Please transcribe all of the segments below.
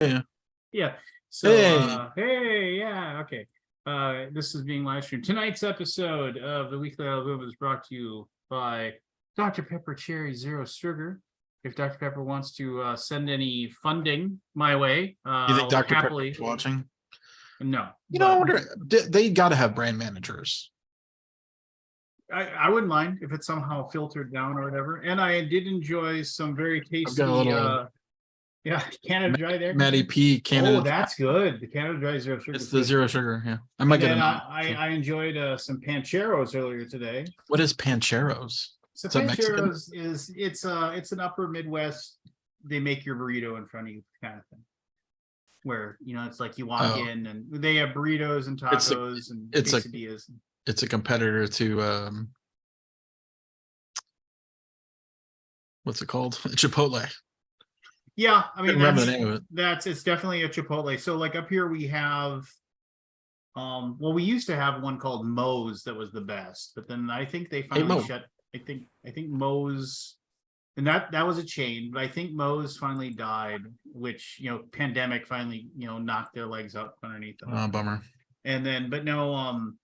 Yeah. Yeah. So, hey, yeah, okay. This is being live streamed. Tonight's episode of the Weekly Alaboom is brought to you by Dr. Pepper Cherry Zero Sugar. If Dr. Pepper wants to send any funding my way, You think I'll Dr. happily. Pepper's watching? No. You know, I wonder, they got to have brand managers. I wouldn't mind if it's somehow filtered down or whatever. And I did enjoy some very tasty. I've got a little yeah, Canada Dry there. Matty P. Canada. Oh, that's good. The Canada Dry Zero Sugar. It's the zero sugar. Yeah, I might get it. I enjoyed some Pancheros earlier today. What is Pancheros? So Pancheros is it's an upper Midwest. They make your burrito in front of you kind of thing. Where it's like you walk in and they have burritos and tacos and quesadillas. It's a competitor to what's it called? Chipotle. Yeah, I mean remember the name of it. It's definitely a Chipotle. So like up here we have we used to have one called Moe's that was the best, but then I think they finally shut. I think Moe's, and that was a chain, but I think Moe's finally died, which pandemic finally knocked their legs up underneath them. Oh, bummer. And then but no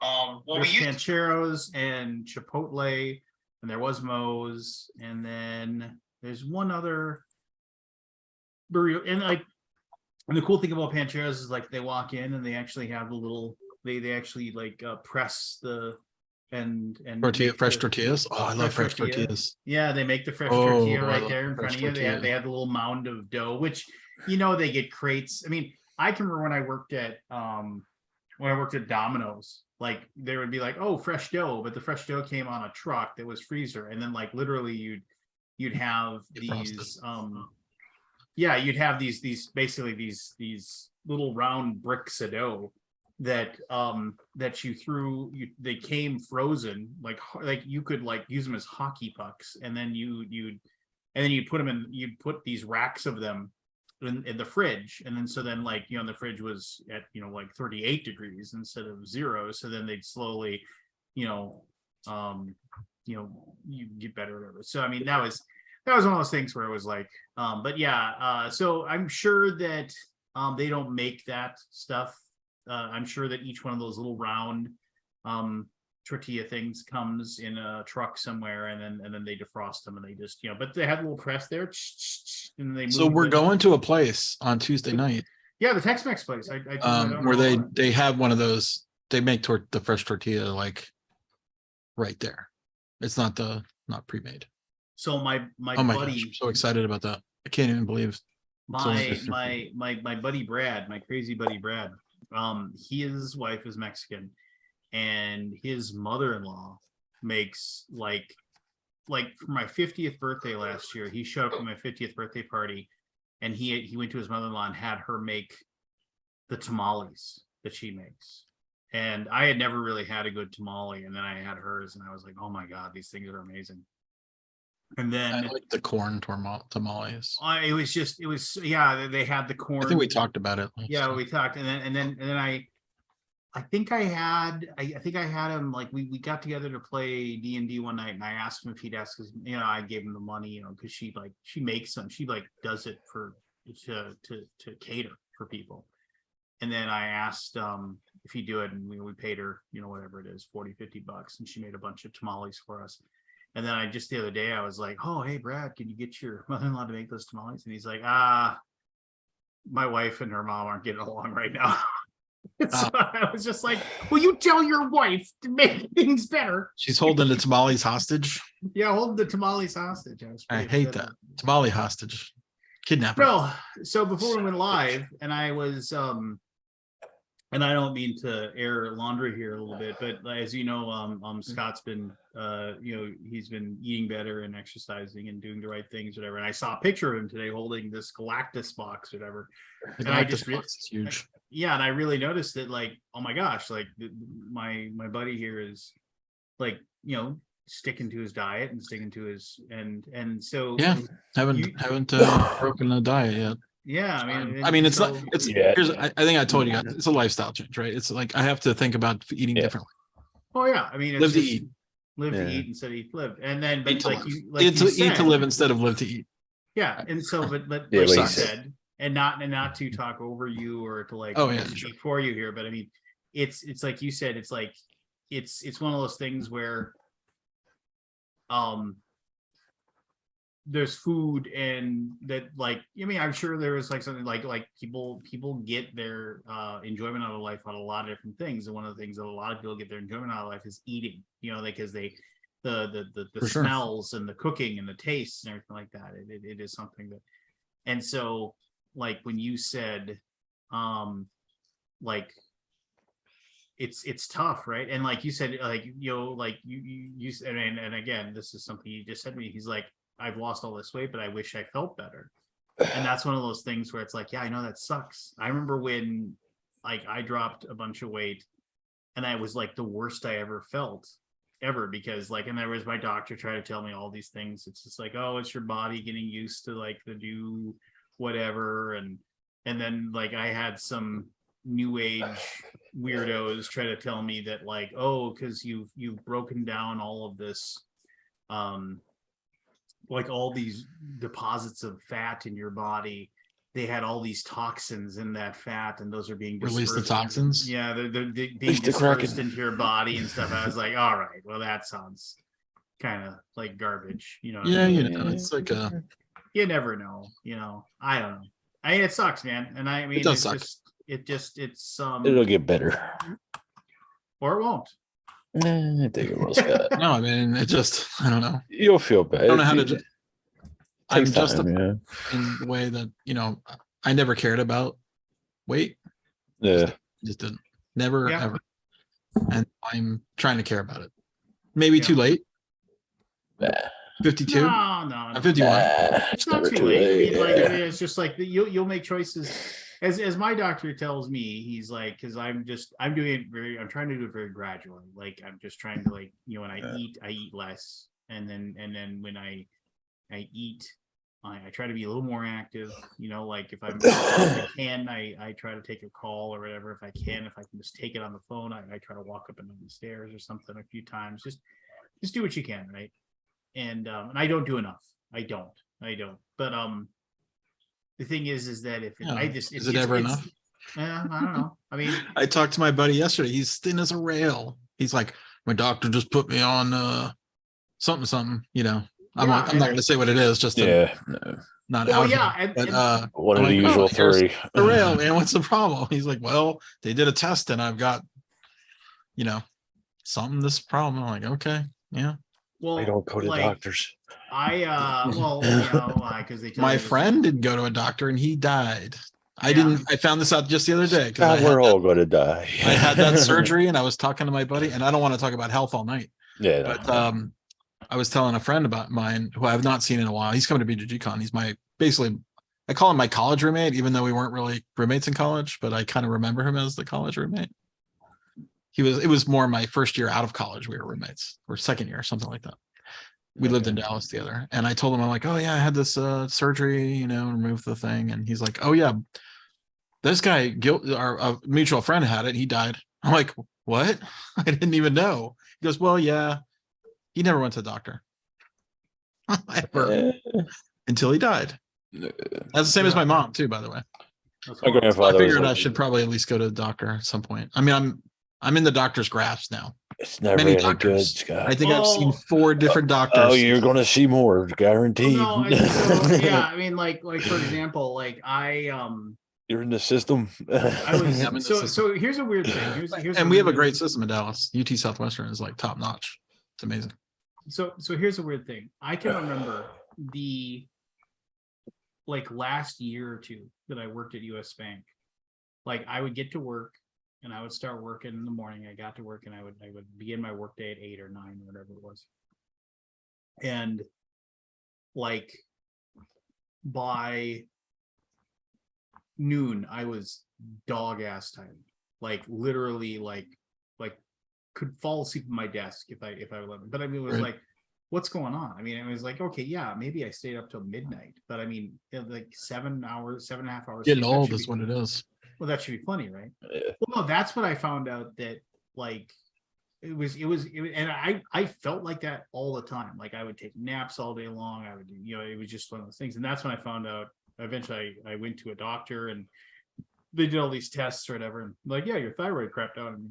there's Pancheros and Chipotle, and there was Moe's, and then there's one other burrito. And the cool thing about Pancheros is like they walk in and they actually have the little they actually like press the and fresh tortillas. Oh, I love fresh tortillas. Yeah, they make the fresh tortilla right there in front of you. They had the little mound of dough, which they get crates. I mean, I can remember when I worked at Domino's, like there would be like, oh, fresh dough, but the fresh dough came on a truck that was freezer, and then like literally you'd have these you'd have these basically these little round bricks of dough that you threw. They came frozen, like you could like use them as hockey pucks, and then you'd put them in. You'd put these racks of them in the fridge, and then the fridge was at like 38 degrees instead of 0. So then they'd slowly, you get better or whatever. So I mean that was one of those things where it was like, but yeah. So I'm sure that they don't make that stuff. I'm sure that each one of those little round tortilla things comes in a truck somewhere, and then they defrost them, and they just but they had a little press there, and they so we're going to a place on Tuesday night. Yeah, the Tex-Mex place. Where they have one of those. They make the fresh tortilla like right there. It's not pre-made. So my buddy, I'm so excited about that. I can't even believe my buddy Brad, my crazy buddy Brad. His wife is Mexican, and his mother-in-law makes like for my 50th birthday last year, he showed up at my 50th birthday party, and he went to his mother-in-law and had her make the tamales that she makes. And I had never really had a good tamale, and then I had hers, and I was like, oh my God, these things are amazing. And then I like the corn tamales. They had the corn. I think we talked about it. Yeah, we talked, and then I think I had him, like we got together to play D&D one night, and I asked him if he'd ask, because I gave him the money, because she makes them, she like does it to cater for people. And then I asked if he'd do it, and we paid her whatever it is, $40-50, and she made a bunch of tamales for us. And then the other day I was like, oh, hey, Brad, can you get your mother-in-law to make those tamales? And he's like, my wife and her mom aren't getting along right now. So I was just like, well, you tell your wife to make things better. She's holding the tamales hostage. Yeah, holding the tamales hostage. I hate that. Tamale hostage. Kidnapper. Well, so before we went live, and I was and I don't mean to air laundry here a little bit, but as you know, Scott's been, he's been eating better and exercising and doing the right things, whatever. And I saw a picture of him today holding this Galactus box, whatever. The Galactus box is huge. And I really noticed that, like, oh my gosh, like my buddy here is like, sticking to his diet and sticking to his and so haven't broken the diet yet. Yeah, I mean, it's not. It's. Here's, I think I told you guys, it's a lifestyle change, right? It's like I have to think about eating differently. Oh yeah, I mean, it's live to eat instead of eat to live, and then but eat to live instead of live to eat. Yeah, and so but like you said, and not to talk over you or to like speak for you here, but I mean, it's like you said, it's like it's one of those things where there's food and that, like, I mean, I'm sure there was like something like people get their enjoyment out of life on a lot of different things, and one of the things that a lot of people get their enjoyment out of life is eating, you know, because they the smells and the cooking and the tastes and everything like that. It is something that, and so like when you said like it's tough, right? And like you said, like, you know, like you said, and again, this is something you just said to me. He's like, I've lost all this weight, but I wish I felt better. And that's one of those things where it's like, yeah, I know that sucks. I remember when like I dropped a bunch of weight and that was like the worst I ever felt ever, because like, and there was my doctor trying to tell me all these things. It's just like, oh, it's your body getting used to like the new whatever. And then like I had some new age weirdos try to tell me that like, oh, because you've broken down all of this like all these deposits of fat in your body, they had all these toxins in that fat, and those are being released the toxins. Yeah, they're being dispersed into your body and stuff. I was like, all right, well, that sounds kind of like garbage, you know? Yeah, you know, it's like you never know, you know. I don't know. I mean, it sucks, man. And I mean, it does suck. It's it'll get better, or it won't. I think it will, Scott. No, I mean, it just, I don't know. You'll feel better. I don't know how to. I'm just in the way that, you know, I never cared about weight. Yeah, just didn't. Never ever. And I'm trying to care about it. Maybe too late. 52. No. I'm 51. It's not too late. I mean, like, I mean, it's just like you'll make choices. As my doctor tells me, he's like, because I'm trying to do it very gradually. Like I'm just trying to, like, you know, when I eat less, and then when I eat, I try to be a little more active, you know, like if I can, I try to take a call or whatever. If I can just take it on the phone, I try to walk up and down the stairs or something a few times. Just do what you can, right? And I don't do enough. I don't. But the thing is that if is it ever enough? I don't know. I mean, I talked to my buddy yesterday. He's thin as a rail. He's like, my doctor just put me on something. You know, I'm not going to say what it is. Just not out. Yeah, but one of the usual three. The rail, man. What's the problem? He's like, well, they did a test and I've got, you know, this problem. I'm like, okay, yeah. Well, I don't go to doctors. Because they tell my friend didn't go to a doctor and he died. I found this out just the other day because we're all going to die. I had that surgery and I was talking to my buddy, and I don't want to talk about health all night. Yeah, but I was telling a friend about mine who I have not seen in a while. He's coming to BGCon. He's I call him my college roommate, even though we weren't really roommates in college, but I kind of remember him as the college roommate. It was more my first year out of college. We were roommates, or second year, something like that. We lived in Dallas together, and I told him, I'm like, oh yeah, I had this surgery, you know, removed the thing. And he's like, oh yeah, this guy, our mutual friend had it. He died. I'm like, what? I didn't even know. He goes, well, yeah, he never went to the doctor ever until he died. That's the same as my mom too, by the way. My grandfather. I figured I should probably at least go to the doctor at some point. I mean, I'm in the doctor's grasp now. It's never any good, Scott. I think I've seen 4 different doctors. Oh, you're going to see more, guaranteed. Well, no, I mean, like for example, like you're in the system. So here's a weird thing. And we have a great system in Dallas. UT Southwestern is like top notch. It's amazing. So here's a weird thing. I can remember the last year or two that I worked at US Bank. Like I would get to work and I would start working in the morning. I got to work and I would begin my work day at 8 or 9 or whatever it was. And like by noon, I was dog ass tired. Like literally like could fall asleep at my desk if I would let me. But I mean, it was like, what's going on? I mean, it was like, okay, yeah, maybe I stayed up till midnight, but I mean, like 7 hours, 7.5 hours. Getting old is what it is. Well, that should be plenty, right? Yeah. Well, no, that's what I found out, that like it was, and I felt like that all the time. Like I would take naps all day long. I would, you know, it was just one of those things. And that's when I found out eventually I went to a doctor and they did all these tests or whatever. And like, yeah, your thyroid crapped out on me.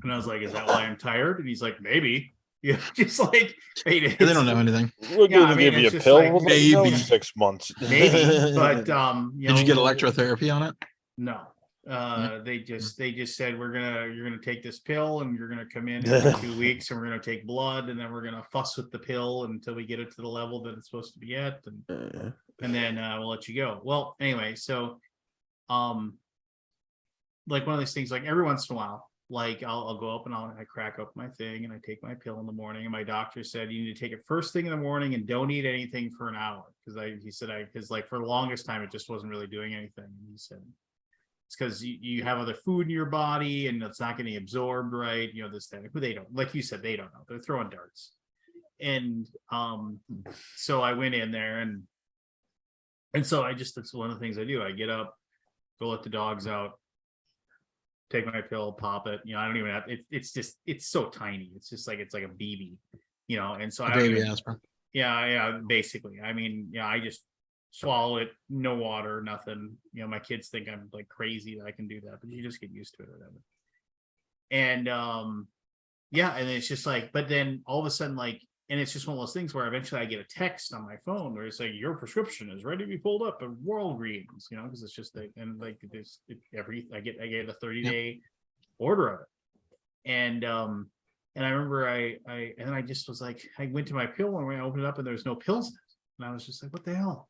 And I was like, is that why I'm tired? And he's like, maybe. Yeah, just like, they don't know anything. We're gonna give you a pill. Like, maybe 6 months. Maybe, but did you get electrotherapy on it? No. They just said you're gonna take this pill and you're gonna come in 2 weeks and we're gonna take blood and then we're gonna fuss with the pill until we get it to the level that it's supposed to be at and then we'll let you go. Well, anyway, so like one of these things, like every once in a while, like I'll go up and I crack up my thing and I take my pill in the morning and my doctor said you need to take it first thing in the morning and don't eat anything for an hour because like for the longest time it just wasn't really doing anything. And he said it's because you have other food in your body and it's not getting absorbed right, this thing. But they don't, like you said, they don't know, they're throwing darts. And so I went in there and so that's one of the things I do. I get up, go let the dogs out, take my pill, pop it. I don't even have it's so tiny. It's like a BB, and so I baby aspirin. Yeah, basically. I mean, I just swallow it, no water, nothing. My kids think I'm like crazy that I can do that, but you just get used to it or whatever. And and it's just like, but then all of a sudden, like, and it's just one of those things where eventually I get a text on my phone where it's like your prescription is ready to be pulled up at Walgreens, because it's just and like I get a 30-day order of it. And I remember I just was like, I went to my pill and when I opened it up and there was no pills in it. And I was just like, what the hell?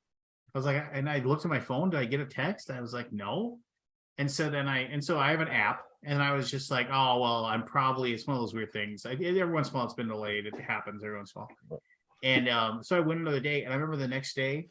I was like, and I looked at my phone, did I get a text? I was like, no. And so then I have an app and I was just like, oh, well, it's one of those weird things. Every once in a while it's been delayed. It happens every once in a while. And so I went another day and I remember the next day,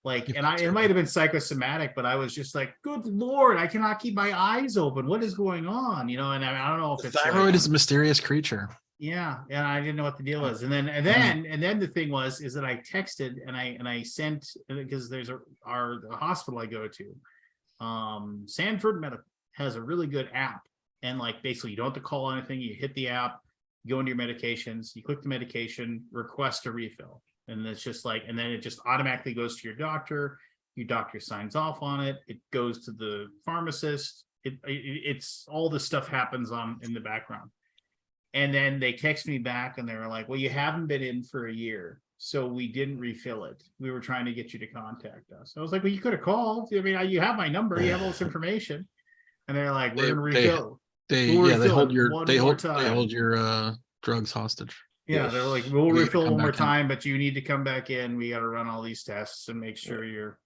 like, and it might have been psychosomatic, but I was just like, good Lord, I cannot keep my eyes open. What is going on? And I don't know if it's thyroid is a mysterious creature. Yeah. And I didn't know what the deal is. And then the thing is that I texted and I sent, because there's the hospital I go to. Sanford Medical has a really good app, and like basically you don't have to call anything. You hit the app, you go into your medications, you click the medication, request a refill, and it's just like, and then it just automatically goes to your doctor. Your doctor signs off on it. It goes to the pharmacist. It's all this stuff happens in the background, and then they text me back and they were like, "Well, you haven't been in for a year, so we didn't refill it. We were trying to get you to contact us." I was like, well, you could have called. I mean, you have my number, you have all this information. And they're like, we're gonna refill. They hold your drugs hostage. Yeah, they're like, we'll refill one more time, but you need to come back in. We got to run all these tests and make sure you're,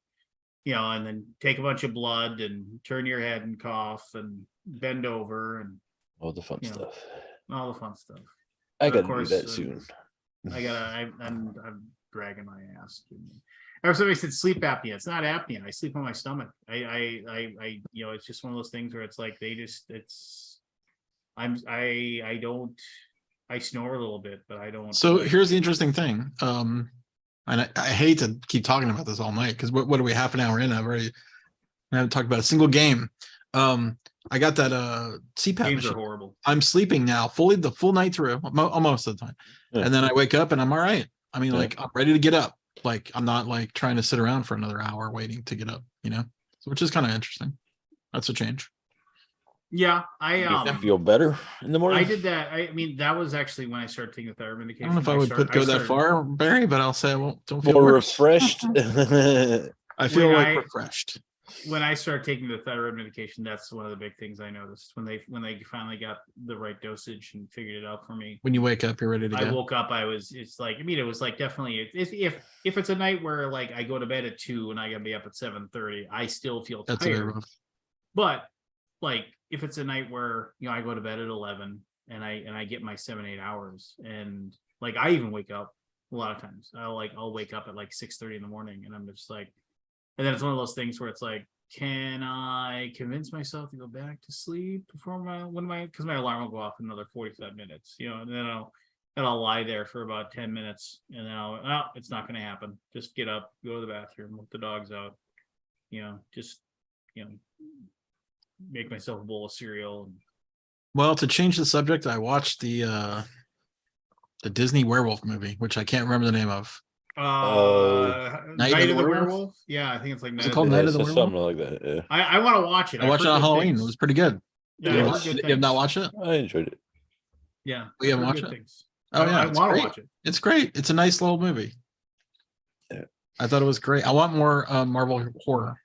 and then take a bunch of blood and turn your head and cough and bend over and all the fun stuff. All the fun stuff. I gotta do that soon. I'm dragging my ass. Somebody said sleep apnea. It's not apnea. I sleep on my stomach. It's just one of those things where it's like I snore a little bit, but I don't. So here's the interesting thing. And I hate to keep talking about this all night because what are we, half an hour in? I haven't talked about a single game. I got that CPAP Games machine. Are horrible. I'm sleeping now the full night through, almost of the time. And then I wake up and I'm all right. I mean, like, I'm ready to get up. Like, I'm not like trying to sit around for another hour waiting to get up, which is kind of interesting. That's a change. Yeah. I feel better in the morning. I did that. I mean, that was actually when I started taking the thyroid medication. I don't know if I would go that far, Barry, but I'll say I don't feel more refreshed. I feel refreshed. When I started taking the thyroid medication, that's one of the big things I noticed when they finally got the right dosage and figured it out for me. When you wake up, you're ready to go. I woke up, it was like definitely if it's a night where like I go to bed at 2 and I gotta be up at 7:30, I still feel tired. But like if it's a night where I go to bed at 11 and I get my 7-8 hours, and like I even wake up a lot of times. I'll wake up at like 6:30 in the morning and I'm just like. And then it's one of those things where it's like, can I convince myself to go back to sleep before because my alarm will go off in another 45 minutes, and then I'll lie there for about 10 minutes and then it's not going to happen. Just get up, go to the bathroom, let the dogs out, make myself a bowl of cereal. Well, to change the subject, I watched the Disney werewolf movie, which I can't remember the name of. Night of the Werewolf. Yeah, I think it's like Is it called Night of the Werewolf? Something like that. Yeah. I want to watch it. I watched it on Halloween. It was pretty good. Yeah, you have not watched it? I enjoyed it. Yeah, we haven't watched it. Things. Oh yeah, I want to watch it. It's great. It's a nice little movie. Yeah. I thought it was great. I want more Marvel horror.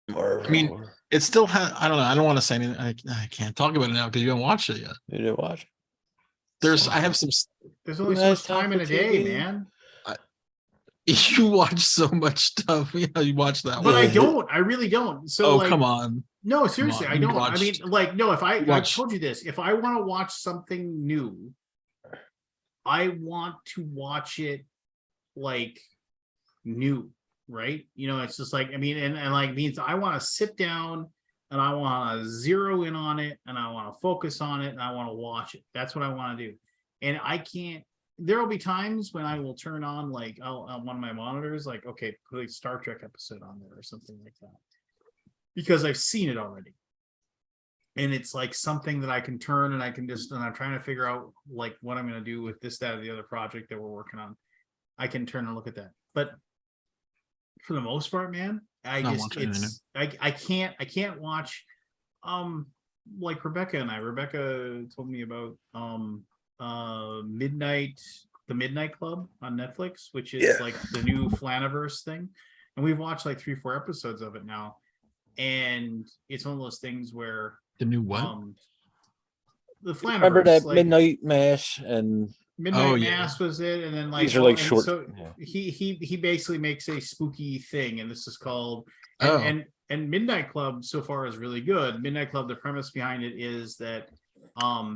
I mean, it still has. I don't know. I don't want to say anything. I can't talk about it now because you haven't watched it yet. You didn't watch it. I have some. There's only so much time in a day, man. You watch so much stuff. You watch that. But I don't. I really don't. So come on. No, seriously, I don't. I mean, like, no. If I told you this, if I want to watch something new, I want to watch it like new, right? It's just like, I mean, and like means I want to sit down and I want to zero in on it and I want to focus on it and I want to watch it. That's what I want to do. And I can't. There will be times when I will turn on like on one of my monitors, like, okay, put a Star Trek episode on there or something like that, because I've seen it already. And it's like something that I can turn and I'm trying to figure out like what I'm going to do with this, that, or the other project that we're working on. I can turn and look at that. But for the most part, man, I can't watch, like Rebecca told me about, the Midnight Club on Netflix, which is like the new Flaniverse thing. And we've watched like 3-4 episodes of it now. And it's one of those things where the new what? The Flaniverse. Remember that like, Midnight Mass and Midnight Mass was it, and then like these are like short. So he basically makes a spooky thing, and this is called and Midnight Club so far is really good. Midnight Club, the premise behind it is that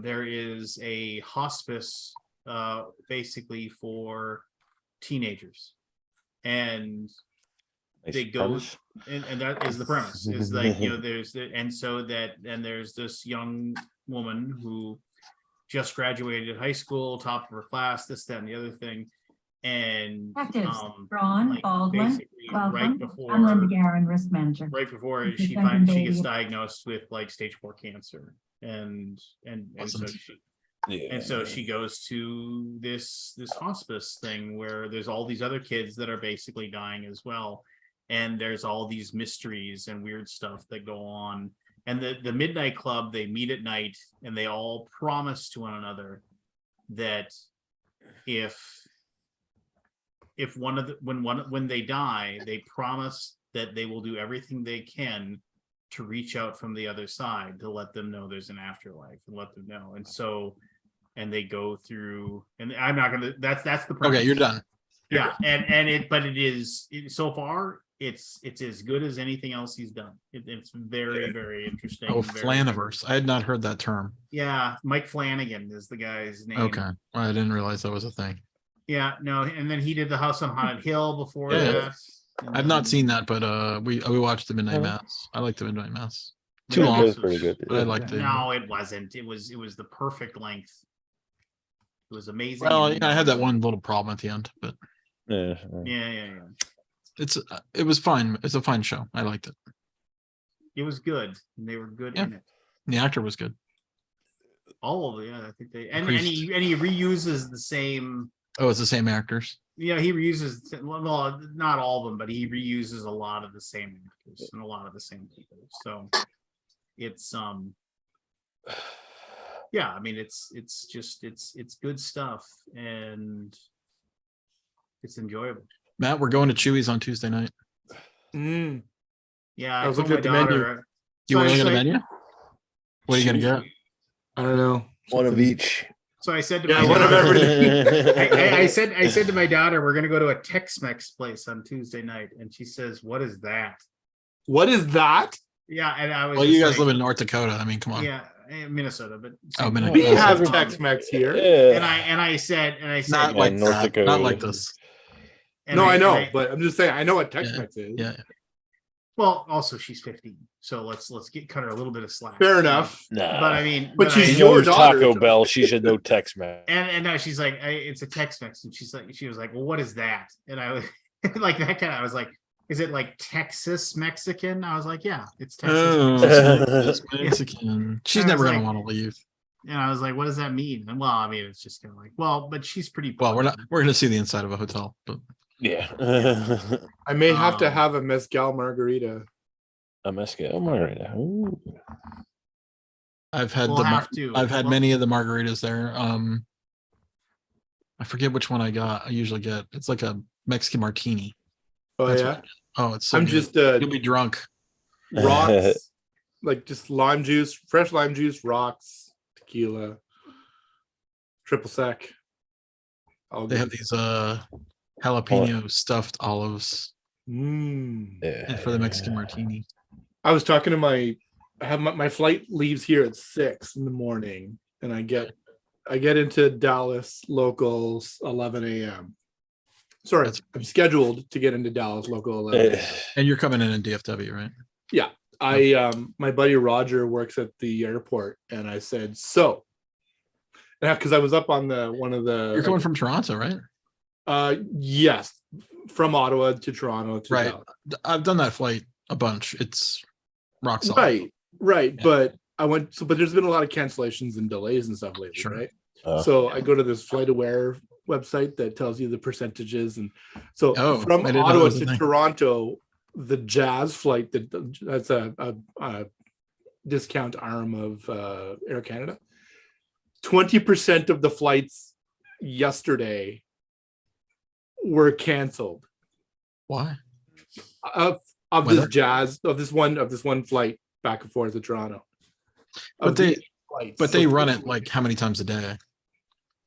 there is a hospice basically for teenagers, and they go and that is the premise is like there's there's this young woman who just graduated high school, top of her class, this, that, and the other thing, and Ron like, Baldwin, right before I'm Linda Guerin, risk manager. Right before she gets diagnosed with like stage 4 cancer, and so she goes to this hospice thing where there's all these other kids that are basically dying as well, and there's all these mysteries and weird stuff that go on. And the Midnight Club, they meet at night and they all promise to one another that when they die, they promise that they will do everything they can to reach out from the other side to let them know there's an afterlife and let them know. And they go through, and I'm not gonna. That's the premise. Okay, you're done. Yeah, but it is so far. It's as good as anything else he's done. It's very, very interesting. Oh, Flaniverse. I had not heard that term. Yeah, Mike Flanagan is the guy's name. Okay, I didn't realize that was a thing. Yeah, no, and then he did the House on Haunted Hill before that. I've not seen that, but we watched the Midnight Mass. I like the Midnight Mass. Too long. It was pretty good. But I liked it. No, it wasn't. It was the perfect length. It was amazing. Well, I had that one little problem at the end, but yeah. It was fine. It's a fine show. I liked it. It was good. And they were good in it. And the actor was good. All of it, I think they and he reuses the same. Oh, it's the same actors. Yeah, he reuses not all of them, but he reuses a lot of the same actors and a lot of the same people. So it's yeah, I mean it's good stuff and it's enjoyable. Matt, we're going to Chewy's on Tuesday night. Yeah, I was looking at the menu. You want to look at the menu? What are you gonna get? I don't know. One of each. So I said to my daughter, I said to my daughter, we're gonna go to a Tex-Mex place on Tuesday night, and she says, "What is that?" What is that? Yeah, and I was. Well, you guys live in North Dakota. I mean, come on. Yeah, Minnesota, but Minnesota. We have Tex-Mex here. Yeah. And I said, not like North Dakota, not like this. No, I know, but I'm just saying I know what Tex-Mex is. Yeah. Well, also she's 15, so let's cut her a little bit of slack. Fair enough. Nah. But I mean, but she's your daughter. Taco Bell. She should know Tex-Mex. And now she's like, it's a Tex-Mex, and she was like, well, what is that? And I was like that kind of. I was like, is it like Texas Mexican? I was like, yeah, it's Texas Mexican. She's never gonna want to leave. And I was like, what does that mean? And well, I mean, it's just kind of like, well, but she's pretty. Well, we're gonna see the inside of a hotel, but Yeah. I may have to have a mezcal margarita. A mezcal margarita. Ooh. I've had We'll have to. I've had many of the margaritas there. I forget which one I got. I usually get it's like a Mexican martini. Oh That's yeah. Oh, it's so I'm good. just You'll be drunk. rocks, like just lime juice, fresh lime juice, rocks, tequila, triple sec. They have these jalapeno stuffed olives for the Mexican martini. I was talking to my flight leaves here at 6 a.m. and I get into Dallas locals 11 a.m. Sorry, I'm scheduled to get into Dallas local 11 a.m. And you're coming in DFW, right? Yeah. My buddy Roger works at the airport, and I said, so, because I was up on one of the. You're coming from Toronto, right? Yes, from Ottawa to Toronto to right. Dallas. I've done that flight a bunch. It's rock solid. Right. Yeah. But but there's been a lot of cancellations and delays and stuff lately, sure. right? So I go to this FlightAware website that tells you the percentages, and so from Ottawa to Toronto, the Jazz flight that's a discount arm of Air Canada. 20% of the flights yesterday were canceled. Why? Of this Jazz of this one flight back and forth to Toronto. But they run it like how many times a day?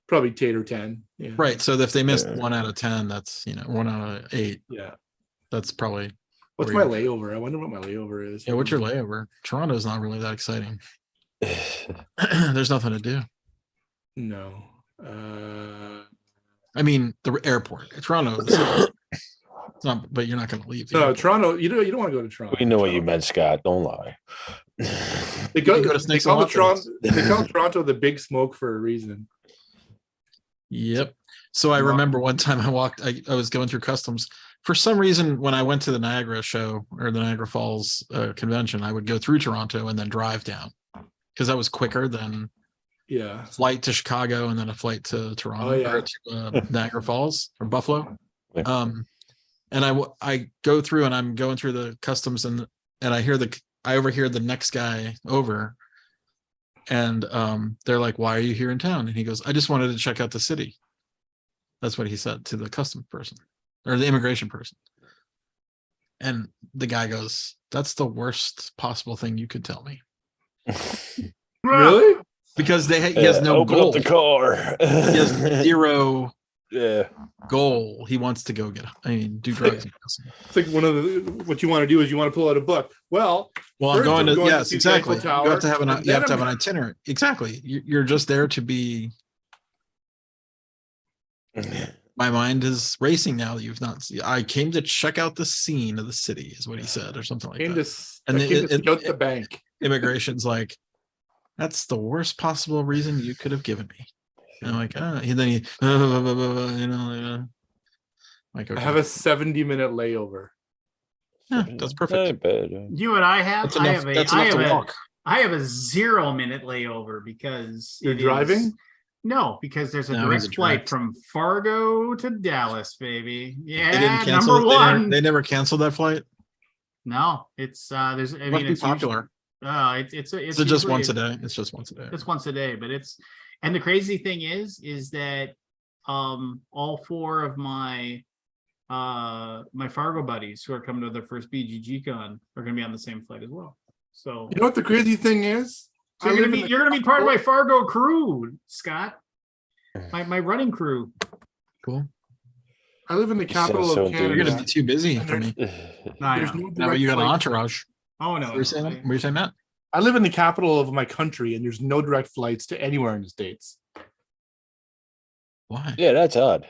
Probably 8 or 10. Yeah. Right. So if they missed 1 out of 10, that's 1 out of 8. Yeah. That's probably. What's my layover? I wonder what my layover is. Yeah, what's your layover? Toronto's not really that exciting. There's nothing to do. No. I mean, the airport. Toronto. It's not, but you're not going to leave. No, Toronto. You don't want to go to Toronto. We know what you meant, Scott. Don't lie. They call Toronto the big smoke for a reason. Yep. So I remember one time I was going through customs. For some reason, when I went to the Niagara show or the Niagara Falls convention, I would go through Toronto and then drive down because that was quicker than flight to Chicago and then a flight to Toronto or to Niagara Falls or Buffalo. Yeah. And I go through and I'm going through the customs and I overhear the next guy over, and they're like, "Why are you here in town?" And he goes, "I just wanted to check out the city." That's what he said to the customs person or the immigration person. And the guy goes, "That's the worst possible thing you could tell me." Really? Because he has no open goal. Up the car. He has zero goal. He wants to go do drugs. It's like what you want to do is you want to pull out a book. Well, I'm going to yes, exactly. You have to have an itinerary. Exactly. You're just there to be. My mind is racing now that you've not seen. I came to check out the scene of the city, is what he said, or something like that. And the bank. Immigration's like, that's the worst possible reason you could have given me. And I'm like, and then he, like, okay. I have a 70-minute layover. Yeah, that's perfect. You and I have. That's enough to walk. I have a 0-minute layover because you're driving. No, because there's a direct flight from Fargo to Dallas, baby. Yeah, they didn't cancel number one. They never canceled that flight. No, it's there's. I mean, it's popular. It's just once a day. It's just once a day. It's once a day, but and the crazy thing is that all 4 of my my Fargo buddies who are coming to their first BGG con are going to be on the same flight as well. So you know what the crazy thing is? So you're gonna be part of my Fargo crew, Scott. My running crew. Cool. I live in the capital of Canada. You're gonna be too busy for me. No, you got an entourage. Oh no. Were you saying that? I live in the capital of my country, and there's no direct flights to anywhere in the States. Why? Yeah, that's odd.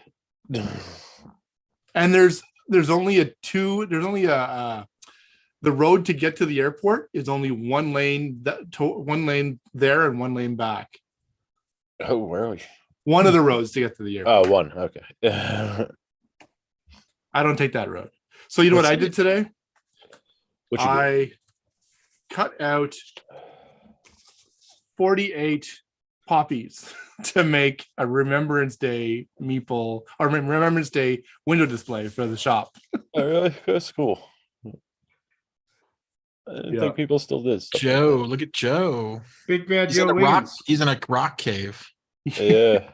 And there's only the road to get to the airport is only one lane there and one lane back. Oh, where are we? One of the roads to get to the airport. Oh, one. Okay. I don't take that road. So you know what I did today? I cut out 48 poppies to make a Remembrance Day meeple or Remembrance Day window display for the shop. Oh, really? That's cool. I didn't think people still did stuff like Joe, look at Joe. Big bad He's Joe in a rock. Wiggins. He's in a rock cave. that. Yeah.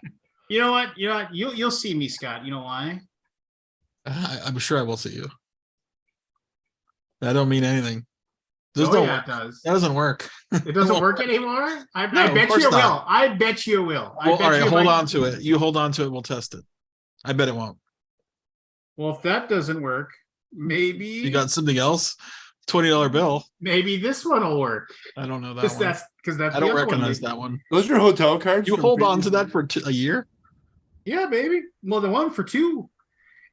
You know what? You'll see me, Scott. You know why? I'm sure I will see you. That don't mean anything. Oh, no, yeah, it does. That doesn't work. It doesn't work anymore? I No, bet of course you it will. not. I bet you it will. I Well, bet all right, you hold on to it. You hold on to it. We'll test it. I bet it won't. Well, if that doesn't work, maybe You got something else? $20 bill. maybe this one will work. I don't know that Because one. that's I the don't other recognize one. that one. Those are hotel cards. You from hold on to previous- that for a year? Yeah, baby. Well, the one for two.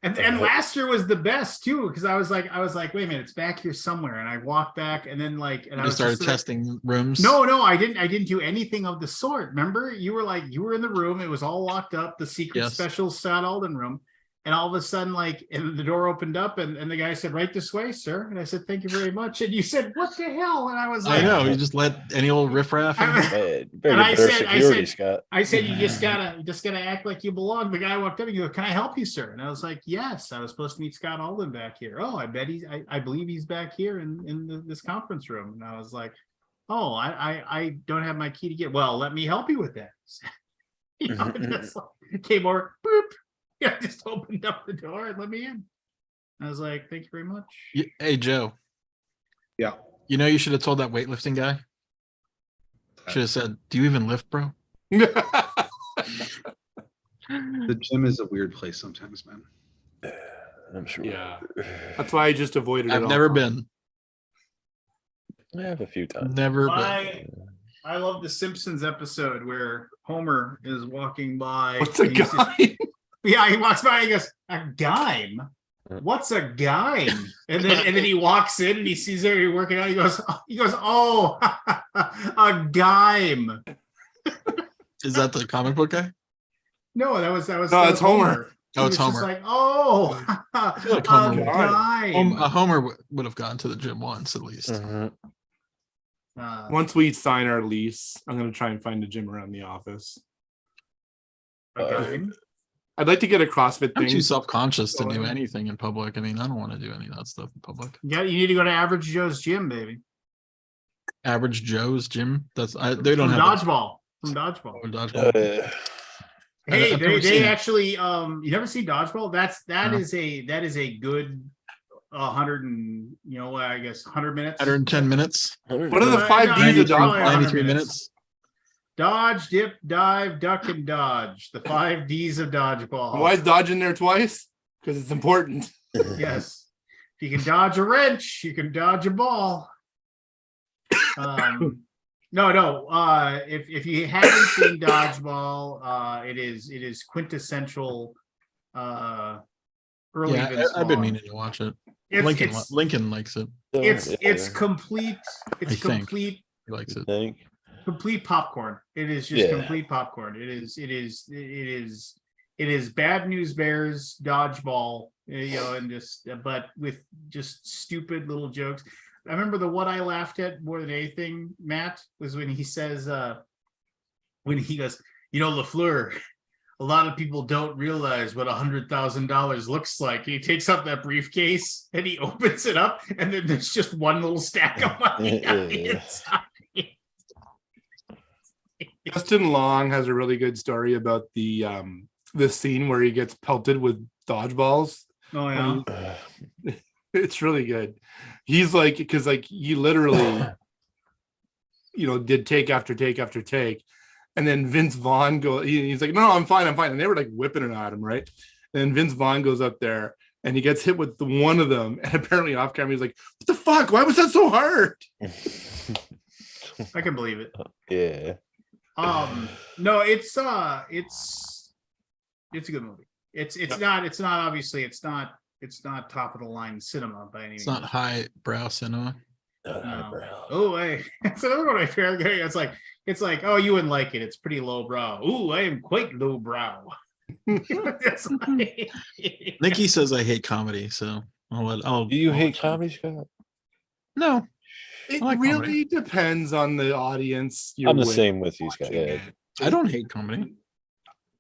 And last year was the best too, because I was like, wait a minute, it's back here somewhere. And I walked back and then and I You started just testing rooms. No, I didn't do anything of the sort. Remember, you were in the room, it was all locked up, the secret special Scott Alden room. And all of a sudden, and the door opened up and the guy said, right this way, sir. And I said, thank you very much. And you said, what the hell? And I was like, I know, you just let any old riffraff in. Man, better get better security, Scott. I said, you just gotta act like you belong. The guy walked up and you go, can I help you, sir? And I was like, yes, I was supposed to meet Scott Alden back here. Oh, I bet I believe he's back here in this conference room. And I was like, oh, I don't have my key to get. Well, let me help you with that. Just came over, boop. Yeah, just opened up the door and let me in. I was like, thank you very much. Hey, Joe. Yeah. You know, you should have told that weightlifting guy. Should have said, do you even lift, bro? The gym is a weird place sometimes, man. I'm sure. Yeah. That's why I just avoided it. I've never been. I have a few times. Never been. I love the Simpsons episode where Homer is walking by. What's a guy? Yeah, he walks by and he goes, a gime? What's a gime? And then he walks in and he sees everybody working out. He goes, oh, a gime. Is that the comic book guy? No, that was it's Homer. Oh, it's Homer. Just like, oh, I feel like Homer a gime. Homer would have gone to the gym once at least. Once we sign our lease, I'm going to try and find a gym around the office. A gime? I'd like to get a CrossFit I'm thing. too self-conscious to do anything in public. I mean, I don't want to do any of that stuff in public. Yeah, you need to go to Average Joe's gym, baby. Average Joe's gym? They don't have dodgeball. From dodgeball. Dodgeball. Hey, they actually you never see dodgeball? That is a good 100 and I guess 100 minutes. 110 minutes. What are the 5 D's of dodgeball? 93 minutes. Dodge, dip, dive, duck, and dodge. The 5 D's of dodgeball. Why is dodge in there twice? Because it's important. Yes. If you can dodge a wrench, you can dodge a ball. No. If you haven't seen dodgeball, it is quintessential. Early. Yeah, I've been meaning to watch it. Lincoln likes it. It's complete. It's complete. He likes it. Complete popcorn. It is just complete popcorn. It is Bad News Bears dodgeball, and but with just stupid little jokes. I remember the one I laughed at more than anything, Matt, was when he says, when he goes, LaFleur, a lot of people don't realize what $100,000 looks like. And he takes out that briefcase and he opens it up, and then there's just one little stack of money on the inside. Justin Long has a really good story about the scene where he gets pelted with dodgeballs. Oh yeah. It's really good. He's like, because he literally did take after take after take, and then Vince Vaughn he's like, no, I'm fine, and they were like whipping it at him, right? And then Vince Vaughn goes up there and he gets hit with one of them, and apparently off camera he's like, what the fuck, why was that so hard? I can believe it. Yeah. No, it's a good movie. It's not top of the line cinema by any means. It's not high brow cinema. Oh, hey, it's another one of my favorite. It's like, oh, you wouldn't like it. It's pretty low brow. Ooh, I am quite low brow. Nikki says I hate comedy, so I'll. Do you hate comedy, Scott? No. It really depends on the audience. I'm the same with you, Scott. I don't hate comedy.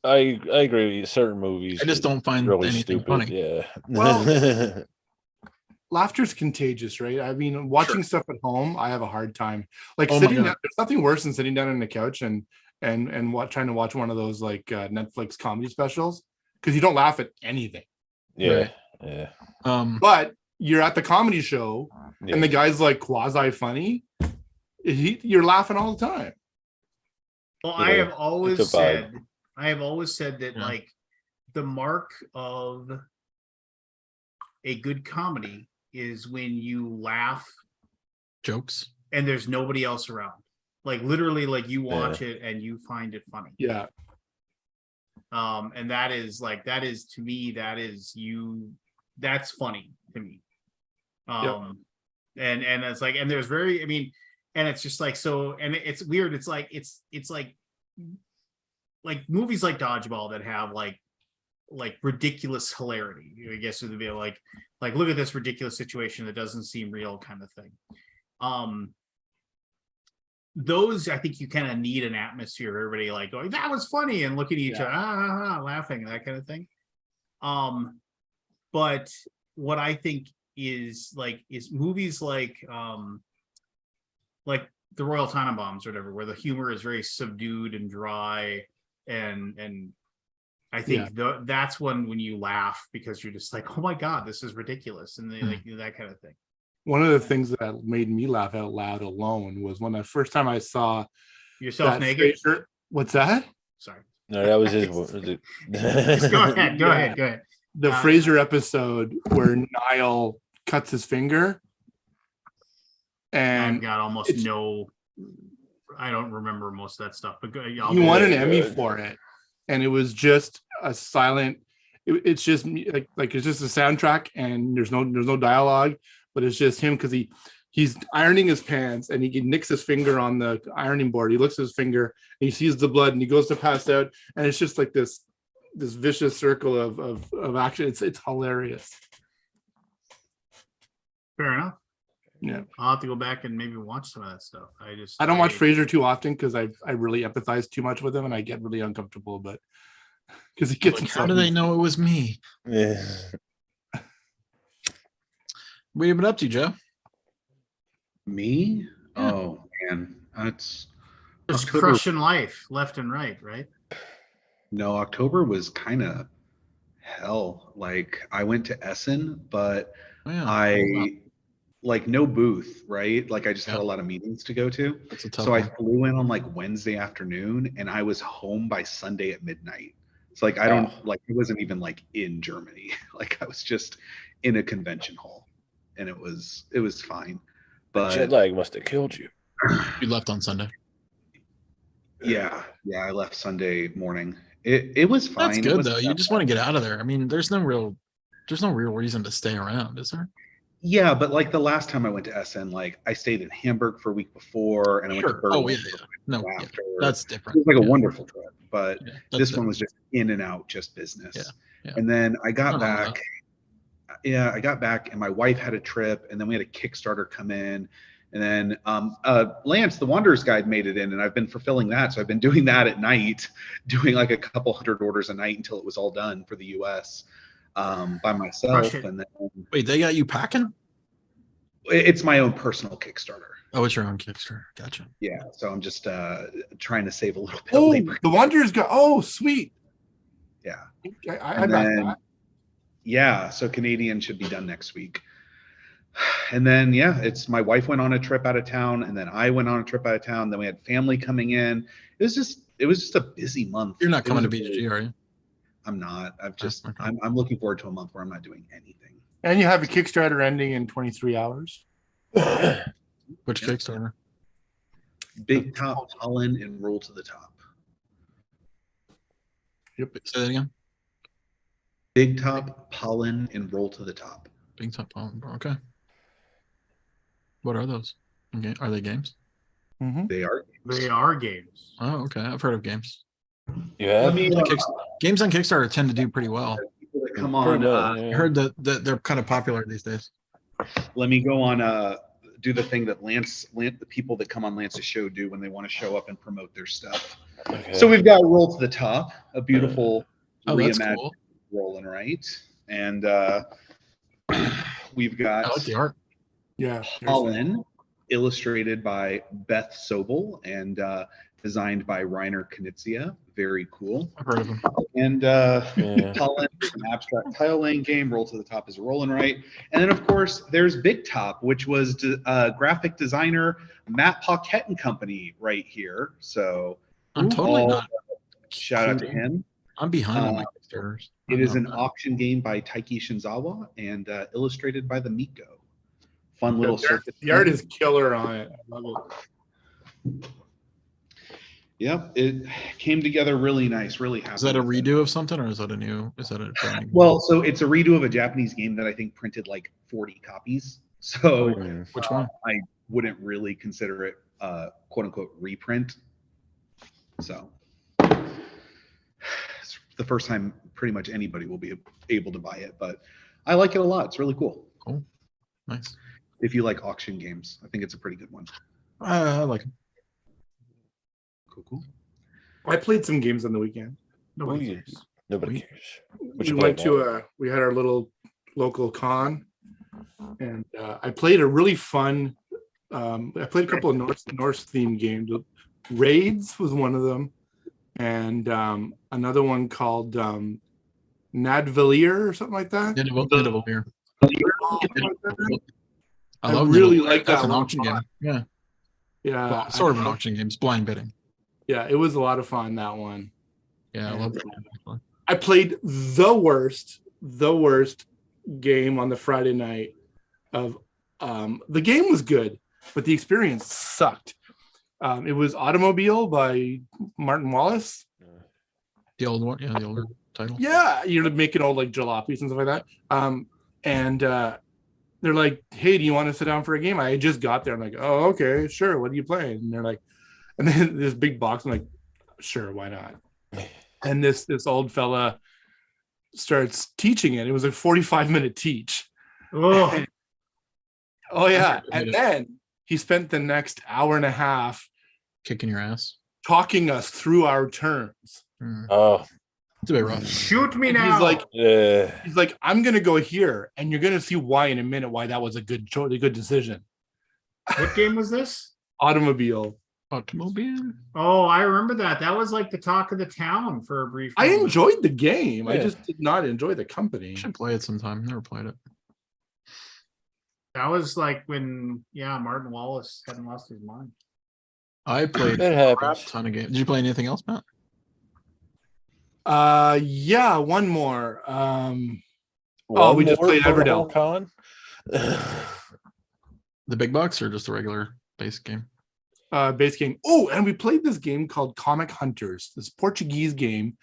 I agree with you. Certain movies, I just don't find really anything stupid. funny. Yeah. Well, laughter's contagious, right? I mean, watching stuff at home, I have a hard time. Like sitting down, there's nothing worse than sitting down on the couch and trying to watch one of those like Netflix comedy specials because you don't laugh at anything. Yeah. Right? Yeah. But you're at the comedy show and the guy's like quasi funny. You're laughing all the time. Well, I have always said that like the mark of a good comedy is when you laugh jokes and there's nobody else around. Like literally, like you watch it and you find it funny. Yeah. And that is to me, that's funny to me. And it's like, and there's very, I mean, and it's just like, so, and it's weird. It's like movies like Dodgeball that have like ridiculous hilarity, I guess it would be like, look at this ridiculous situation that doesn't seem real kind of thing. Those, I think you kind of need an atmosphere, everybody like going, that was funny, and looking at each other, laughing, and that kind of thing. But what I think is movies like the Royal Tenenbaums or whatever, where the humor is very subdued and dry, and I think that's when you laugh because you're just like, oh my god, this is ridiculous, and like that kind of thing. One of the things that made me laugh out loud alone was when the first time I saw yourself naked. Fraser, what's that? Sorry. No, that was his. Go ahead. The Fraser episode where Niall cuts his finger. And I've got almost no, I don't remember most of that stuff, but he won an Emmy for it. And it was just a silent, it's just like it's just a soundtrack and there's no dialogue, but it's just him because he's ironing his pants and he nicks his finger on the ironing board. He looks at his finger and he sees the blood and he goes to pass out, and it's just like this vicious circle of action. It's hilarious. Fair enough. Yeah, I'll have to go back and maybe watch some of that stuff. I don't watch Fraser too often because I really empathize too much with him and I get really uncomfortable. But because he gets how do they know it was me? Yeah. What have you been up to, Joe? Me? Yeah. Oh man, that's just crushing life left and right. No, October was kind of hell. Like I went to Essen, but like no booth, right? Like I just had a lot of meetings to go to. So I flew in on like Wednesday afternoon and I was home by Sunday at midnight. It's like I don't like, it wasn't even like in Germany. Like I was just in a convention hall and it was fine. But jet lag must have killed you. You left on Sunday. Yeah, I left Sunday morning. It was fine. That's good though. You just want to get out of there. I mean, there's no real reason to stay around, is there? Yeah, but like the last time I went to Essen, like I stayed in Hamburg for a week before, and I went to Berlin. After. That's different. It was like a wonderful trip, but this one was just in and out, just business. Yeah. And then I got back. Yeah, I got back, and my wife had a trip, and then we had a Kickstarter come in, and then Lance, the Wanderer's Guide, made it in, and I've been fulfilling that. So I've been doing that at night, doing like a couple hundred orders a night until it was all done for the U.S. By myself. And then wait, they got you packing? It's my own personal Kickstarter. Oh, it's your own Kickstarter. Gotcha. Yeah, so I'm just trying to save a little bit. Oh, the Wanderer's Guide. Oh, sweet. Yeah. I got that. Yeah, so Canadian should be done next week. And then it's my wife went on a trip out of town, and then I went on a trip out of town. Then we had family coming in. It was just a busy month. You're not coming to BGG, are you? I'm not. I'm looking forward to a month where I'm not doing anything. And you have a Kickstarter ending in 23 hours. Which Kickstarter? Big Top, Pollen, and Roll to the Top. Yep. Say that again. Big Top, Pollen, and Roll to the Top. Big Top, Pollen. Okay. What are those? Okay. Are they games? Mm-hmm. They are. They are games. Oh, okay. I've heard of games. Yeah. Games on Kickstarter tend to do pretty well. Come on. I heard that they're kind of popular these days. Let me go on do the thing that Lance, the people that come on Lance's show do when they want to show up and promote their stuff. Okay. So we've got Roll to the Top, a beautiful reimagined cool. Roll and write, and we've got I like the art. Yeah. Pollen, illustrated by Beth Sobel and designed by Reiner Knizia. Very cool. I've heard of him. And Pollen is an abstract tile laying game. Roll to the Top is a roll and write. And then, of course, there's Big Top, which was graphic designer Matt Paquette and Company right here. So I'm totally not. Shout out to him. I'm behind on my Kickstarters. It is an auction game by Taiki Shinzawa and illustrated by the Miko. Fun little circuit. The art is killer on it. I love it. Yep, it came together really nice. Really happy. Is that a redo of something, or is that a new? Is that a brand new? Well, so it's a redo of a Japanese game that I think printed like 40 copies. So which one? I wouldn't really consider it quote unquote reprint. So it's the first time pretty much anybody will be able to buy it, but I like it a lot. It's really cool. Cool, nice. If you like auction games, I think it's a pretty good one. I like it. Cool. I played some games on the weekend. Nobody cares. Nobody cares. We had our little local con, and I played a really fun. I played a couple of Norse themed games. Raids was one of them, and another one called Nadvalier or something like that. Nadvalier. I really like that. That's an auction game. Yeah. Yeah. Well, sort of an auction game. It's blind bidding. Yeah, it was a lot of fun, that one. Yeah, I love that. I played the worst game on the Friday night of the game was good, but the experience sucked. It was Automobile by Martin Wallace. The old one, the older title. Yeah, you're making old like jalopies and stuff like that. And they're like, "Hey, do you want to sit down for a game?" I just got there. I'm like, "Oh, okay, sure. What are you playing?" And they're like, and then this big box. I'm like, "Sure, why not?" And this old fella starts teaching it. It was a 45-minute teach. Oh, oh yeah. And then he spent the next hour and a half kicking your ass, talking us through our turns. Oh, it's a bit rough. Shoot me and now. He's like, I'm gonna go here, and you're gonna see why in a minute why that was a good decision. What game was this? Automobile. Oh, I remember that. That was like the talk of the town for a brief moment. I enjoyed the game. Yeah. I just did not enjoy the company. I should play it sometime. Never played it. That was like when, Martin Wallace hadn't lost his mind. I played a ton of games. Did you play anything else, Matt? Yeah, one more. We just played Everdell. Con? The big box or just a regular base game? Base game. Oh, and we played this game called Comic Hunters. This Brazilian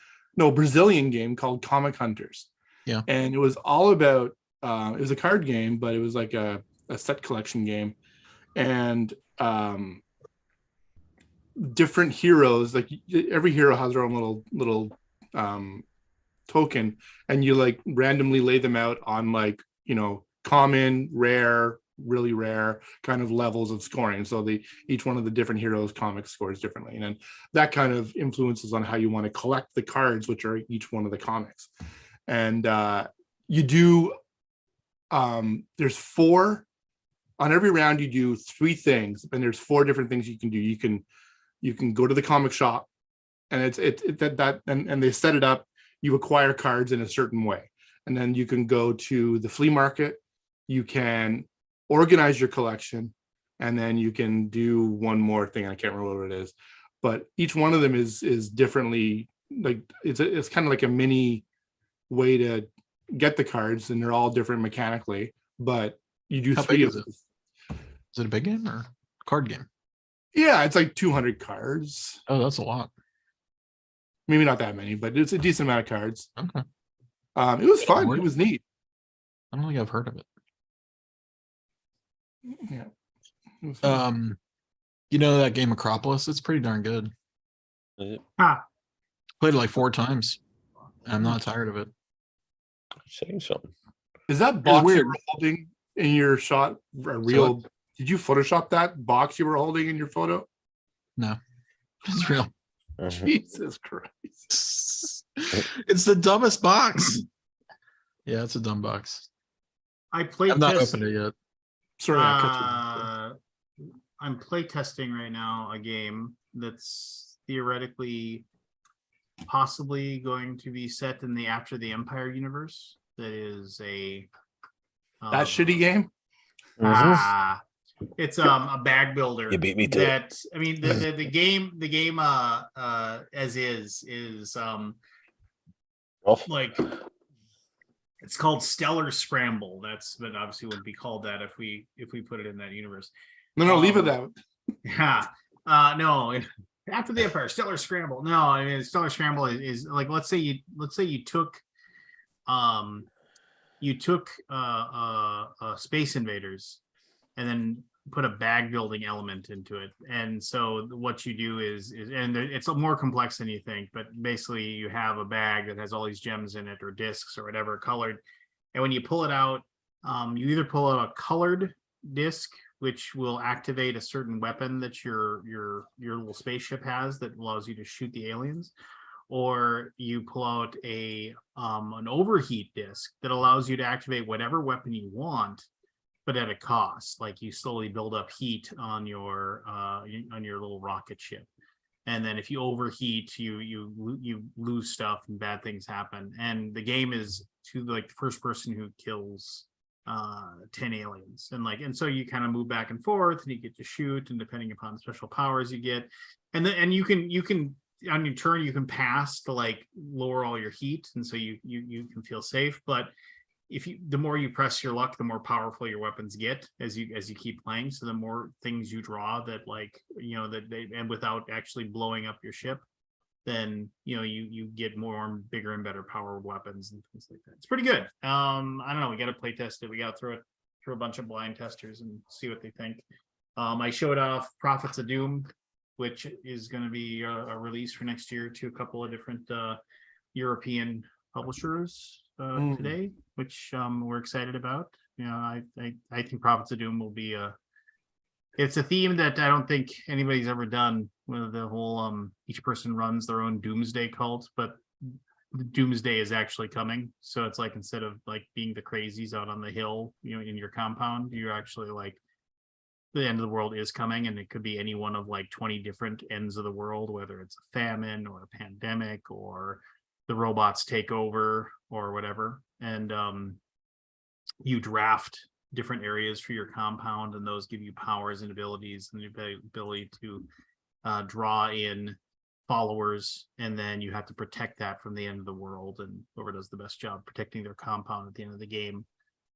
game called Comic Hunters. Yeah. And it was all about it was a card game, but it was like a set collection game. And different heroes, like every hero has their own little token, and you like randomly lay them out on like, common, rare, really rare kind of levels of scoring. So each one of the different heroes comics scores differently, and then that kind of influences on how you want to collect the cards, which are each one of the comics. And you do there's 4 on every round. You do 3 things, and there's 4 different things you can do. You can go to the comic shop, and and they set it up. You acquire cards in a certain way, and then you can go to the flea market. You can organize your collection, and then you can do one more thing. I can't remember what it is, but each one of them is differently. Like it's kind of like a mini way to get the cards, and they're all different mechanically. But you do 3 of them. Is it a big game or card game? Yeah, it's like 200 cards. Oh, that's a lot. Maybe not that many, but it's a decent amount of cards. Okay. It was fun. It was neat. I don't think I've heard of it. Yeah. That game Acropolis? It's pretty darn good. Is it? Played it like 4 times. I'm not tired of it. Saying something. Is that box you were holding in your shot a real? Did you Photoshop that box you were holding in your photo? No, it's real. Jesus Christ. It's the dumbest box. Yeah, it's a dumb box. I've not opened it yet. Sorry, I cut you. I'm play testing right now a game that's theoretically possibly going to be set in the After the Empire universe. That is a that shitty game. It's a bag builder. You beat me to that. I mean the game as is like it's called Stellar Scramble. But obviously wouldn't be called that if we put it in that universe. No, leave it out. Yeah. No, After the Empire, Stellar Scramble. No, I mean Stellar Scramble is like let's say you took Space Invaders and then put a bag building element into it. And so what you do is and it's more complex than you think, but basically you have a bag that has all these gems in it or discs or whatever colored. And when you pull it out, you either pull out a colored disc, which will activate a certain weapon that your little spaceship has that allows you to shoot the aliens, or you pull out an overheat disc that allows you to activate whatever weapon you want, but at a cost. Like you slowly build up heat on your little rocket ship, and then if you overheat, you lose stuff and bad things happen. And the game is to like the first person who kills 10 aliens, and so you kind of move back and forth, and you get to shoot, and depending upon the special powers you get, and you can on your turn you can pass to like lower all your heat, and so you can feel safe. But the more you press your luck, the more powerful your weapons get as you keep playing. So the more things you draw that and without actually blowing up your ship, then you get more and bigger and better power weapons and things like that. It's pretty good. I don't know. We got to play test it. We got to throw it through a bunch of blind testers and see what they think. I showed off Prophets of Doom, which is going to be a release for next year to a couple of different European publishers today, which we're excited about. I think Prophets of Doom will be it's a theme that I don't think anybody's ever done, with the whole each person runs their own doomsday cult, but the doomsday is actually coming. So it's like, instead of like being the crazies out on the hill, in your compound, you're actually like, the end of the world is coming, and it could be any one of like 20 different ends of the world, whether it's a famine or a pandemic or the robots take over or whatever. And you draft different areas for your compound, and those give you powers and abilities, and the ability to draw in followers, and then you have to protect that from the end of the world, and whoever does the best job protecting their compound at the end of the game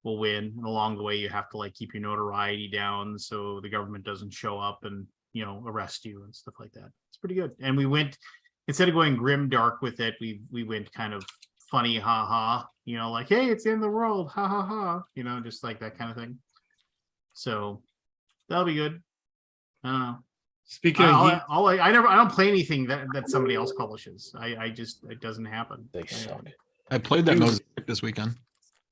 will win. And along the way you have to like keep your notoriety down so the government doesn't show up and arrest you and stuff like that. It's pretty good. And we went, instead of going grim dark with it, we went kind of funny, ha, like, hey, it's the end of the world, ha ha ha, just like that kind of thing. So that'll be good. I don't know. Speaking of I don't play anything that somebody else publishes. I just, it doesn't happen. They suck. I played that Mosaic this weekend.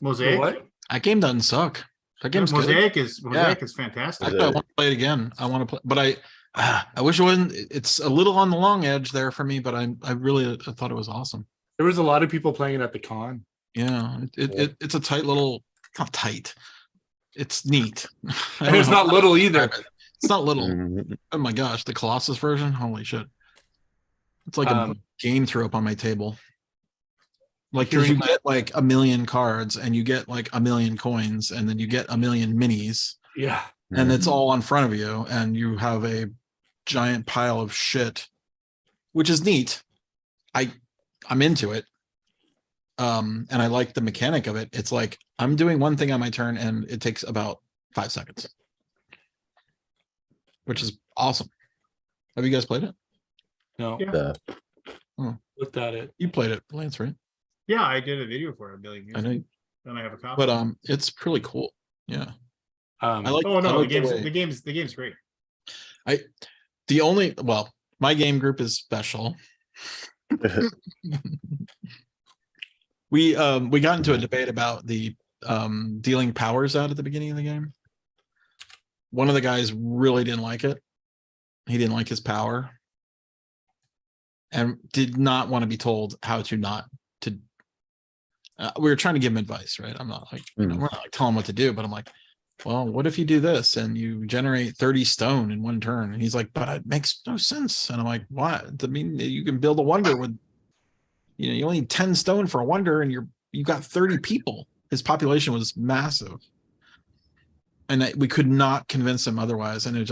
Mosaic? What? That game doesn't suck. That game's Mosaic good. is fantastic. I want to play it again. I want to play, but I wish it wouldn't. It's a little on the long edge there for me, but I really thought it was awesome. There was a lot of people playing it at the con. Yeah, it's a tight little, not tight. It's neat. And it's not little either. It's not little. Oh my gosh, the Colossus version. Holy shit. It's like a game threw up on my table. Like you get like 1 million cards, and you get like 1 million coins, and then you get 1 million minis. Yeah. And it's all in front of you, and you have a giant pile of shit, which is neat. I'm into it. And I like the mechanic of it. It's like I'm doing one thing on my turn, and it takes about 5 seconds, which is awesome. Have you guys played it? No. Yeah. Looked at it. You played it, Lance, right? Yeah, I did a video for it 1 million years. I know. And I have a copy. But it's really cool. Yeah. I like. Oh no, I like the game's great. My game group is special. We got into a debate about the dealing powers out at the beginning of the game. One of the guys really didn't like it. He didn't like his power. and did not want to be told how to not to. We were trying to give him advice, right? I'm not like, we're not like telling him what to do, but I'm like, well, what if you do this and you generate 30 stone in one turn? And he's like, but it makes no sense. And I'm like, what? I mean, you can build a wonder with, you only need 10 stone for a wonder, and you got 30 people. His population was massive. And we could not convince him otherwise. And it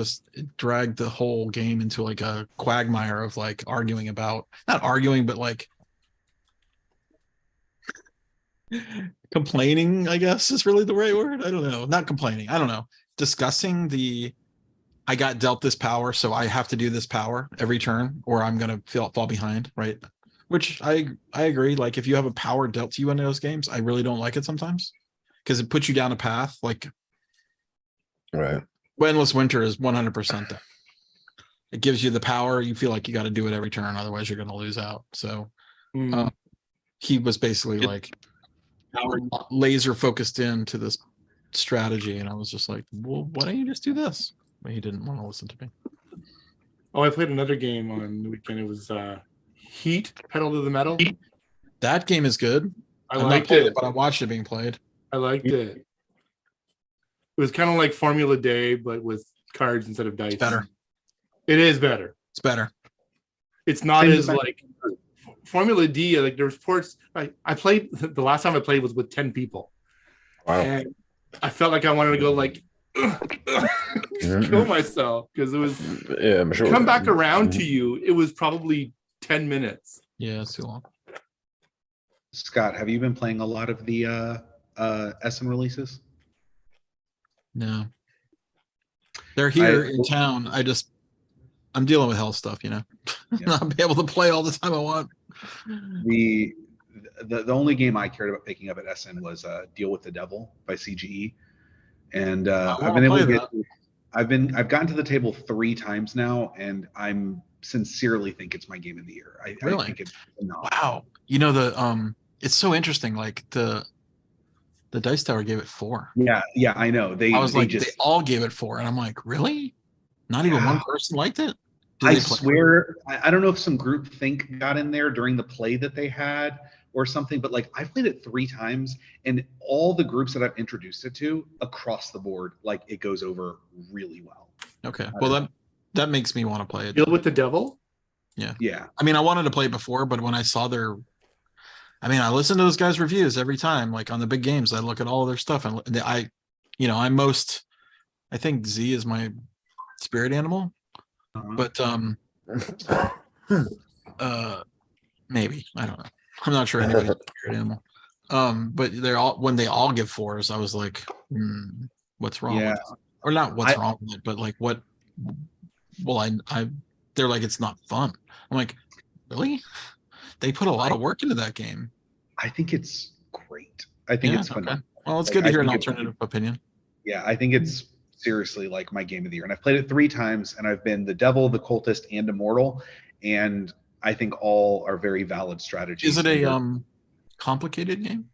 dragged the whole game into like a quagmire of like arguing about, not arguing, but like complaining, I guess is really the right word. I don't know. Not complaining. I don't know. Discussing I got dealt this power, so I have to do this power every turn, or I'm going to fall behind, right? Which I agree. Like if you have a power dealt to you in those games, I really don't like it sometimes because it puts you down a path. Like, right. Endless Winter is 100% that. It gives you the power. You feel like you got to do it every turn, otherwise you're going to lose out. So he was basically like laser focused into this strategy, and I was just like, well, why don't you just do this? But he didn't want to listen to me. Oh, I played another game on the weekend. It was Heat, Pedal to the Metal. That game is good. I liked it, but I watched it being played. I liked it. It was kind of like Formula Day, but with cards instead of dice. It's better. It is better. It's better. It's not as like Formula D. Like there's ports. I played the last time I played was with 10 people. Wow. And I felt like I wanted to go like kill myself because it was. Yeah, I'm sure. Come back around to you. It was probably 10 minutes. Yeah, it's too long. Scott, have you been playing a lot of the SM releases? No. They're here in town. I'm dealing with health stuff, Yeah. Not be able to play all the time I want. The only game I cared about picking up at SN was Deal with the Devil by CGE. And I've been able to get I've gotten to the table 3 times now, and I'm sincerely think it's my game of the year. I think it's phenomenal. Wow. It's so interesting. Like the Dice Tower gave it 4. Yeah, I know. They all gave it 4, and I'm like, really? Not even one person liked it? I swear, I don't know if some group think got in there during the play that they had or something, but like I've played it 3 times, and all the groups that I've introduced it to across the board, like it goes over really well. Okay, well that makes me want to play it. Deal with the Devil? Yeah. I mean, I wanted to play it before, but when I saw I listen to those guys' reviews every time, like on the big games. I look at all of their stuff, and I think Z is my spirit animal, but maybe, I don't know. I'm not sure anybody's a spirit animal. But when they all give 4s, I was like, what's wrong with it? Or not what's wrong with it, but like what? Well, they're like, it's not fun. I'm like, really? They put a lot of work into that game. I think it's great. I think it's phenomenal. Okay. Well, it's good to hear an alternative opinion. Yeah, I think it's seriously like my game of the year. And I've played it 3 times, and I've been the Devil, the Cultist, and Immortal. And I think all are very valid strategies. Is it a complicated game?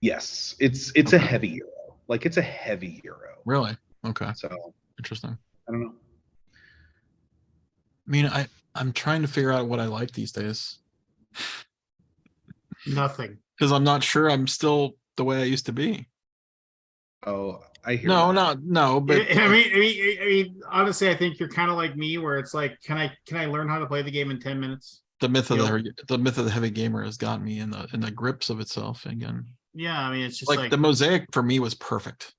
Yes. It's a heavy Euro. Like it's a heavy Euro. Really? Okay. So interesting. I don't know. I mean, I'm trying to figure out what I like these days. Nothing. Because I'm not sure I'm still the way I used to be. Oh, I hear. No. But I mean, honestly, I think you're kind of like me, where it's like, can I learn how to play the game in 10 minutes? The myth of the heavy gamer has got me in the grips of itself again. Yeah, I mean, it's just like the mosaic for me was perfect.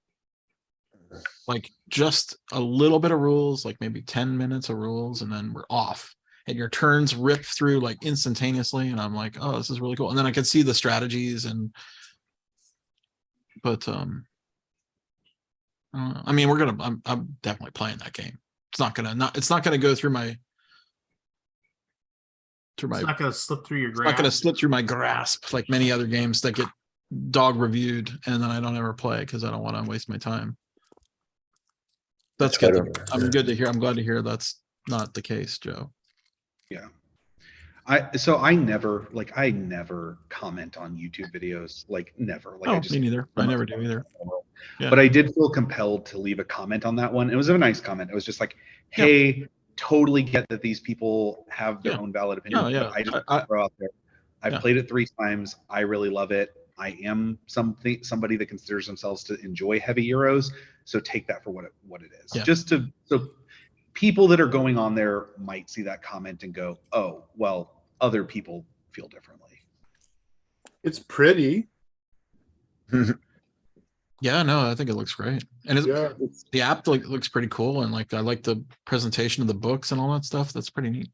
Like just a little bit of rules, like maybe 10 minutes of rules, and then we're off. And your turns rip through like instantaneously, and I'm like, oh, this is really cool. And then I could see the strategies, but I don't know. I mean, I'm definitely playing that game. It's not gonna go through my. It's not gonna slip through your grasp. It's not gonna slip through my grasp like many other games that get dog reviewed, and then I don't ever play because I don't want to waste my time. That's good. I'm good to hear. I'm glad to hear that's not the case, Joe. Yeah. I never comment on YouTube videos, like never. Like me neither. I never do either. Yeah. But I did feel compelled to leave a comment on that one. It was a nice comment. It was just like, hey, totally get that these people have their own valid opinions. Yeah. But I just throw out there. I've played it 3 times. I really love it. I am somebody that considers themselves to enjoy heavy Euros. So take that for what it is. Yeah. So people that are going on there might see that comment and go, oh, well, other people feel differently. It's pretty. Yeah, no, I think it looks great. And the app looks pretty cool. And like, I like the presentation of the books and all that stuff. That's pretty neat.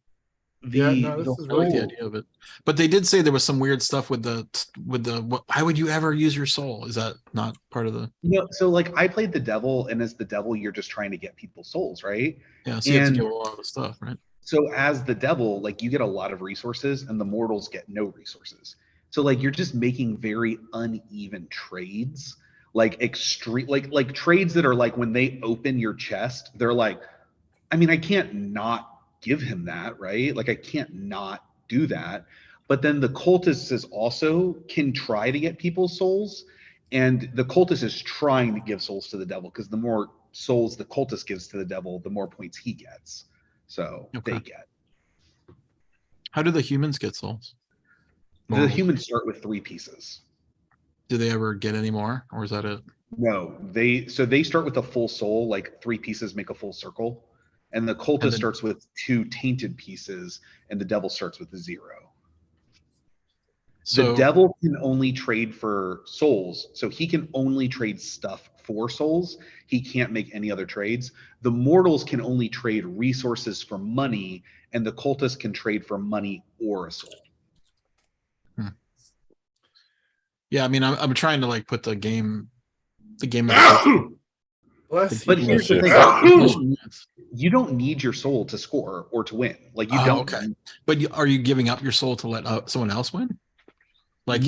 This is I like the idea of it, but they did say there was some weird stuff with the why would you ever use your soul? Is that not part of the? So like I played the devil, and as the devil, you're just trying to get people's souls, right? Yeah, so you have to do a lot of stuff, right? So as the devil, like you get a lot of resources, and the mortals get no resources. So like you're just making very uneven trades, like extreme, like trades that are like when they open your chest, they're like, I mean, I can't not give him that, right? Like I can't not do that. But then the cultist is also can try to get people's souls, and the cultist is trying to give souls to the devil, because the more souls the cultist gives to the devil, the more points he gets. So they get. How do the humans get souls? The humans start with 3 pieces. Do they ever get any more, or is that it? No, they start with a full soul, like 3 pieces make a full circle. And the cultist starts with 2 tainted pieces, and the devil starts with 0. So the devil can only trade for souls, so he can only trade stuff for souls. He can't make any other trades. The mortals can only trade resources for money, and the cultist can trade for money or a soul. Yeah, I mean, I'm trying to like put the game. But here's the thing: you don't need your soul to score or to win. Like you don't. Okay. But are you giving up your soul to let someone else win? Like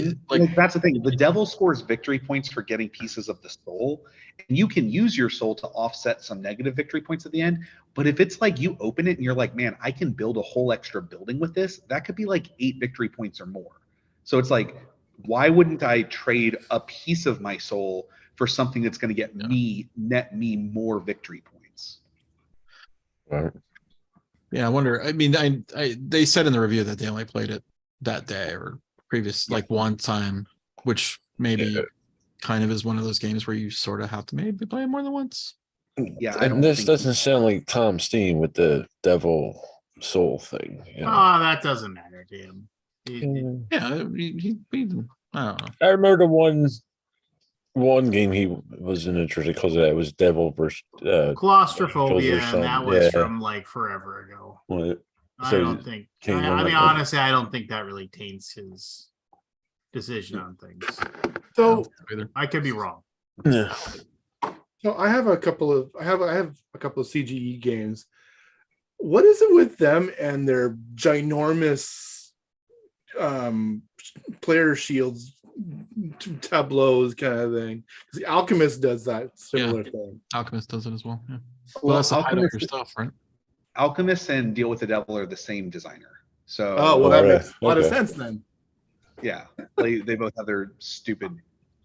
that's the thing. The devil scores victory points for getting pieces of the soul, and you can use your soul to offset some negative victory points at the end. But if it's like you open it and you're like, man, I can build a whole extra building with this, that could be like 8 victory points or more. So it's like, why wouldn't I trade a piece of my soul for something that's going to get net me more victory points? Right. Yeah, I wonder. I mean, they said in the review that they only played it that day or previous, like one time, which maybe kind of is one of those games where you sort of have to maybe play it more than once. Yeah, and this doesn't sound like Tom Steen with the devil soul thing. Oh, that doesn't matter to him. I don't know. I remember the one game he wasn't interested because of that. It was devil versus claustrophobia, and that was from like forever ago. What? I don't think. I mean, honestly, I don't think that really taints his decision on things. So I could be wrong. Yeah. So I have a couple of CGE games. What is it with them and their ginormous player shields, tableaus kind of thing? Because the Alchemist does that similar thing. Alchemist does it as well. Yeah. Well, that's hide up your stuff, right? Alchemist and Deal with the Devil are the same designer. So that makes a lot of sense then. Yeah, they both have their stupid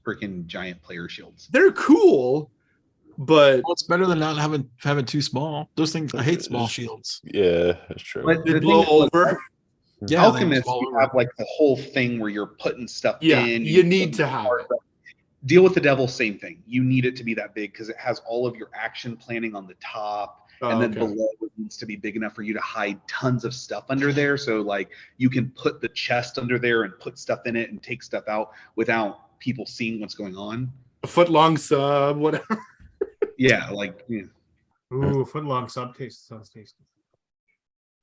freaking giant player shields. They're cool, but it's better than not having too small. Those things, I hate small shields. Yeah, that's true. But they blow over. Yeah, Alchemist, you have like the whole thing where you're putting stuff in. You need to have it. Deal with the Devil, same thing. You need it to be that big because it has all of your action planning on the top. And then below it needs to be big enough for you to hide tons of stuff under there. So like you can put the chest under there and put stuff in it and take stuff out without people seeing what's going on. A foot-long sub, whatever. Yeah, like Ooh, foot-long sub sounds tasty.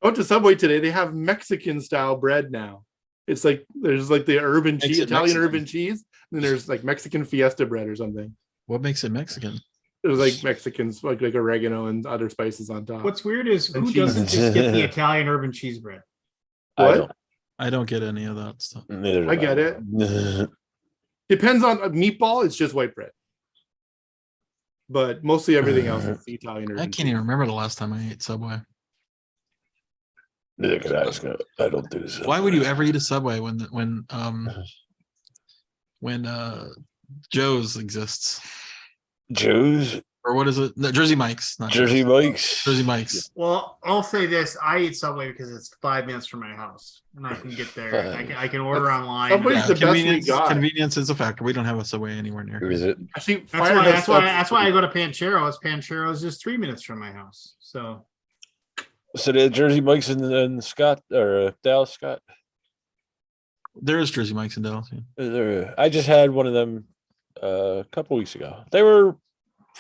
I went to Subway today. They have Mexican style bread now. It's like there's like the urban cheese, Italian urban cheese, and then there's like Mexican fiesta bread or something. What makes it Mexican? It was like Mexicans, like oregano and other spices on top. What's weird is who doesn't just get the Italian urban cheese bread? What? I don't get any of that stuff. I get it. Depends on a meatball. It's just white bread, but mostly everything else is the Italian urban. I can't even remember the last time I ate Subway. Yeah, because I don't do this. Why would you ever eat a Subway when Joe's exists? Joe's? Or what is it? No, Jersey Mike's. Not Jersey Mike's. Jersey Mike's. Well, I'll say this: I eat Subway because it's 5 minutes from my house, and I can get there. I can order online. Subway's the best we got. Convenience is a factor. We don't have a Subway anywhere near. Who is it? Actually, that's why I go to Pancheros. Pancheros is 3 minutes from my house. So the Jersey Mike's in Scott or Dallas, Scott. There is Jersey Mike's in Dallas. Yeah. I just had one of them a couple weeks ago. They were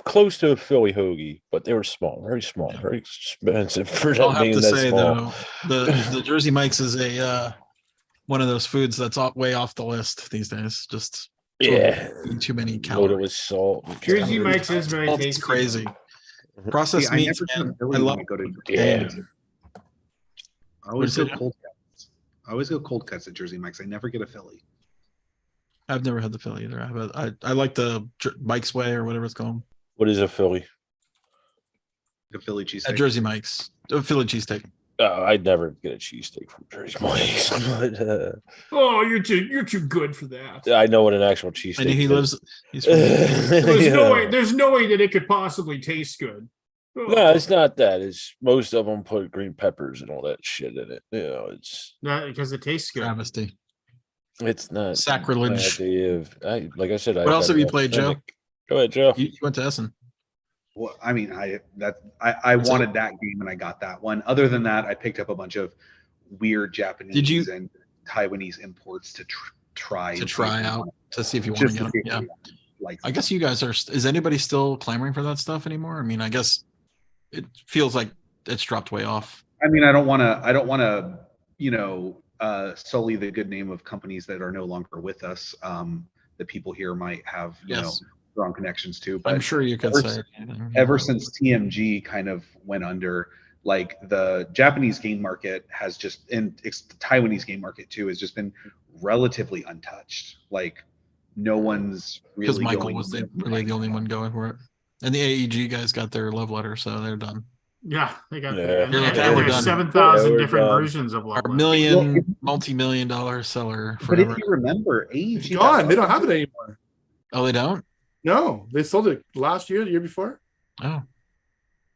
close to a Philly hoagie, but they were small, very small, very expensive for I'll have being to that say small. though, the Jersey Mike's is a one of those foods that's way off the list these days. Just too many calories. Loaded with salt. Jersey Mike's is very tasty. It's crazy. Processed meats, man. I love. Yeah. I always go cold cuts. I always go cold cuts at Jersey Mike's. I never get a Philly. I've never had the Philly either. I like the Mike's Way or whatever it's called. What is a Philly? A Philly cheesesteak. At Jersey Mike's. A Philly cheesesteak. I'd never get a cheesesteak from Jersey Mike's. But, oh, you're too good for that. I know what an actual cheesesteak is. And he lives. He's from there's no way that it could possibly taste good. Oh. No, it's not that. It's most of them put green peppers and all that shit in it. You know, it's not because it tastes good. Travesty. It's not sacrilege. Like I said, what else have you played, Joe? Go ahead, Joe. You went to Essen. Well, I mean, I wanted that game and I got that one. Other than that, I picked up a bunch of weird Japanese and Taiwanese imports to try out to see if you want to get them. Yeah. Like, I guess you guys are. Is anybody still clamoring for that stuff anymore? I mean, I guess it feels like it's dropped way off. I mean, I don't want to, sully the good name of companies that are no longer with us. That people here might have, strong connections to. But I'm sure you can say. Ever since TMG kind of went under, like the Japanese game market has just, and the Taiwanese game market too, has just been relatively untouched. Like no one's really because Michael was really the only one going for it, and the AEG guys got their love letter, so they're done. Yeah, they got there's 7,000 different versions of love letter. Multi-million-dollar seller. But if you remember, AEG it's gone. They don't have it anymore. Oh, they don't. No, they sold it last year, the year before. Oh,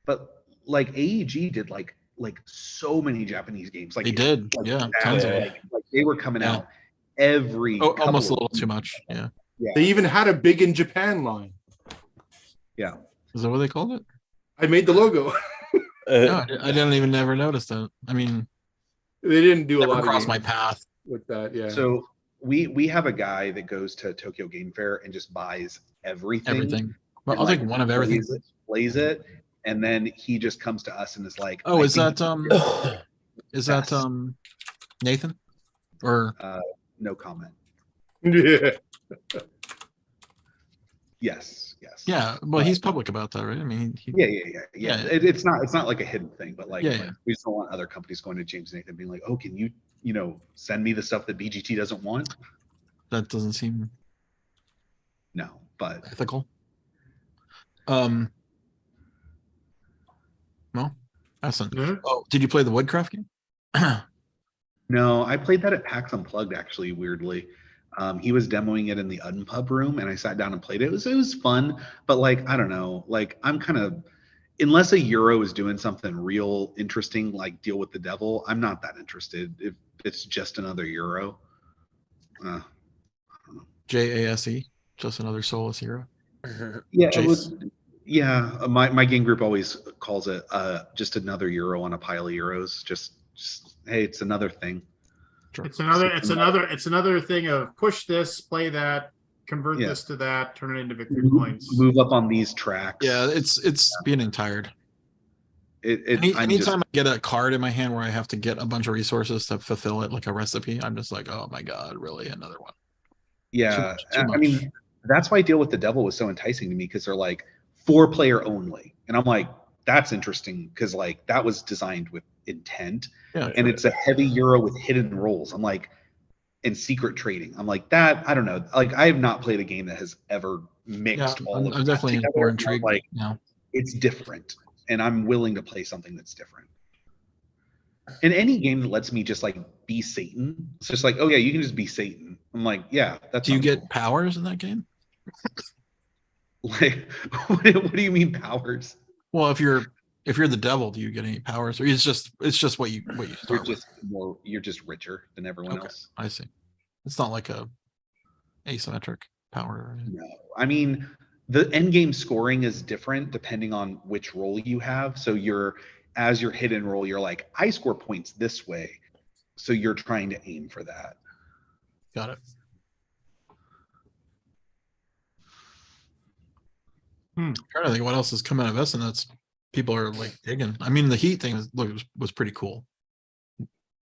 but like AEG did like so many Japanese games. Like they did, tons of like they were coming out every almost a little too much. Yeah. They even had a big in Japan line. Yeah, is that what they called it? I made the logo. No, I didn't even never notice that. I mean, they didn't do a lot. Across my path with that. Yeah. So we have a guy that goes to Tokyo Game Fair and just buys everything. Well, I'll take one of everything. Plays it, and then he just comes to us and is like, "Oh, is that Nathan?" Or no comment. Yeah. Yes. Yeah. Well, he's public about that, right? I mean, yeah. It's not like a hidden thing, but like, we just don't want other companies going to James Nathan being like, "Oh, can you send me the stuff that BGT doesn't want?" That doesn't seem but ethical. Well, Essen. Mm-hmm. Oh, did you play the Woodcraft game? No, I played that at PAX Unplugged, actually, weirdly. He was demoing it in the Unpub room, and I sat down and played it. It was fun, but like, I don't know, like I'm kind of, unless a Euro is doing something real interesting, like Deal with the Devil, I'm not that interested. If it's just another Euro. I don't know. JASE, just another soulless hero. Yeah, it was. Yeah, my game group always calls it just another Euro on a pile of Euros. Just hey, it's another thing. It's another thing of push this, play that, convert this to that, turn it into victory points. Move up on these tracks. Yeah, it's being tired. Anytime I get a card in my hand where I have to get a bunch of resources to fulfill it, like a recipe, I'm just like, oh my god, really, another one. Yeah, too much. I mean, that's why Deal with the Devil was so enticing to me, because they're like 4-player only, and I'm like, that's interesting because like that was designed with intent, and it's a heavy Euro with hidden roles. I'm like, and secret trading. I'm like, that, I don't know. Like, I have not played a game that has ever mixed all of I'm definitely more intrigued. Like, it's different, and I'm willing to play something that's different. And any game that lets me just like be Satan, it's just like, oh yeah, you can just be Satan. I'm like, yeah, that's. Do you get powers in that game? Like, what do you mean powers? Well, if you're the devil, do you get any powers, or it's just what you start You're just richer than everyone else. I see. It's not like a asymmetric power. No, I mean the end game scoring is different depending on which role you have. So as your hidden role, you're like, I score points this way, so you're trying to aim for that. Got it. I'm trying to think what else has come out of this, and that's people are like digging. I mean, the Heat thing was pretty cool.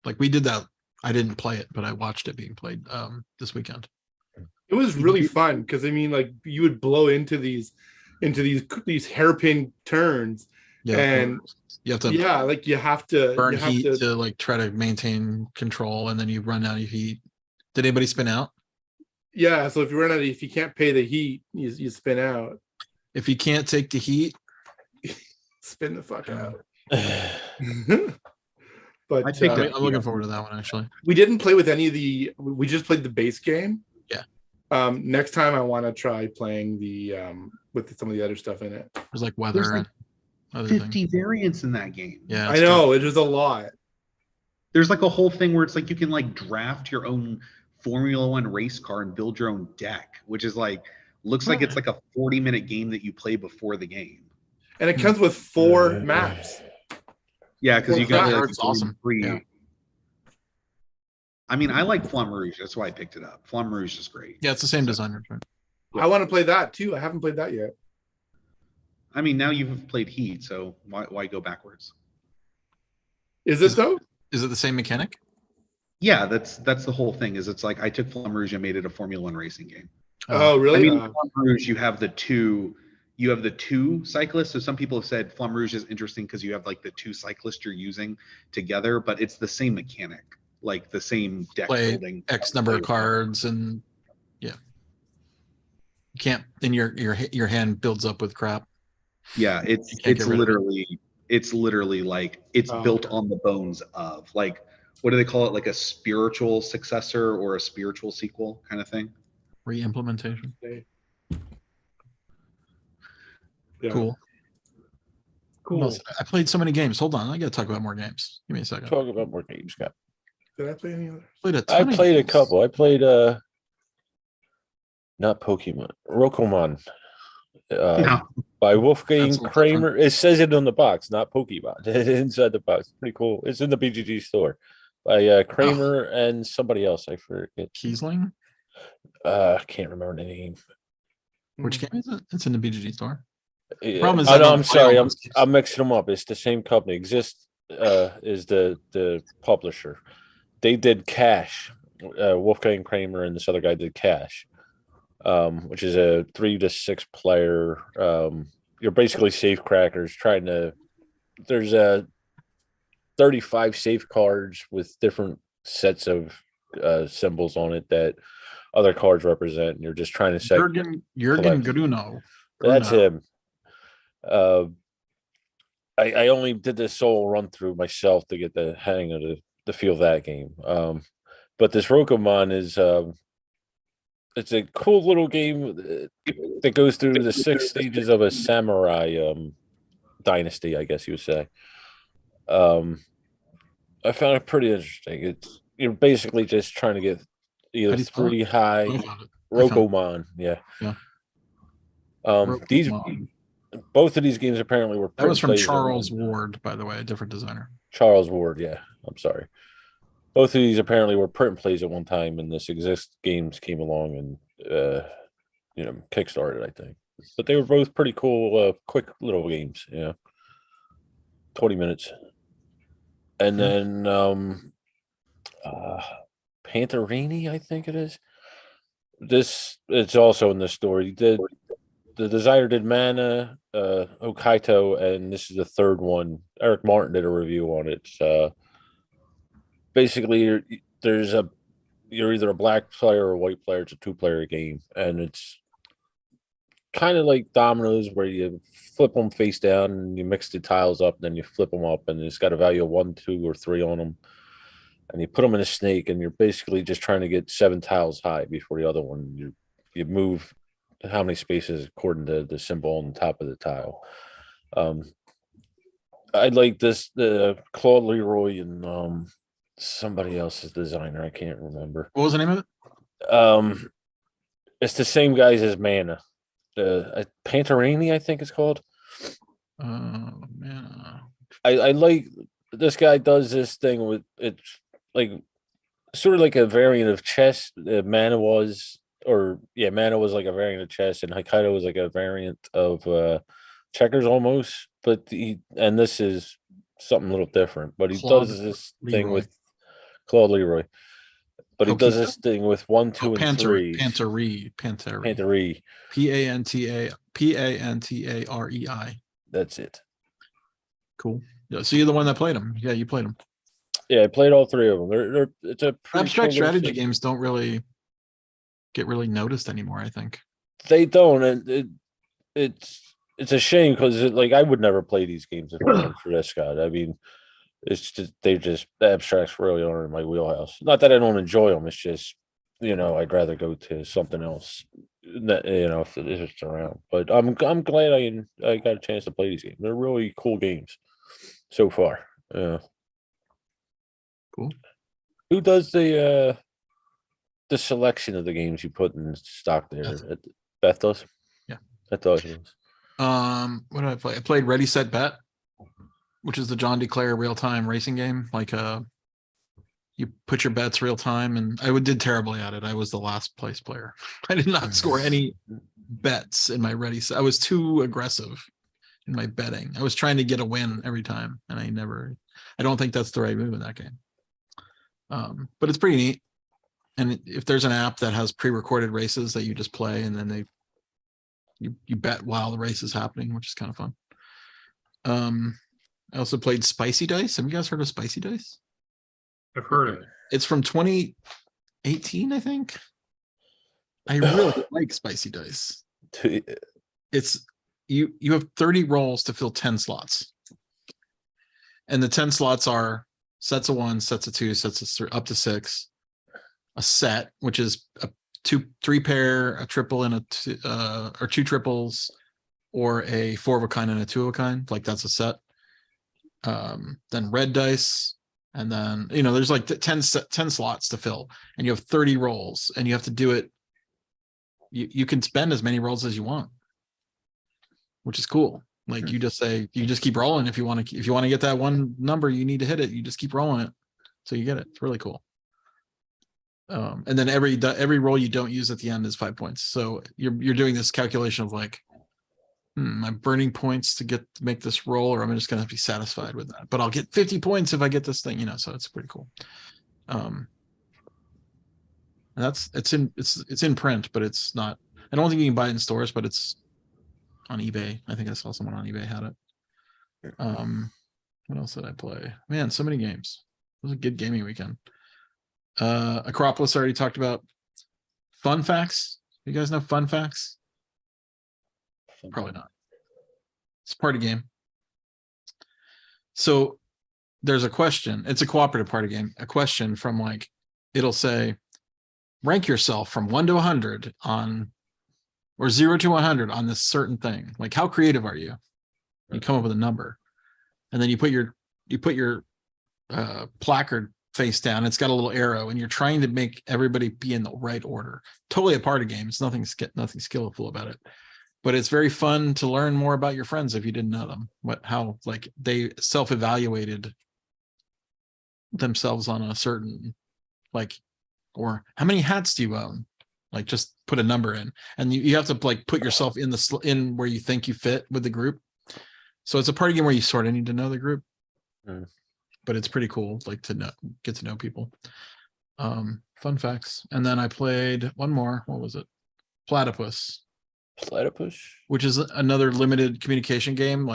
Like we did that. I didn't play it, but I watched it being played this weekend. It was really fun because I mean, like you would blow into these hairpin turns, and you have to you have to burn heat to like try to maintain control, and then you run out of heat. Did anybody spin out? Yeah, so if you can't pay the heat, you spin out. If you can't take the heat, spin the fuck out. But I'm looking forward to that one actually. We didn't play with any of we just played the base game. Yeah. Next time I want to try playing the with some of the other stuff in it. There's like weather. There's like and 50 variants in that game. Yeah. I know, it was a lot. There's like a whole thing where it's like you can like draft your own Formula One race car and build your own deck, which is like looks like it's like a 40-minute game that you play before the game. And it comes with 4 maps. Yeah, because you got like, it's awesome. Yeah. I mean, I like Flamme Rouge. That's why I picked it up. Flamme Rouge is great. Yeah, it's the same designer. Right? I want to play that too. I haven't played that yet. I mean, now you've played Heat, so why go backwards? Is it though? Is it the same mechanic? Yeah, that's the whole thing. Is it's like I took Flamme Rouge and made it a Formula One racing game. Oh, really? I mean, Flamme Rouge, you have the two cyclists. So some people have said Flamme Rouge is interesting because you have like the 2 cyclists you're using together, but it's the same mechanic, like the same deck building. X number of cards, and you can't. And your hand builds up with crap. Yeah, it's literally like it's built on the bones of like, what do they call it? Like a spiritual successor or a spiritual sequel kind of thing. Re-implementation. Yeah. Cool. I played so many games. Hold on, I gotta talk about more games. Give me a second. Talk about more games, Scott. Did I play any other? I played a couple. I played not Pokemon, Rokomon. By Wolfgang Kramer. It says it on the box, not Pokemon. Inside the box. Pretty cool. It's in the BGG store by Kramer and somebody else. I forget. Kiesling? Can't remember the name. Which game is it? It's in the BGG store. Problem is, I'm sorry. I'm mixing them up. It's the same company. Exist is the publisher. They did Cash. Wolfgang Kramer and this other guy did Cash. Which is a 3 to 6 player. You're basically safe crackers there's 35 safe cards with different sets of symbols on it that other cards represent, and you're just trying to set Jürgen Grunow. That's him. I only did this solo run through myself to get the hang of the feel of that game. But this Rokomon is it's a cool little game that goes through the 6 stages of a samurai dynasty, I guess you would say. I found it pretty interesting. You're basically just trying to get either 3 high Rokomon. Yeah. Both of these games apparently were. That was from Charles Ward, by the way, a different designer. Charles Ward, yeah. I'm sorry. Both of these apparently were print and plays at one time, and this Exist Games came along and kickstarted, I think. But they were both pretty cool, quick little games. 20 minutes, and then Pantherini, I think it is. It's also in the story. The designer did Mana, Okaito, and this is the 3rd one. Eric Martin did a review on it. Basically, you're either a black player or a white player. It's a 2-player game, and it's kind of like dominoes where you flip them face down and you mix the tiles up, and then you flip them up, and it's got a value of 1, 2, or 3 on them, and you put them in a snake, and you're basically just trying to get 7 tiles high before the other one. You move how many spaces according to the symbol on the top of the tile. I like the Claude Leroy and somebody else's designer. I can't remember. What was the name of it? It's the same guys as Mana. The Panterini, I think it's called. Oh man. I like this guy does this thing with it's like sort of like a variant of chess. Mana was like a variant of chess, and Hokkaido was like a variant of checkers almost. But this is something a little different. But he does this thing with Claude Leroy. But he does this thing with 1, 2, and 3. Panteri. Pantarei. That's it. Cool. Yeah, so you're the one that played them. Yeah, you played them. Yeah, I played all 3 of them. It's a abstract strategy games don't really get noticed anymore. I think they don't, and it's a shame because I would never play these games if it weren't for this guy. I mean, it's just the abstracts really aren't in my wheelhouse. Not that I don't enjoy them. It's just I'd rather go to something else. That if it's around. But I'm glad I got a chance to play these games. They're really cool games so far. Yeah. Cool. Who does the selection of the games you put in stock there? Beth does. Yeah, I thought it was. What did I play? I played Ready Set Bet, which is the John DeClaire real-time racing game. You put your bets real time, and I did terribly at it. I was the last place player. I did not score any bets in my Ready Set. I was too aggressive in my betting. I was trying to get a win every time, and I don't think that's the right move in that game. But it's pretty neat. And if there's an app that has pre-recorded races that you just play, and then you bet while the race is happening, which is kind of fun. I also played Spicy Dice. Have you guys heard of Spicy Dice? I've heard of it. It's from 2018, I think. I really like Spicy Dice. It's you have 30 rolls to fill 10 slots. And the 10 slots are sets of 1, sets of 2, sets of 3, up to 6. A set, which is a 3 pair, a triple, and or 2 triples, or a 4 of a kind and a 2 of a kind. That's a set. Then red dice, and then there's 10 slots to fill, and you have 30 rolls, and you have to do it. You can spend as many rolls as you want, which is cool. You just keep rolling. If you want to get that one number, you need to hit it. You just keep rolling it so you get it. It's really cool. And then every roll you don't use at the end is 5 points. So you're doing this calculation of I'm burning points to make this roll, or I'm just going to be satisfied with that. But I'll get 50 points if I get this thing, so it's pretty cool. And it's in print, but it's not. I don't think you can buy it in stores, but it's on eBay. I think I saw someone on eBay had it. What else did I play? Man, so many games. It was a good gaming weekend. Acropolis already talked about. Fun facts. You guys know fun facts? Probably not. It's a party game. So there's a question. It's a cooperative party game. A question from it'll say, rank yourself from 1 to 100 on, or 0 to 100 on this certain thing. How creative are you? You come up with a number, and then you put your placard face down. It's got a little arrow, and you're trying to make everybody be in the right order. Totally a party game. It's nothing skillful about it. But it's very fun to learn more about your friends if you didn't know them. How they self-evaluated themselves on a certain or how many hats do you own? Just put a number in, and you have to put yourself in where you think you fit with the group. So it's a party game where you sort of need to know the group, but it's pretty cool. To get to know people. Fun facts, and then I played one more. What was it? Platypus, which is another limited communication game.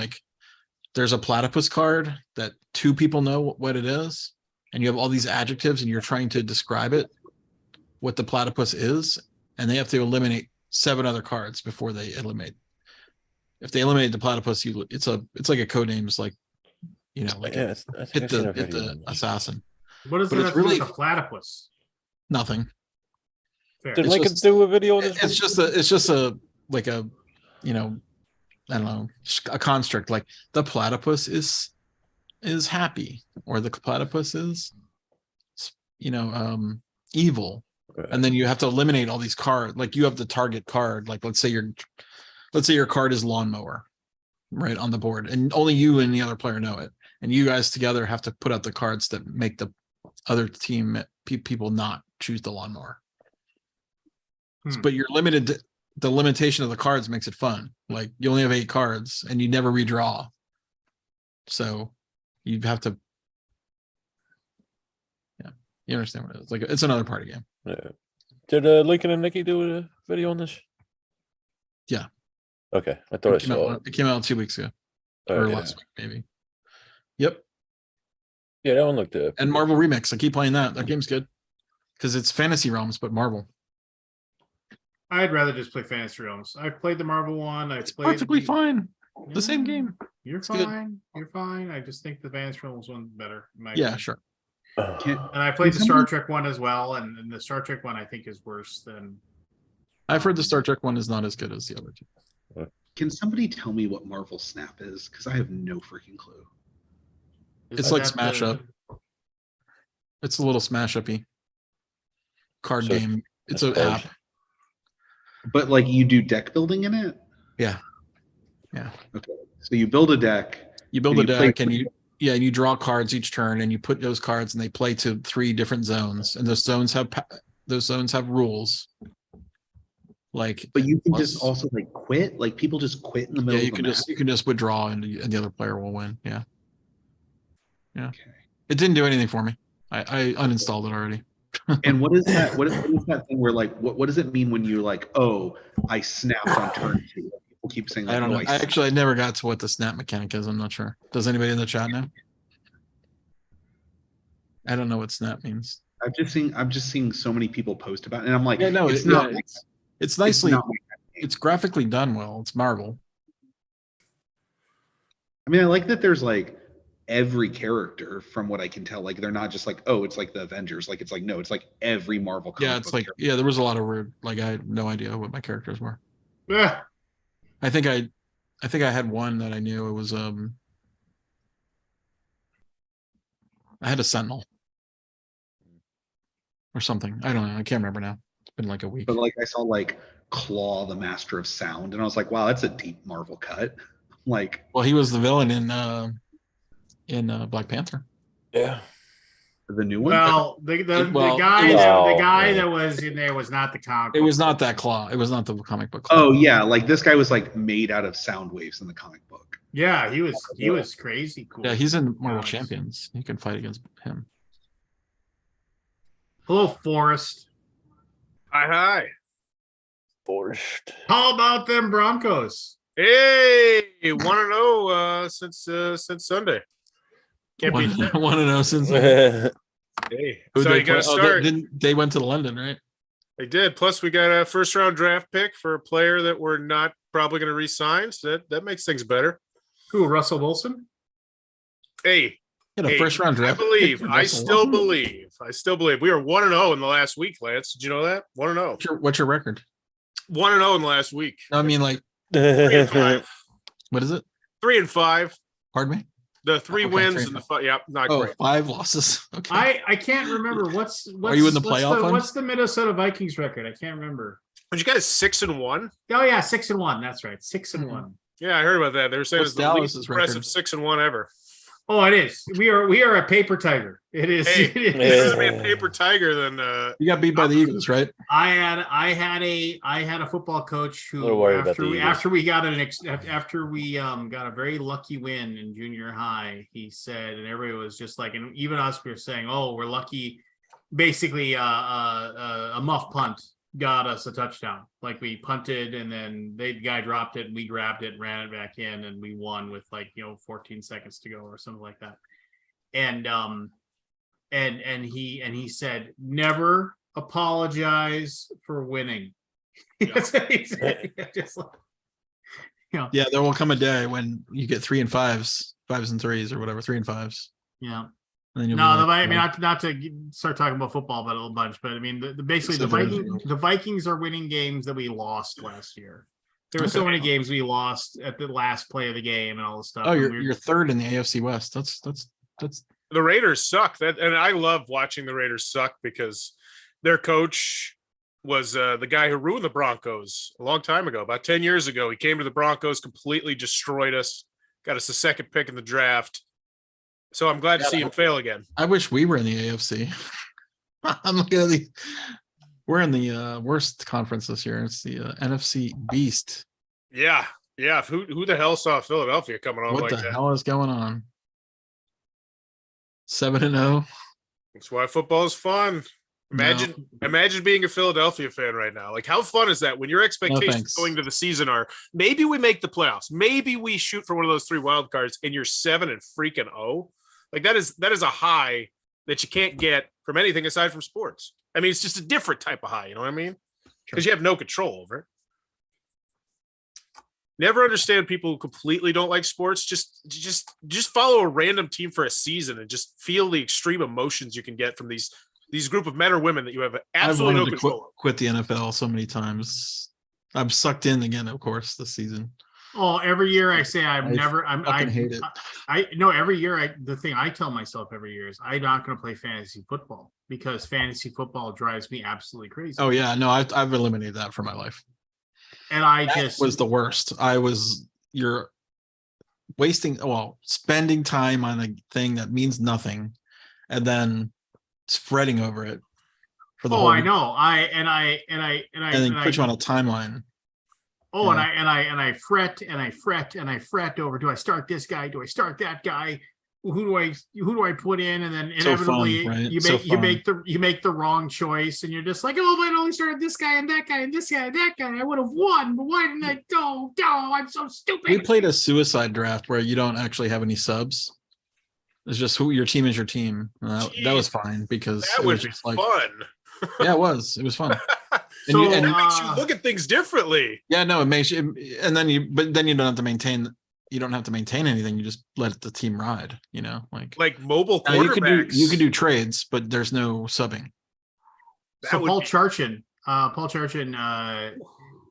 There's a platypus card that 2 people know what it is, and you have all these adjectives, and you're trying to describe it, what the platypus is, and they have to eliminate 7 other cards before they eliminate. If they eliminate the platypus, it's like a code name. It's hit the assassin. What does it have to do with a platypus? Nothing. Did Lincoln do a video on this? It's just a like a, you know, I don't know, a construct, like the platypus is happy, or the platypus is, you know, evil. And then you have to eliminate all these cards. Like you have the target card. Like let's say your card is lawnmower, right, on the board, and only you and the other player know it. And you guys together have to put out the cards that make the other team people not choose the lawnmower. But you're limited to, the limitation of the cards makes it fun. Like you only have 8 cards and you never redraw. So you have to, yeah, you understand what it is. Like it's another party game. Yeah. Did Lincoln and Nikki do a video on this? Yeah. Okay. I thought I saw it. It came out 2 weeks ago. Or last week, maybe. Yep. Yeah, that one looked good. And Marvel Remix. I keep playing that. That game's good. Because it's Fantasy Realms, but Marvel. I'd rather just play Fantasy Realms. I played the Marvel one. It's perfectly fine. The same game. You're it's fine. Good. You're fine. I just think the Fantasy Realms one's better. Yeah, sure. And I played the Star Trek one as well, and the Star Trek one I think is worse than. I've heard the Star Trek one is not as good as the other two. Can somebody tell me what Marvel Snap is? Because I have no freaking clue. It's like Smash Up. It's a little Smash Up-y card game. It's an app. But like you do deck building in it? Yeah. Yeah. Okay. So you build a deck. You build a deck and you draw cards each turn, and you put those cards and they play to 3 different zones, and those zones have rules. Like, but you can just also like quit. Like people just quit in the middle. Yeah, you can just withdraw, and the other player will win. Yeah. Yeah. Okay. It didn't do anything for me. I uninstalled it already. And what is that? What is that thing where like what does it mean when you like, oh, I snapped on turn 2? People keep saying like, I don't know. I never got to what the snap mechanic is. I'm not sure. Does anybody in the chat know? I don't know what snap means. I'm just seeing so many people post about it, and I'm like, yeah, no, it's not. It's nicely. It's graphically done well. It's Marvel. I mean, I like that there's like every character from what I can tell. Like they're not just like, oh, it's like the Avengers. Like it's like, no, it's like every Marvel comic. Yeah, it's like character. Yeah, there was a lot of weird. Like I had no idea what my characters were. Yeah. I think I had one that I knew. It was I had a Sentinel or something. I don't know. I can't remember now. It's been like a week. But like I saw like Claw, the Master of Sound, and I was like, wow, that's a deep Marvel cut. Like, well, he was the villain in Black Panther. Yeah. The new one. Well, the guy that was in there was not the comic. It was not that Claw. It was not the comic book Claw. Oh yeah, like this guy was like made out of sound waves in the comic book. Yeah, he was crazy cool. Yeah, he's in Marvel Champions. You can fight against him. Hello, Forrest. Hi. Forrest. How about them Broncos? Hey, 1-0 since Sunday. Can't be 1-0 since. Hey, so you got to start. They went to London, right? They did. Plus, we got a first-round draft pick for a player that we're not probably going to re-sign. So that makes things better. Who? Russell Wilson? Hey, first-round draft. I still believe. We are 1-0 in the last week, Lance. Did you know that? 1-0. What's your record? 1-0 in the last week. No, I mean, like 3-5. What is it? 3-5. Pardon me. The 3 wins and the not great. 5 losses. Okay. I can't remember what's Are you in the playoff? What's the Minnesota Vikings record? I can't remember. But you guys 6-1? Oh yeah, 6-1. That's right, 6-1. Yeah, I heard about that. They were saying it's the least impressive 6-1 ever. Oh, it is. We are a paper tiger. It is. Hey, it is. Be a paper tiger than you got beat by the Eagles, right? I had a football coach who after we got a very lucky win in junior high, he said, and everybody was just like, and even us, we were saying, oh, we're lucky. Basically, a muff punt got us a touchdown. Like we punted and then the guy dropped it and we grabbed it and ran it back in and we won with 14 seconds to go or something like that. And he said, never apologize for winning. Yeah, there will come a day when you get 3 and 5s, 5s and 3s or whatever, 3 and 5s. Yeah. I mean, not to start talking about football about a little bunch, but I mean, basically the Vikings are winning games that we lost last year. There were so many games we lost at the last play of the game and all this stuff. Oh, you're third in the AFC West. That's the Raiders suck. And I love watching the Raiders suck because their coach was the guy who ruined the Broncos a long time ago, about 10 years ago. He came to the Broncos, completely destroyed us, got us the second pick in the draft. So I'm glad to see him fail again. I wish we were in the AFC. I'm looking at we're in the worst conference this year. It's the NFC Beast. Yeah. Who the hell saw Philadelphia coming on what like the that? hell is going on? 7-0. That's why football is fun. Imagine being a Philadelphia fan right now. Like, how fun is that when your expectations going to the season are maybe we make the playoffs, maybe we shoot for one of those 3 wild cards, and you're 7-0. Like that is a high that you can't get from anything aside from sports. I mean, it's just a different type of high. You know what I mean? Because you have no control over it. Never understand people who completely don't like sports. Just follow a random team for a season and just feel the extreme emotions you can get from these group of men or women that you have absolutely no control over. Quit the NFL so many times. I'm sucked in again, of course, this season. Oh, every year I say I hate it. Every year the thing I tell myself every year is I'm not going to play fantasy football because fantasy football drives me absolutely crazy. Oh yeah, no, I've eliminated that from my life. And that was the worst. You're spending time on a thing that means nothing, and then spreading over it for the whole. I know. And then put you on a timeline. Oh, yeah. and I fret over, do I start this guy? Do I start that guy? Who do I put in? And then inevitably you make the wrong choice, and you're just like, oh, if I'd only started this guy and that guy and this guy and that guy, I would have won. But why didn't I? No, I'm so stupid. We played a suicide draft where you don't actually have any subs. It's just who your team is your team. That was fine because that was just fun. Yeah, it was fun. It makes you look at things differently. Yeah, no, it makes you, and then you don't have to maintain. You don't have to maintain anything. You just let the team ride. You know, like mobile quarterbacks. You can do trades, but there's no subbing. Paul Charchin,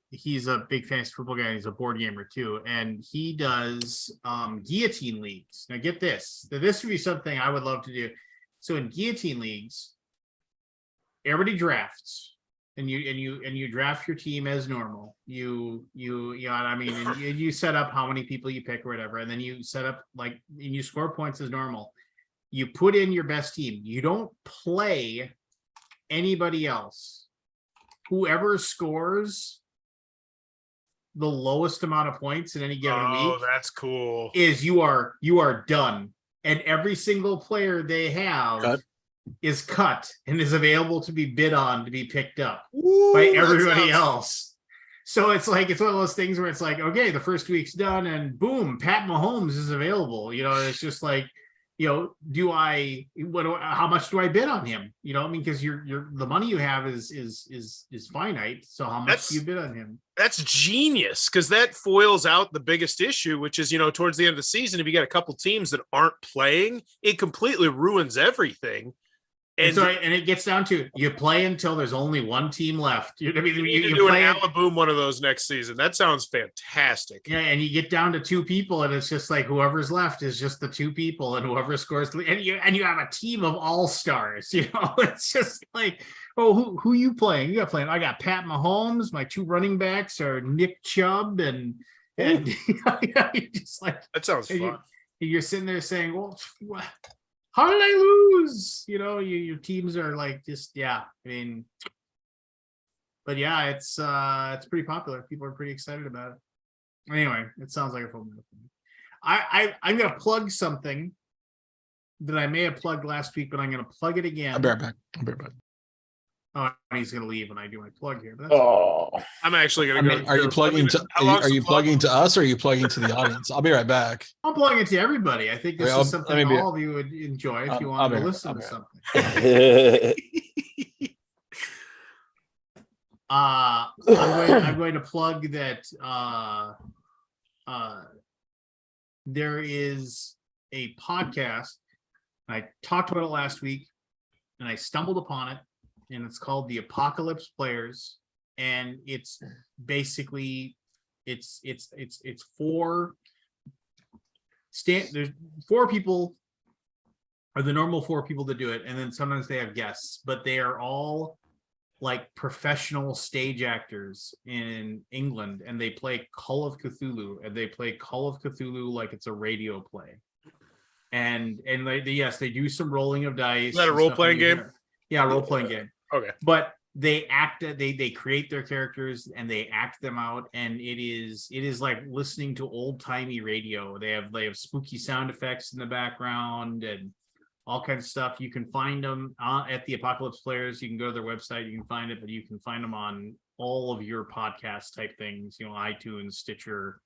he's a big fantasy football guy. He's a board gamer too, and he does guillotine leagues. Now, get this. This would be something I would love to do. So in guillotine leagues, everybody drafts. And you draft your team as normal. You know what I mean, and you set up how many people you pick or whatever, and then you set up and you score points as normal. You put in your best team. You don't play anybody else. Whoever scores the lowest amount of points in any given week. Oh, that's cool. Is you are done, and every single player they have is cut and is available to be bid on to be picked up by everybody else. So it's one of those things where it's like, okay, the first week's done and boom, Pat Mahomes is available. You know, it's just like, you know, how much do I bid on him? You know, I mean, because the money you have is finite. So how much do you bid on him? That's genius, because that foils out the biggest issue, which is, you know, towards the end of the season, if you got a couple teams that aren't playing, it completely ruins everything. And it gets down to you play until there's only one team left. You need to do an Alaboom one of those next season. That sounds fantastic. Yeah, and you get down to 2 people, and it's just like whoever's left is just the 2 people, and whoever scores, and you have a team of all stars. You know, it's just like, oh, who you playing? You got playing. I got Pat Mahomes. My 2 running backs are Nick Chubb and you're just like, that sounds fun. You're sitting there saying, well, how did I lose? You know, your teams are like just, yeah. I mean, but yeah, it's pretty popular. People are pretty excited about it. Anyway, it sounds like a fun. I'm gonna plug something that I may have plugged last week, but I'm gonna plug it again. I'll be right back. Oh, he's gonna leave when I do my plug here. I'm actually gonna go. Are you plugging to? Are you plugging to us, or are you plugging to the audience? I'll be right back. I'm plugging to everybody. I think this is something all of you would enjoy if you want to listen to something. I'm going to plug that there is a podcast. I talked about it last week, and I stumbled upon it. And it's called The Apocalypse Players, and it's basically it's four there's four people are the normal four people to do it, and then sometimes they have guests, but they are all like professional stage actors in England, and they play Call of Cthulhu, and they play Call of Cthulhu like it's a radio play. And yes, they do some rolling of dice. Is that a role-playing game? Yeah, role-playing game. Okay. But they create their characters and they act them out, and it is like listening to old-timey radio. They have spooky sound effects in the background and all kinds of stuff. You can find them at the Apocalypse Players. You can go to their website, you can find it, but you can find them on all of your podcast type things, iTunes, Stitcher,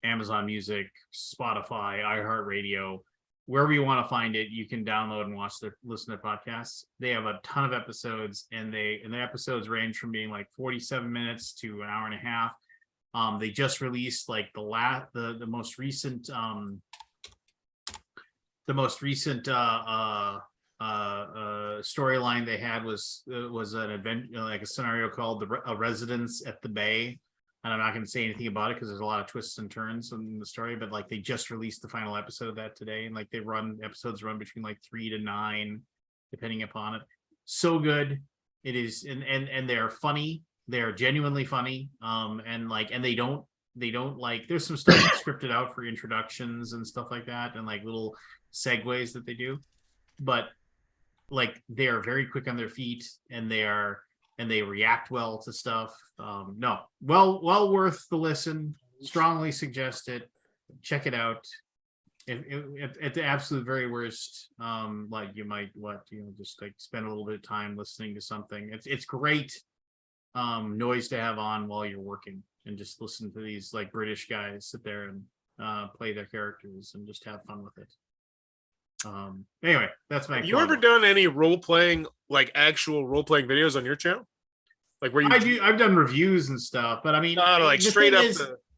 Amazon Music, Spotify, iHeartRadio, wherever you want to find it. You can download and listen to podcasts. They have a ton of episodes, and their episodes range from being like 47 minutes to an hour and a half. They just released like the most recent storyline they had was an event, like a scenario called A Residence at the Bay. And I'm not going to say anything about it because there's a lot of twists and turns in the story, but like they just released the final episode of that today. And like episodes run between like 3 to 9, depending upon it. So good. It is. And they're funny. They're genuinely funny. And they don't like, there's some stuff that's scripted out for introductions and stuff like that, and like little segues that they do, but like they are very quick on their feet, and they react well to stuff. Well worth the listen. Strongly suggest it. Check it out. At the absolute very worst, like you might just like spend a little bit of time listening to something. It's great noise to have on while you're working, and just listen to these like British guys sit there and play their characters and just have fun with it. Anyway, that's my. Have you ever done any role-playing, like actual role-playing videos on your channel? Like where I've done reviews and stuff, but I mean, like straight up.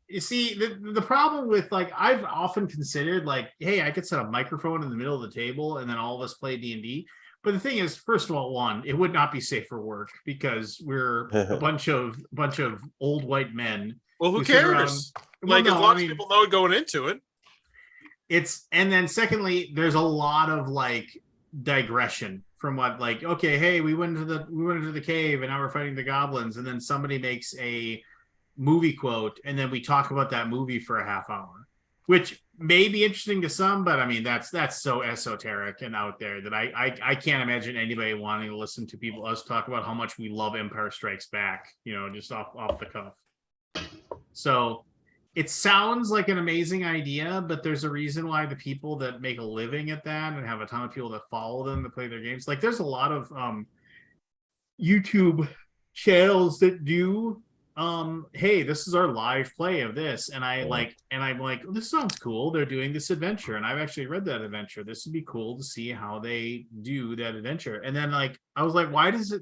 You see, the problem with like, I've often considered like, hey, I could set a microphone in the middle of the table and then all of us play D&D. But the thing is, first of all, one, it would not be safe for work because we're a bunch of old white men. Well, who cares? Like, as long as people know going into it. And then secondly, there's a lot of like digression from what, like, okay, hey, we went into the cave and now we're fighting the goblins, and then somebody makes a movie quote and then we talk about that movie for a half hour, which may be interesting to some, but I mean that's so esoteric and out there that I can't imagine anybody wanting to listen to us talk about how much we love Empire Strikes Back, just off the cuff. So it sounds like an amazing idea, but there's a reason why the people that make a living at that and have a ton of people that follow them to play their games, like there's a lot of YouTube channels that do hey, this is our live play of this, and I'm like, this sounds cool. They're doing this adventure, and I've actually read that adventure. This would be cool to see how they do that adventure. And then like I was like,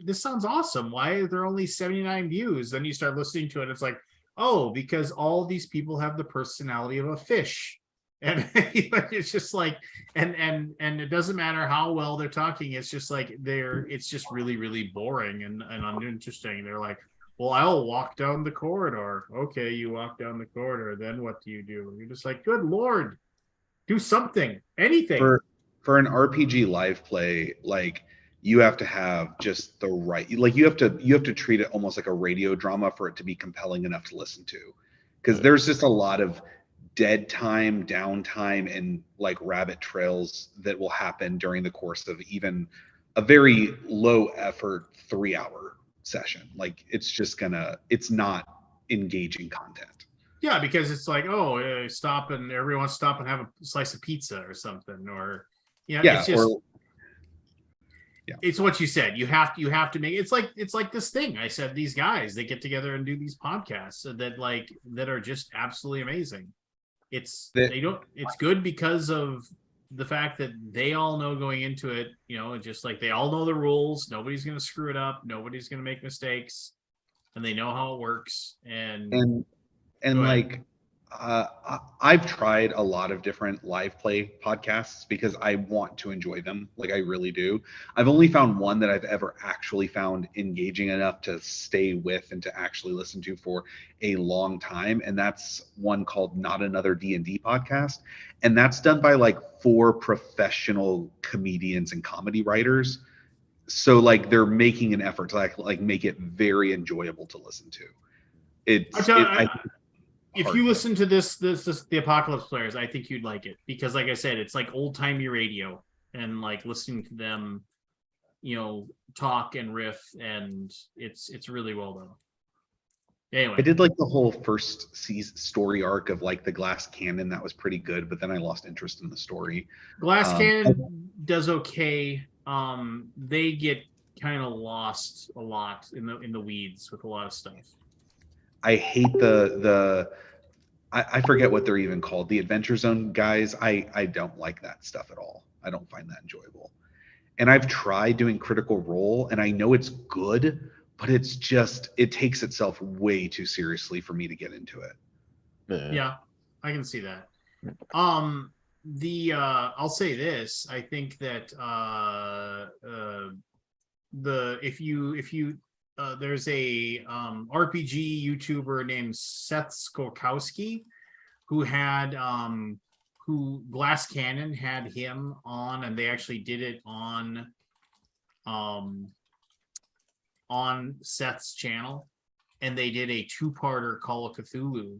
this sounds awesome. Why are there only 79 views? Then you start listening to it, it's like, oh, because all these people have the personality of a fish. And it's just like, and it doesn't matter how well they're talking, it's just like it's just really, really boring and uninteresting. They're like, well, I'll walk down the corridor. Okay, you walk down the corridor, then what do? You're just like, good Lord, do something, anything. For an RPG live play, like you have to have just the right, like you have to treat it almost like a radio drama for it to be compelling enough to listen to, because there's just a lot of dead time, downtime, and like rabbit trails that will happen during the course of even a very low effort 3-hour session. Like it's not engaging content. Yeah, because it's like, oh, everyone stop and have a slice of pizza or something, or it's just it's what you said. You have to make it's like this thing I said. These guys, they get together and do these podcasts that are just absolutely amazing. It's good because of the fact that they all know going into it, just like they all know the rules. Nobody's going to screw it up. Nobody's going to make mistakes, and they know how it works. And like I've tried a lot of different live play podcasts because I want to enjoy them. Like I really do. I've only found one that I've ever actually found engaging enough to stay with and to actually listen to for a long time. And that's one called Not Another D&D Podcast. And that's done by like 4 professional comedians and comedy writers. So like they're making an effort to like make it very enjoyable to listen to. If you listen to this the Apocalypse Players, I think you'd like it because, like I said, it's like old timey radio and like listening to them, talk and riff, and it's really well done. Anyway, I did like the whole first season story arc of like the Glass Cannon. That was pretty good, but then I lost interest in the story. Glass Cannon does okay. They get kind of lost a lot in the weeds with a lot of stuff. I hate I forget what they're even called. The Adventure Zone guys. I don't like that stuff at all. I don't find that enjoyable. And I've tried doing Critical Role, and I know it's good, but it takes itself way too seriously for me to get into it. Yeah, I can see that. I'll say this. I think that there's a RPG YouTuber named Seth Skorkowski who had who Glass Cannon had him on, and they actually did it on Seth's channel, and they did a 2-parter Call of Cthulhu.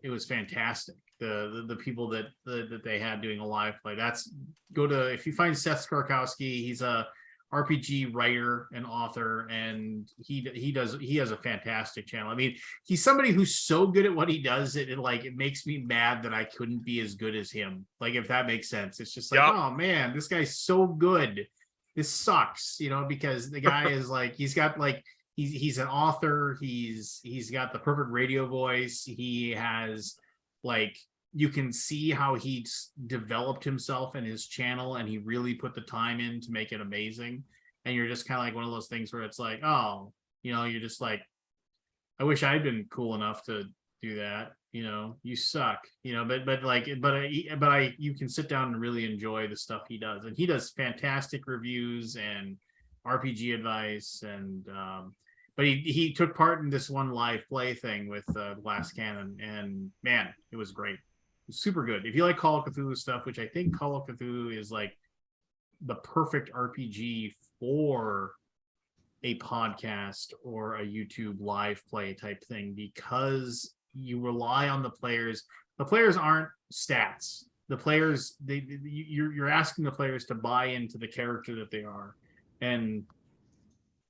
It was fantastic. The people that they had doing a live play. If you find Seth Skorkowski, he's a RPG writer and author, and he has a fantastic channel. I mean, he's somebody who's so good at what he does, it makes me mad that I couldn't be as good as him. Like, if that makes sense. It's just like, oh man, this guy's so good. This sucks, because the guy is like, he's got like he's an author, he's got the perfect radio voice, he has like, you can see how he's developed himself in his channel, and he really put the time in to make it amazing. And you're just kind of like one of those things where it's like, oh, you're just like, I wish I'd been cool enough to do that. You suck. You can sit down and really enjoy the stuff he does, and he does fantastic reviews and RPG advice, and but he took part in this one live play thing with Glass Cannon, and man, it was great. Super good. If you like Call of Cthulhu stuff, which I think Call of Cthulhu is like the perfect RPG for a podcast or a YouTube live play type thing, because you rely on the players. The players aren't stats. The players, you're asking the players to buy into the character that they are, and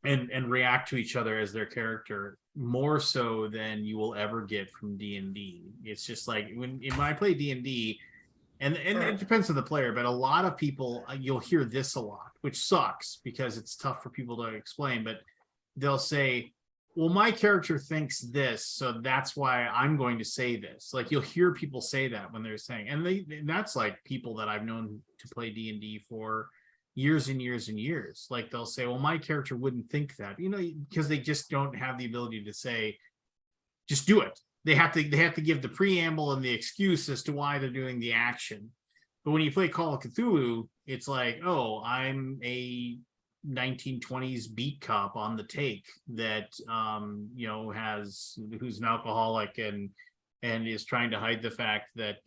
react to each other as their character, more so than you will ever get from D&D. It's just like when I play D&D, and it depends on the player, but a lot of people, you'll hear this a lot, which sucks because it's tough for people to explain, but they'll say, well, my character thinks this, so that's why I'm going to say this. Like, you'll hear people say that when they're saying, and that's like people that I've known to play D&D for years and years and years. Like, they'll say, well, my character wouldn't think that, because they just don't have the ability to say, just do it. They have to give the preamble and the excuse as to why they're doing the action. But when you play Call of Cthulhu, it's like, oh, I'm a 1920s beat cop on the take that who's an alcoholic and is trying to hide the fact that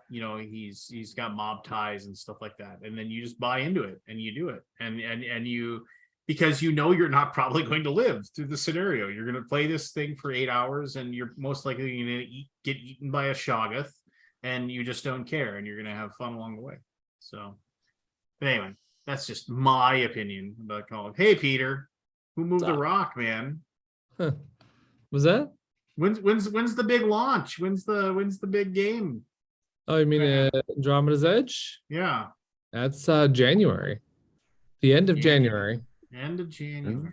he's got mob ties and stuff like that, and then you just buy into it and you do it, and you, because you're not probably going to live through the scenario. You're going to play this thing for 8 hours, and you're most likely going to get eaten by a Shoggoth, and you just don't care, and you're going to have fun along the way. So, but anyway, that's just my opinion about Call of. Hey, Peter, who moved the rock, man? Huh. Was that? When's the big launch? When's the big game? Oh, you mean Andromeda's Edge? Yeah. That's January. The end of January. End of January.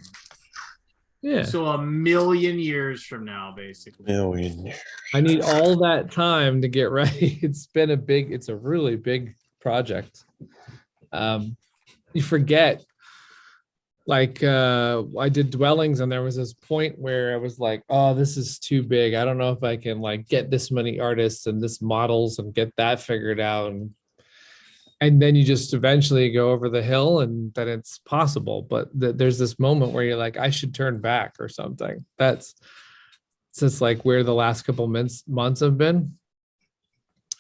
Yeah. So 1,000,000 years from now, basically. 1,000,000 years. I need all that time to get ready. It's a really big project. You forget like I did dwellings, and there was this point where I was like, oh, this is too big. I don't know if I can like get this many artists and this models and get that figured out. And then you just eventually go over the hill, and then it's possible. But there's this moment where you're like, I should turn back or something. That's just like where the last couple months have been.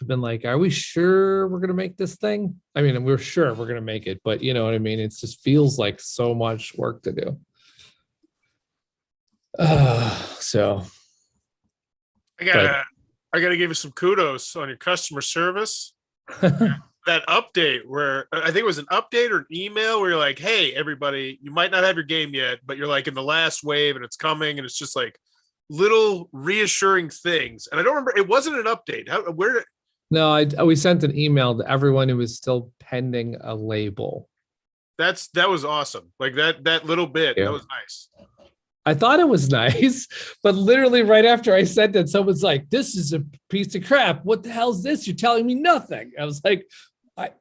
I've been like, are we sure we're going to make this thing? I mean, we're sure we're going to make it, but you know what I mean? It just feels like so much work to do. So I gotta give you some kudos on your customer service. That update where I think it was an update or an email where you're like, hey, everybody, you might not have your game yet, but you're like in the last wave and it's coming, and it's just like little reassuring things. And I don't remember, it wasn't an update. No, we sent an email to everyone who was still pending a label. That was awesome. Like that little bit, yeah. That was nice. I thought it was nice, but literally right after I sent it, someone's like, this is a piece of crap. What the hell is this? You're telling me nothing. I was like,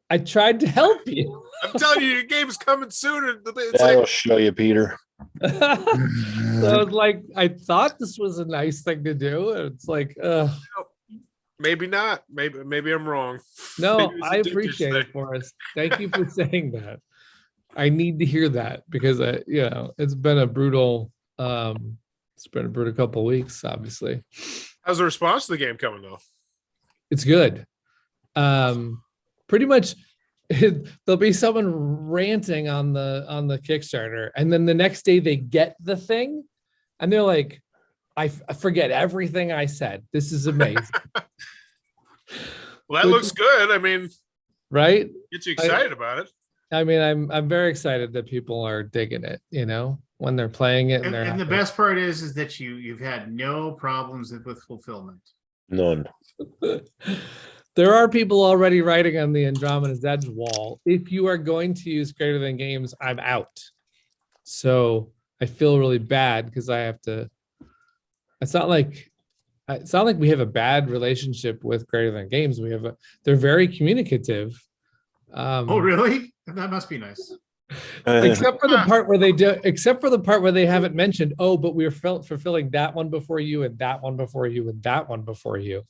I tried to help you. I'm telling you, your game's coming soon. That'll show you, Peter. So I was like, I thought this was a nice thing to do. And it's like, maybe not. Maybe I'm wrong. No, I appreciate it, Forrest. Thank you for saying that. I need to hear that because it's been a brutal couple of weeks, obviously. How's the response to the game coming though? It's good. Pretty much there'll be someone ranting on the Kickstarter, and then the next day they get the thing and they're like, I forget everything I said. This is amazing. Well, that looks good. I mean, right? Gets you excited about it. I mean, I'm very excited that people are digging it, when they're playing it. And the best part is that you've had no problems with fulfillment. None. There are people already writing on the Andromeda's Edge wall. If you are going to use Greater Than Games, I'm out. So I feel really bad because I have to. It's not like we have a bad relationship with Greater Than Games. They're very communicative. Oh, really? That must be nice. Except for the part where they haven't mentioned, but we're fulfilling that one before you, and that one before you, and that one before you,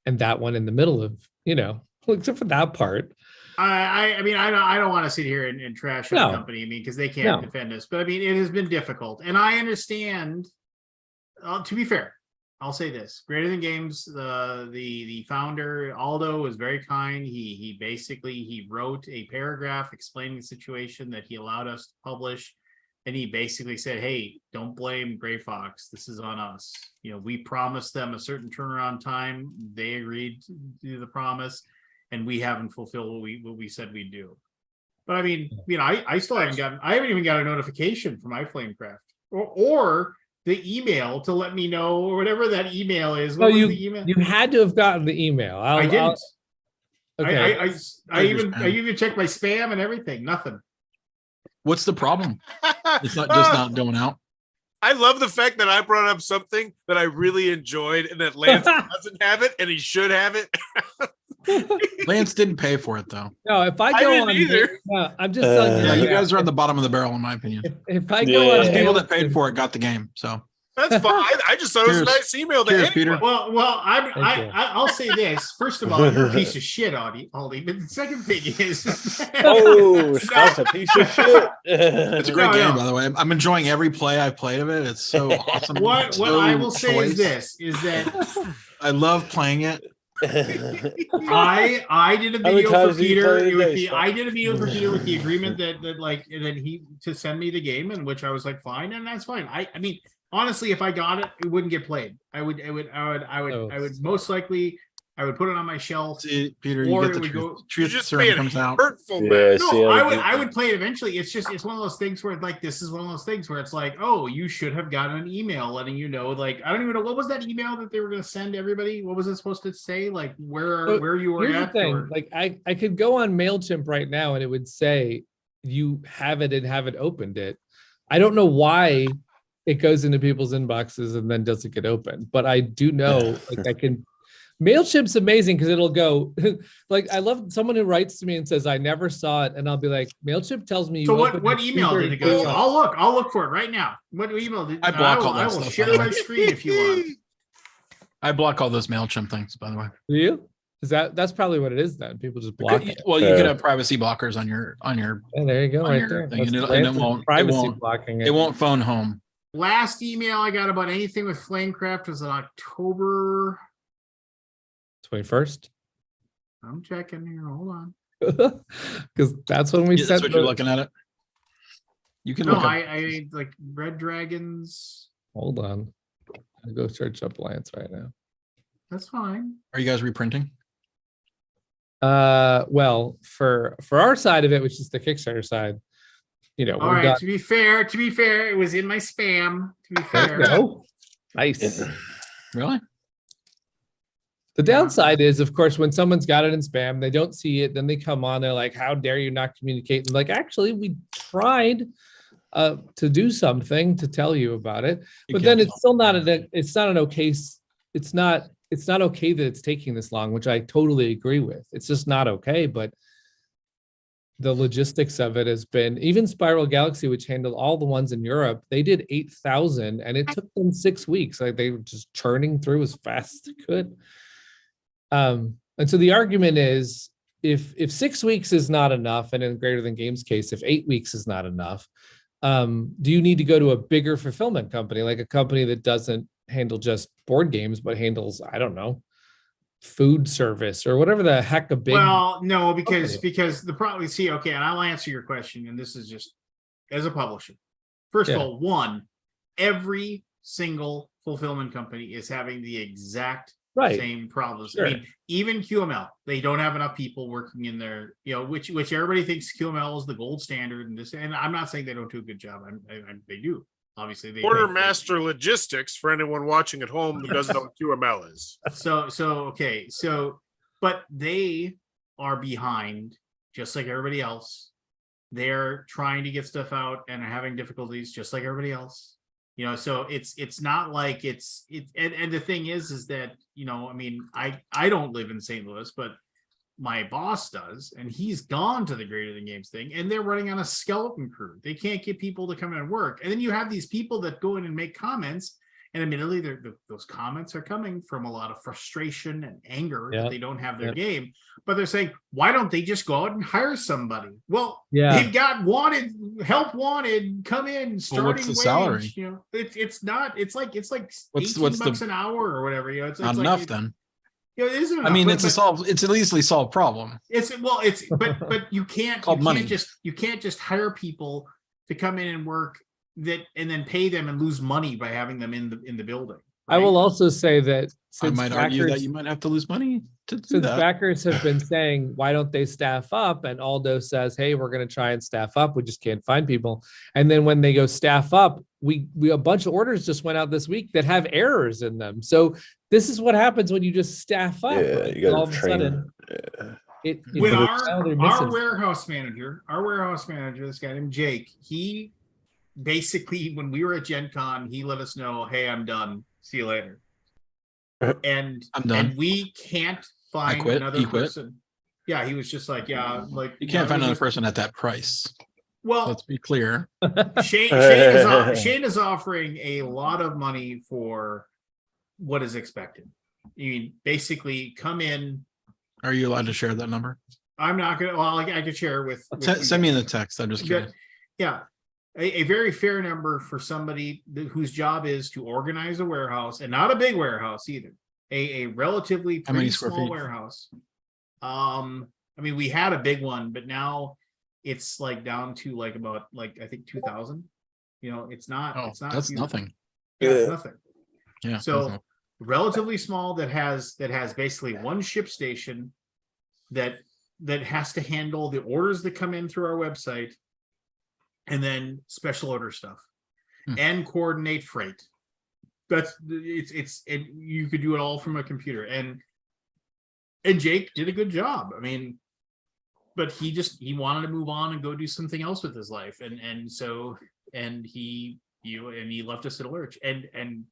and that one in the middle of, except for that part. I mean, I don't want to sit here and trash the company. I mean, because they can't defend us. But I mean, it has been difficult, and I understand. To be fair, I'll say this: Greater Than Games, the founder Aldo was very kind. He basically wrote a paragraph explaining the situation that he allowed us to publish, and he basically said, "Hey, don't blame Gray Fox. This is on us. We promised them a certain turnaround time. They agreed to do the promise, and we haven't fulfilled what we said we'd do." But I mean, I still haven't even got a notification from iFlamecraft or the email to let me know, or whatever that email is. What was the email? You had to have gotten the email. I didn't. Okay. I even checked my spam and everything. Nothing. What's the problem? It's not going out. I love the fact that I brought up something that I really enjoyed, and that Lance doesn't have it, and he should have it. Lance didn't pay for it though. No, if I go on either. I'm just telling you. Yeah, you guys are on the bottom of the barrel, in my opinion. If I go on, people that paid for it got the game. So that's fine. I just thought it was a nice email. Cheers, Peter. Well, I'll say this. First of all, you're a piece of shit, Aldi. But the second thing is, that's a piece of shit. It's a great game, by the way. I'm enjoying every play I've played of it. It's so awesome. What I will say is this: is that I love playing it. I did a video for Peter. I did a video for Peter with the agreement that he to send me the game, in which I was like, fine, and that's fine. I mean, honestly, if I got it, it wouldn't get played. I would most likely. I would put it on my shelf. See, Peter, you get the truth. Just being hurtful. I would play it eventually. It's one of those things where this is one of those things where it's like, oh, you should have gotten an email letting you know. Like, I don't even know what was that email that they were going to send everybody. What was it supposed to say? Like where you were at? Like I could go on MailChimp right now and it would say you have it and haven't opened it. I don't know why it goes into people's inboxes and then doesn't get opened, but I do know I can. MailChimp's amazing because it'll go like I love someone who writes to me and says, I never saw it. And I'll be like, MailChimp tells me. So what email did it go to? I'll look for it right now. What email did I block all that I will stuff, share my screen if you want. I block all those MailChimp things, by the way. Do you? Is that's probably what it is then? People just block it. Well, you could have privacy blockers on your there you go, right there. And it won't blocking it won't phone home. Last email I got about anything with Flamecraft was on October 21st. I'm checking here. Hold on. Because that's when we sent. That's what you're looking at it. You can look. I like Red Dragons. Hold on. I'll go search up Lance right now. That's fine. Are you guys reprinting? Well, for our side of it, which is the Kickstarter side, all right. To be fair, it was in my spam. To be fair, nice. Really? The downside is, of course, when someone's got it in spam, they don't see it, then they come on, they're like, how dare you not communicate? And like, actually, we tried to do something to tell you about it, but then it's still not it's not okay that it's taking this long, which I totally agree with. It's just not okay, but the logistics of it has been, even Spiral Galaxy, which handled all the ones in Europe, they did 8,000 and it took them 6 weeks. Like they were just churning through as fast as they could. And so the argument is if 6 weeks is not enough, and in Greater Than Games case, if 8 weeks is not enough, do you need to go to a bigger fulfillment company, like a company that doesn't handle just board games, but handles, I don't know, food service or whatever the heck a big. Well, no, because the problem, see, okay, and I'll answer your question, and this is just as a publisher. First of all, every single fulfillment company is having the exact same problems. Sure. I mean, even QML, they don't have enough people working in there, which everybody thinks QML is the gold standard, and I'm not saying they don't do a good job. They do. Obviously, they Quartermaster Logistics for anyone watching at home who doesn't know what QML is. But they are behind, just like everybody else. They're trying to get stuff out and are having difficulties, just like everybody else. So it's not like and the thing is that I mean, I don't live in St. Louis, but my boss does, and he's gone to the Greater Than Games thing, and they're running on a skeleton crew. They can't get people to come in and work. And then you have these people that go in and make comments, and admittedly, those comments are coming from a lot of frustration and anger that they don't have their game. But they're saying, why don't they just go out and hire somebody? Well, they've got help wanted, come in, starting what's the wage. Salary? It's not. It's like what's $18 an hour or whatever. It's not enough then. It isn't enough, I mean, it's an easily solved problem. But you can't you can't just hire people to come in and work and then pay them and lose money by having them in the building. Right? I will also say that I might argue that you might have to lose money to do since that. Backers have been saying, why don't they staff up? And Aldo says, hey, we're going to try and staff up. We just can't find people. And then when they go staff up, we a bunch of orders just went out this week that have errors in them. So this is what happens when you just staff up. Yeah, you got to train. When our warehouse manager, this guy named Jake, he basically, when we were at Gen Con, he let us know, hey, I'm done. See you later. And I'm done. And we can't find another person. Yeah, he was just like, you can't find another person at that price. Well, let's be clear. Shane is offering a lot of money for what is expected. You mean basically come in. Are you allowed to share that number? I'm not gonna. Well, I could share with send me in the text. I'm just curious. Yeah. A very fair number for somebody whose job is to organize a warehouse, and not a big warehouse either. A relatively pretty small warehouse. I mean, we had a big one, but now it's like down to about I think 2,000. It's not. It's not. That's huge. nothing. Yeah, it's nothing. Yeah. So relatively small that has basically one ship station that has to handle the orders that come in through our website. And then special order stuff and coordinate freight. It's you could do it all from a computer. And Jake did a good job. I mean, but he wanted to move on and go do something else with his life. And so he left us at a lurch. And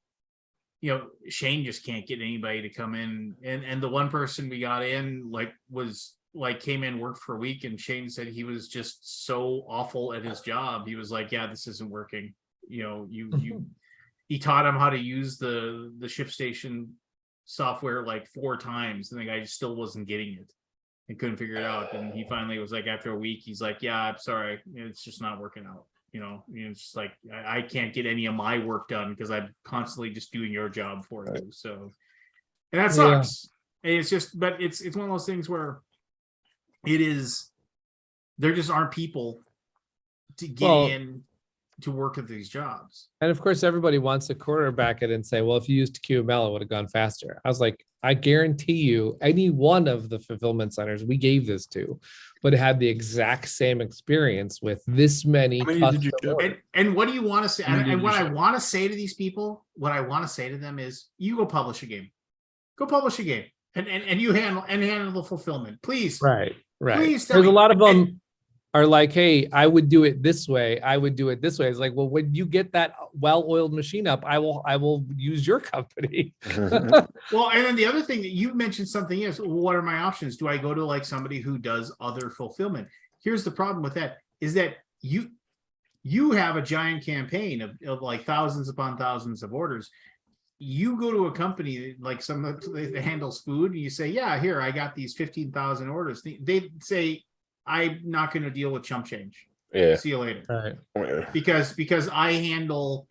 Shane just can't get anybody to come in. And the one person we got in came in, worked for a week, and Shane said he was just so awful at his job. He was like, yeah, this isn't working. He taught him how to use the ShipStation software like 4 times, and the guy just still wasn't getting it and couldn't figure it out. And he finally was like, after a week, he's like, yeah, I'm sorry, it's just not working out. It's just like I can't get any of my work done because I'm constantly just doing your job for you. So, and that sucks. Yeah. And it's just, but it's one of those things where there just aren't people to get in to work at these jobs. And of course, everybody wants to quarterback it and say, well, if you used QML, it would have gone faster. I was like, I guarantee you, any one of the fulfillment centers we gave this to would have had the exact same experience with this many. And what do you want to say? And what I want to say to these people, what I want to say to them is, you go publish a game. Go publish a game. And you handle the fulfillment. Please. Right. Please. There's a lot of them are like, hey, I would do it this way. I would do it this way. It's like, well, when you get that well-oiled machine up, I will use your company. Well, and then the other thing that you mentioned something is, what are my options? Do I go to like somebody who does other fulfillment? Here's the problem with that is that you have a giant campaign of like thousands upon thousands of orders. You go to a company like that handles food, and you say, yeah, here, I got these 15,000 orders. They say, I'm not going to deal with chump change. Yeah. See you later. Right. Because I handle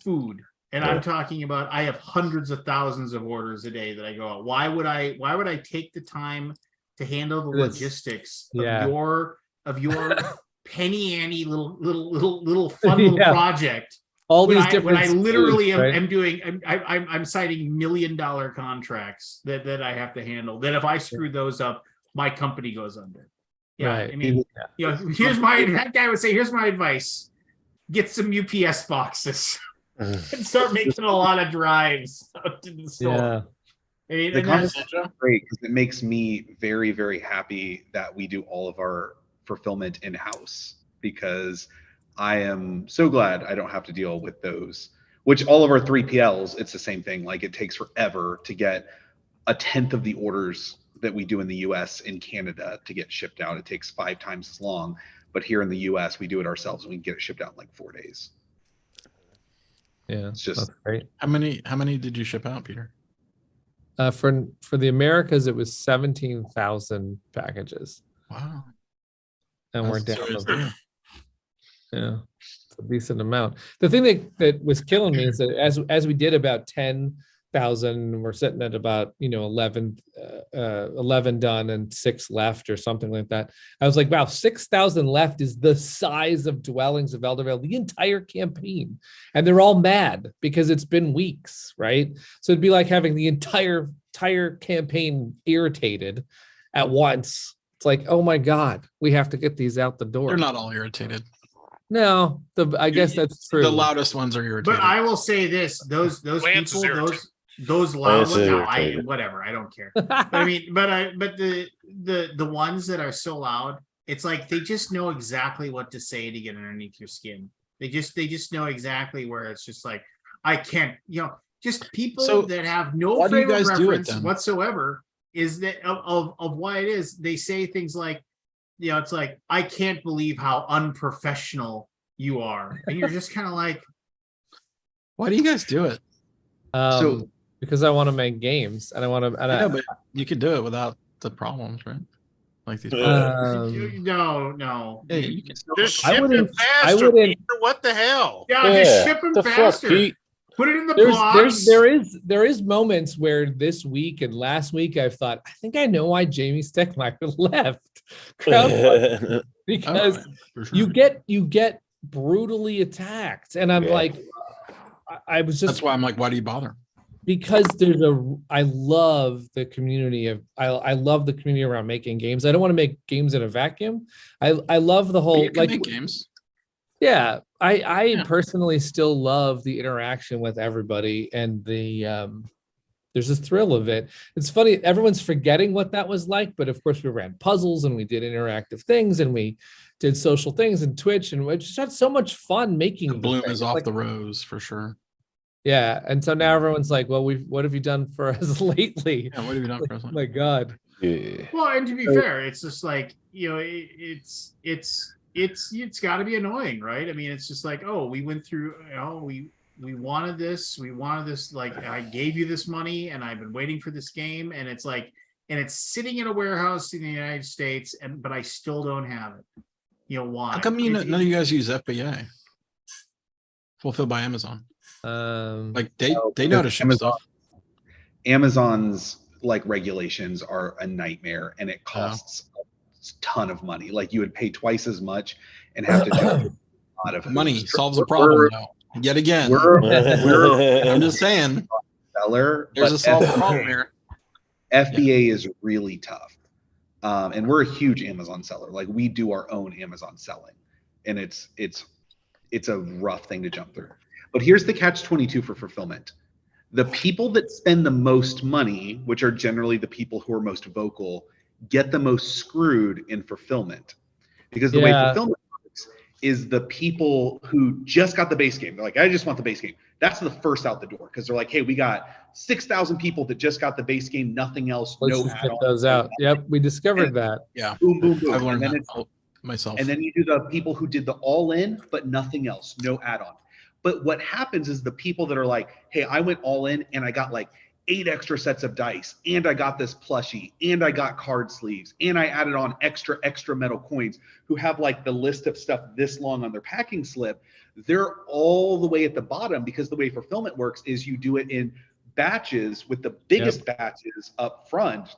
food, and I'm talking about, I have hundreds of thousands of orders a day that I go out. Why would I take the time to handle the logistics of your penny ante little fun little project? All these different. When I literally am doing, I'm citing $1 million contracts that I have to handle. That if I screw those up, my company goes under. Yeah, right. I mean, that guy would say, here's my advice: get some UPS boxes and start making a lot of drives up to the store. Yeah. The concept is great because it makes me very, very happy that we do all of our fulfillment in-house, because I am so glad I don't have to deal with those. Which all of our 3PLs, it's the same thing. Like, it takes forever to get 1/10 of the orders that we do in the US in Canada to get shipped out. It takes 5 times as long, but here in the US we do it ourselves and we can get it shipped out in like 4 days. Yeah, it's just great. How many did you ship out, Peter? For the Americas, it was 17,000 packages. Wow. And we're down yeah, it's a decent amount. The thing that was killing me is that as we did about 10,000, we're sitting at about 11 done and 6 left or something like that. I was like, wow, 6,000 left is the size of Dwellings of Eldervale, the entire campaign, and they're all mad because it's been weeks, right? So it'd be like having the entire campaign irritated at once. It's like, oh my God, we have to get these out the door. They're not all irritated. No, I guess that's true. The loudest ones are irritated. But I will say this: those people, those loud ones. No, whatever. I don't care. But I mean, but the ones that are so loud, it's like they just know exactly what to say to get underneath your skin. They just know exactly where it's just like, I can't, just people that have no frame of reference whatsoever. Is that of why it is? They say things like, it's like, I can't believe how unprofessional you are. And you're just kind of like, why do you guys do it? Because I want to make games and I want to. But you could do it without the problems, right? Like these. No. Yeah, you can just ship it faster. Peter, what the hell? Yeah, just ship them faster. Put it in the box. There is moments where this week and last week I've thought, I think I know why Jamie Steckmeyer left. Because you get brutally attacked. And I'm like, I was just, that's why I'm like, why do you bother? Because I love the community I love the community around making games. I don't want to make games in a vacuum. I love the whole make games. Yeah, I personally still love the interaction with everybody and there's this thrill of it. It's funny, everyone's forgetting what that was like, but of course we ran puzzles and we did interactive things and we did social things and Twitch, and we just had so much fun making the bloom is off the rose for sure. Yeah, and so now everyone's like, "Well, what have you done for us lately?" Yeah, what have you done for us? Oh my God. Yeah. Well, and to be fair, it's just like, it's got to be annoying, right? I mean, it's just like, oh, we went through, we wanted this, like I gave you this money, and I've been waiting for this game, and it's like, and it's sitting in a warehouse in the United States, but I still don't have it. Why? How come none of you guys use FBA? Fulfilled by Amazon. Like they know to ship stuff. Amazon's like regulations are a nightmare, and it costs a ton of money. Like you would pay twice as much and have to jump through a lot of money solves a problem now. Yet again, I'm just saying, seller. There's a solved problem here. FBA is really tough, and we're a huge Amazon seller. Like we do our own Amazon selling, and it's a rough thing to jump through. But here's the catch-22 for fulfillment. The people that spend the most money, which are generally the people who are most vocal, get the most screwed in fulfillment. Because the way fulfillment works is the people who just got the base game. They're like, I just want the base game. That's the first out the door, because they're like, hey, we got 6,000 people that just got the base game, nothing else. Let's just get those out. Yep, we discovered that. Yeah. Boom, boom, boom. I've learned that myself. And then you do the people who did the all-in, but nothing else, no add-on. But what happens is the people that are like, hey, I went all in and I got like 8 extra sets of dice, and I got this plushie, and I got card sleeves, and I added on extra metal coins, who have like the list of stuff this long on their packing slip, they're all the way at the bottom, because the way fulfillment works is you do it in batches, with the biggest batches up front,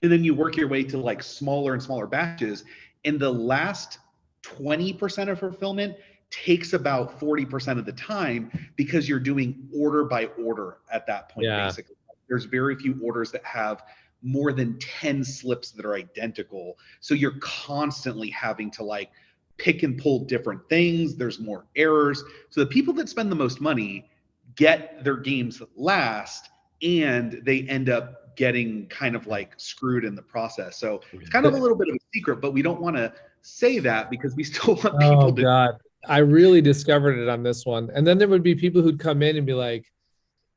and then you work your way to like smaller and smaller batches. And the last 20% of fulfillment takes about 40% of the time, because you're doing order by order at that point. Basically, there's very few orders that have more than 10 slips that are identical, so you're constantly having to like pick and pull different things. There's more errors, so the people that spend the most money get their games last, and they end up getting kind of like screwed in the process. So it's kind of a little bit of a secret, but we don't want to say that, because we still want people to. God, I really discovered it on this one. And then there would be people who'd come in and be like,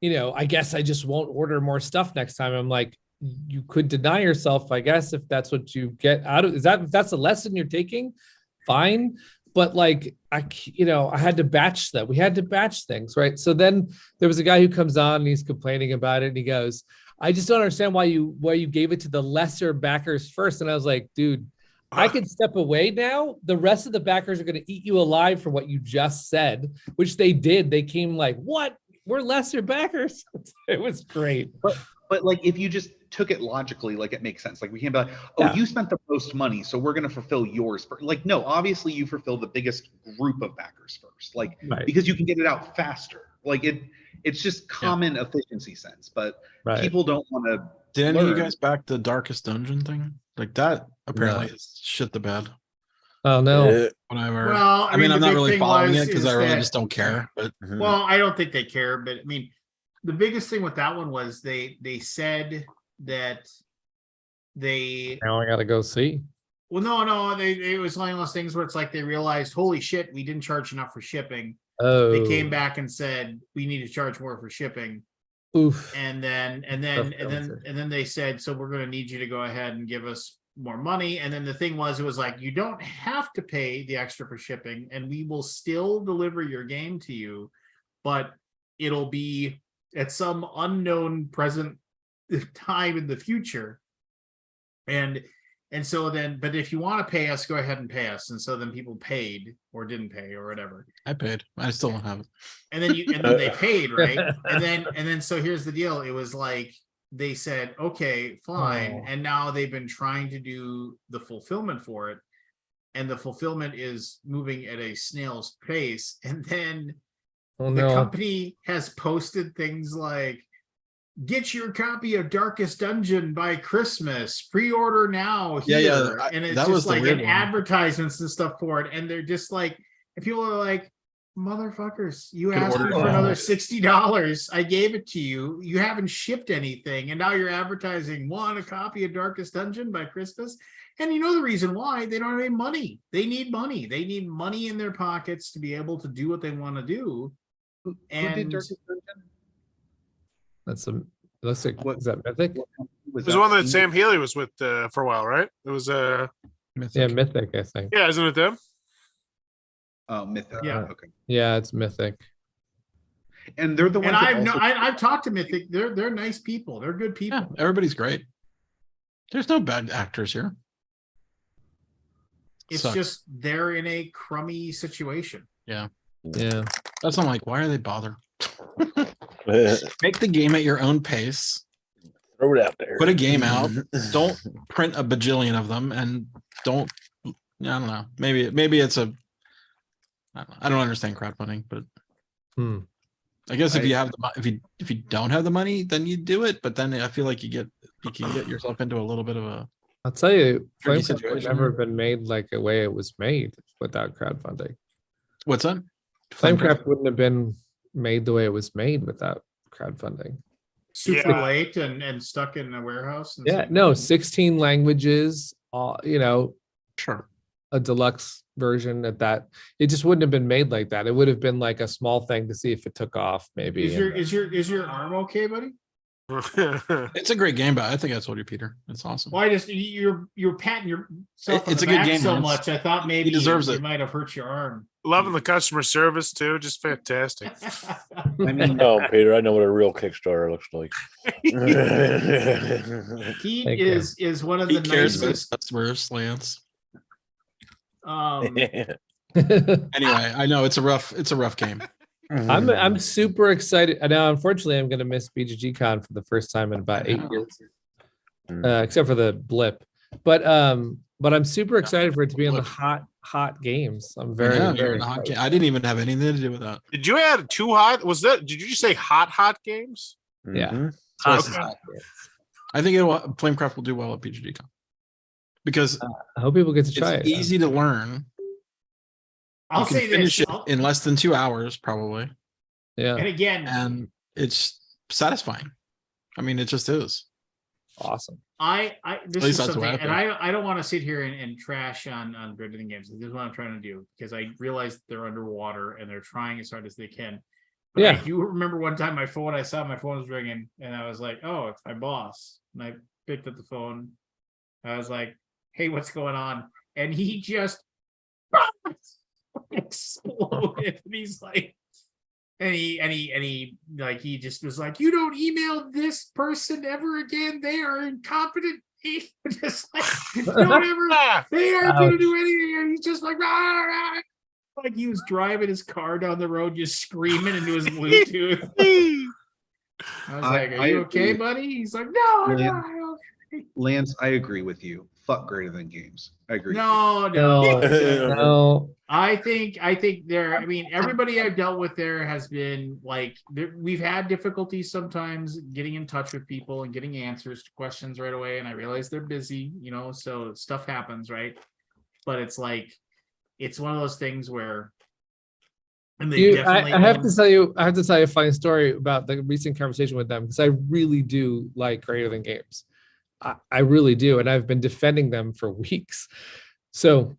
I guess I just won't order more stuff next time. I'm like, you could deny yourself, I guess, if that's what you get out of if that's a lesson you're taking, fine. But like, I had to batch that. We had to batch things, right? So then there was a guy who comes on and he's complaining about it, and he goes, I just don't understand why you gave it to the lesser backers first. And I was like, dude, I can step away now. The rest of the backers are going to eat you alive for what you just said, which they did. They came like, what? We're lesser backers. It was great. But like, if you just took it logically, like it makes sense. Like we can't be like, oh, you spent the most money, so we're going to fulfill yours first. Like, no, obviously you fulfill the biggest group of backers first, like because you can get it out faster. Like it's just common efficiency sense, but people don't want to. Did any of you guys back the Darkest Dungeon thing? Like that apparently is shit the bed. Oh no. Whatever. Well, I mean, I'm not really following it because I really just don't care. But well, I don't think they care. But I mean, the biggest thing with that one was they said that they. Now I gotta go see. Well, no, it was one of those things where it's like they realized, holy shit, we didn't charge enough for shipping. Oh. They came back and said we need to charge more for shipping. Oof. And then they said, so we're going to need you to go ahead and give us more money. And then the thing was, it was like, you don't have to pay the extra for shipping, and we will still deliver your game to you, but it'll be at some unknown present time in the future. And so then, but if you want to pay us, go ahead and pay us. And so then people paid or didn't pay or whatever. I paid. I still don't have it. And then they paid, right? And then so here's the deal. It was like they said, okay, fine. And now they've been trying to do the fulfillment for it. And the fulfillment is moving at a snail's pace. And then the company has posted things like, get your copy of Darkest Dungeon by Christmas. Pre-order now here. Yeah. And it's just like an advertisements and stuff for it. And they're just like, and people are like, motherfuckers, you asked me for another $60. I gave it to you. You haven't shipped anything. And now you're advertising, want a copy of Darkest Dungeon by Christmas? And you know the reason why. They don't have any money. They need money. They need money in their pockets to be able to do what they want to do. Who And did Darkest Dungeon? That's a looks like What- is that Mythic? It was the one that Sam Healy was with for a while, right? It was Yeah, Mythic, I think. yeah, isn't it them? Oh, Mythic. Yeah. Okay. Yeah, it's Mythic. And they're the ones. And that I've talked to Mythic. They're nice people. They're good people. Yeah, everybody's great. There's no bad actors here. It's Sucks. just they're in a crummy situation. Yeah. That's I'm like, why are they bother? Make the game at your own pace. Throw it out there. Put a game out. Don't print a bajillion of them, and don't. I don't know. Maybe it's a. I don't understand crowdfunding, but I guess if you have the if you don't have the money, then you do it. But then I feel like you can get yourself into a little bit of a. I'll tell you, tricky Flamecraft would situation. never been made like the way it was made without crowdfunding. What's that? Flamecraft wouldn't have been made the way it was made without crowdfunding. Super Yeah. late and stuck in a warehouse. And Yeah, no, 16 languages, Sure. a deluxe version at that. It just wouldn't have been made like that. It would have been like a small thing to see if it took off, maybe. Is your arm okay, buddy? It's a great game, but I think I told you, Peter. It's awesome. Well, you're patting yourself on It's the a good back game, so man. much. I thought maybe deserves you it. might have hurt your arm. Loving the customer service too, just fantastic. I mean, No, Peter, I know what a real Kickstarter looks like. Pete Thank you. is one of the He cares about his nicest. customers, Lance. Anyway, Anyway, I know it's a rough game. I'm super excited. Now, unfortunately, I'm going to miss BGG Con for the first time in about 8 years, except for the blip. But I'm super excited for it to be in the hot games. I'm very, Yeah, very hot excited. game. I didn't even have anything to do with that. Did you add two hot? Was that? Did you just say hot games? Yeah. Mhm. Hot Okay. games. I think Flamecraft will do well at BGG-Con because I hope people get to try it's it. easy to learn. I'll You can say finish this. it in less than 2 hours, probably, Yeah, And again, and it's satisfying. I mean, it just is. awesome. this least is that's the way something, I and think. I don't want to sit here and trash on Greater Than Games. This is what I'm trying to do because I realize they're underwater and they're trying as hard as they can. But Yeah. I do remember one time I saw my phone was ringing and I was like, oh, it's my boss. And I picked up the phone. I was like, hey, what's going on? And he just exploded. And he's like, and he like he just was like, you don't email this person ever again. They are incompetent. Just like don't ever. They aren't gonna do anything. And he's just like, rah, rah. Like he was driving his car down the road, just screaming into his Bluetooth. I was like, "Are you okay, buddy?" He's like, "No, I'm Lance, not okay." Lance, I agree with you. Fuck Greater Than Games. I agree. No. No. I think there. I mean, everybody I've dealt with there has been like we've had difficulties sometimes getting in touch with people and getting answers to questions right away. And I realize they're busy, so stuff happens, right? But it's like it's one of those things where. And they I have to tell you a funny story about the recent conversation with them because I really do like Greater Than Games. I really do, and I've been defending them for weeks. So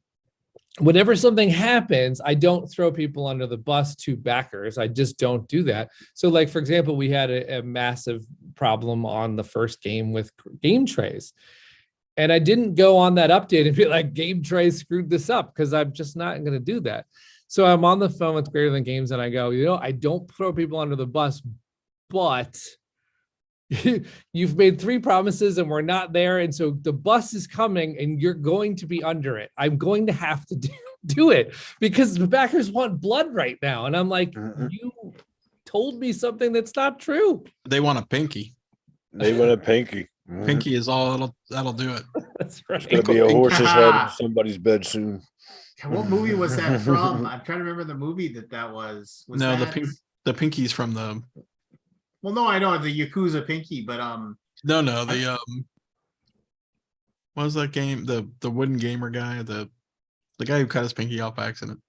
whenever something happens, I don't throw people under the bus to backers. I just don't do that. So, like for example, we had a massive problem on the first game with game trays. And I didn't go on that update and be like, game tray screwed this up because I'm just not going to do that. So I'm on the phone with Greater Than Games and I go, I don't throw people under the bus, but you've made 3 promises and we're not there. And so the bus is coming and you're going to be under it. I'm going to have to do it because the backers want blood right now. And I'm like, you told me something that's not true. They want a pinky. They want a pinky. Pinky is all that'll do it. That's right. It's gonna be a horse's head in somebody's bed soon. What movie was that from? I'm trying to remember the movie that was. No, that... the pinky's from the. Well, no, I know the Yakuza pinky, but No, the what was that game? The wooden gamer guy, the guy who cut his pinky off by accident.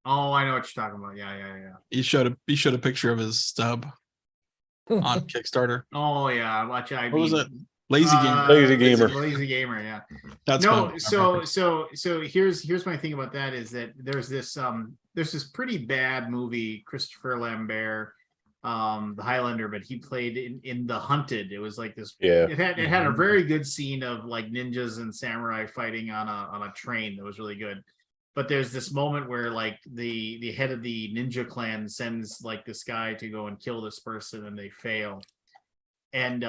Oh, I know what you're talking about. Yeah. He showed a picture of his stub on Kickstarter. Oh yeah, What was it? Lazy Gamer. Lazy Gamer. Lazy Gamer, yeah. That's no. fun. So here's my thing about that is that there's this there's this pretty bad movie, Christopher Lambert, the Highlander, but he played in The Hunted. It was like this. Yeah. It had a very good scene of like ninjas and samurai fighting on a train that was really good. But there's this moment where like the head of the ninja clan sends like this guy to go and kill this person, and they fail. And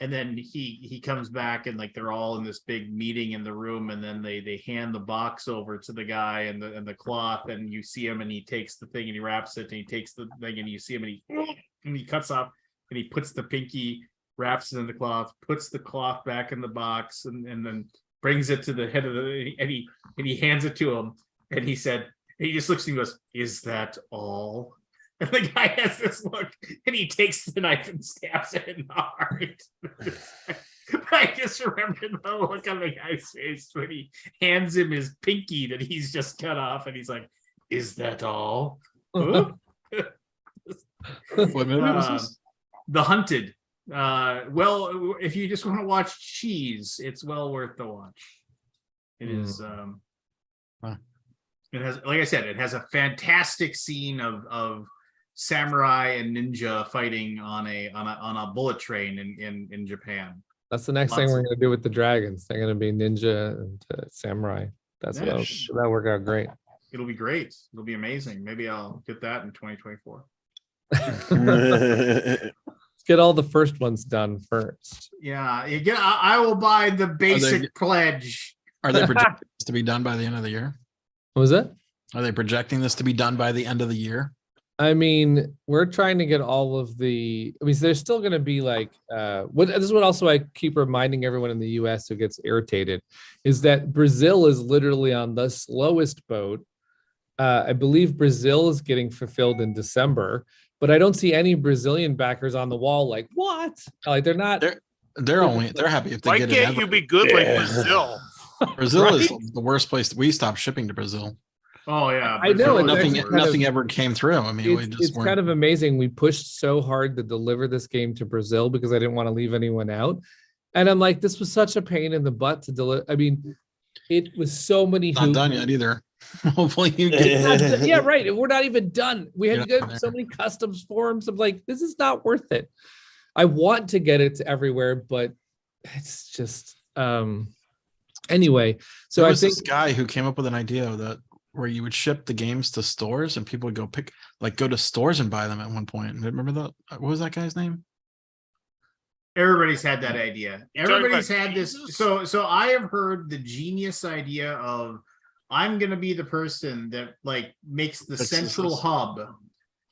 then he comes back, and like they're all in this big meeting in the room, and then they hand the box over to the guy and the cloth, and you see him, and he takes the thing and he wraps it, and he takes the thing and you see him, and he cuts off, and he puts the pinky, wraps it in the cloth, puts the cloth back in the box, and then brings it to the head of the, and he hands it to him, and he just looks at him and goes, "Is that all?" And the guy has this look, and he takes the knife and stabs it in the heart. But I just remember the look on the guy's face when he hands him his pinky that he's just cut off, and he's like, "Is that all?" What movie was this? The Hunted. Well, if you just want to watch cheese, it's well worth the watch. It is. It has, like I said, it has a fantastic scene of samurai and ninja fighting on a bullet train in Japan. That's the next thing we're going to do with the dragons. They're going to be ninja and samurai. That'll work out great. It'll be great. It'll be amazing. Maybe I'll get that in 2024. Let's get all the first ones done first. Yeah, I will buy the basic pledge. Are they projecting this to be done by the end of the year? What was that? Are they projecting this to be done by the end of the year? I mean, we're trying to get all of the. I mean, there's still going to be like. This is what also I keep reminding everyone in the U.S. who gets irritated, is that Brazil is literally on the slowest boat. I believe Brazil is getting fulfilled in December, but I don't see any Brazilian backers on the wall. Like what? Like they're not. They're happy if they get it. Why can't you be good like Brazil? Brazil right? Is the worst place. We stopped shipping to Brazil. Oh yeah, I know. Nothing ever came through. I mean, it's kind of amazing. We pushed so hard to deliver this game to Brazil because I didn't want to leave anyone out, and I'm like, this was such a pain in the butt to deliver. I mean, it was so many. Not done yet either. Hopefully you get. Yeah, right. We're not even done. We had to get so many customs forms. I'm like, this is not worth it. I want to get it to everywhere, but it's just. Anyway, so I think this guy who came up with an idea that where you would ship the games to stores and people would go to stores and buy them at one point. Remember that? What was that guy's name? Everybody's had that idea. Everybody's had this. So I have heard the genius idea of I'm going to be the person that like makes the central hub.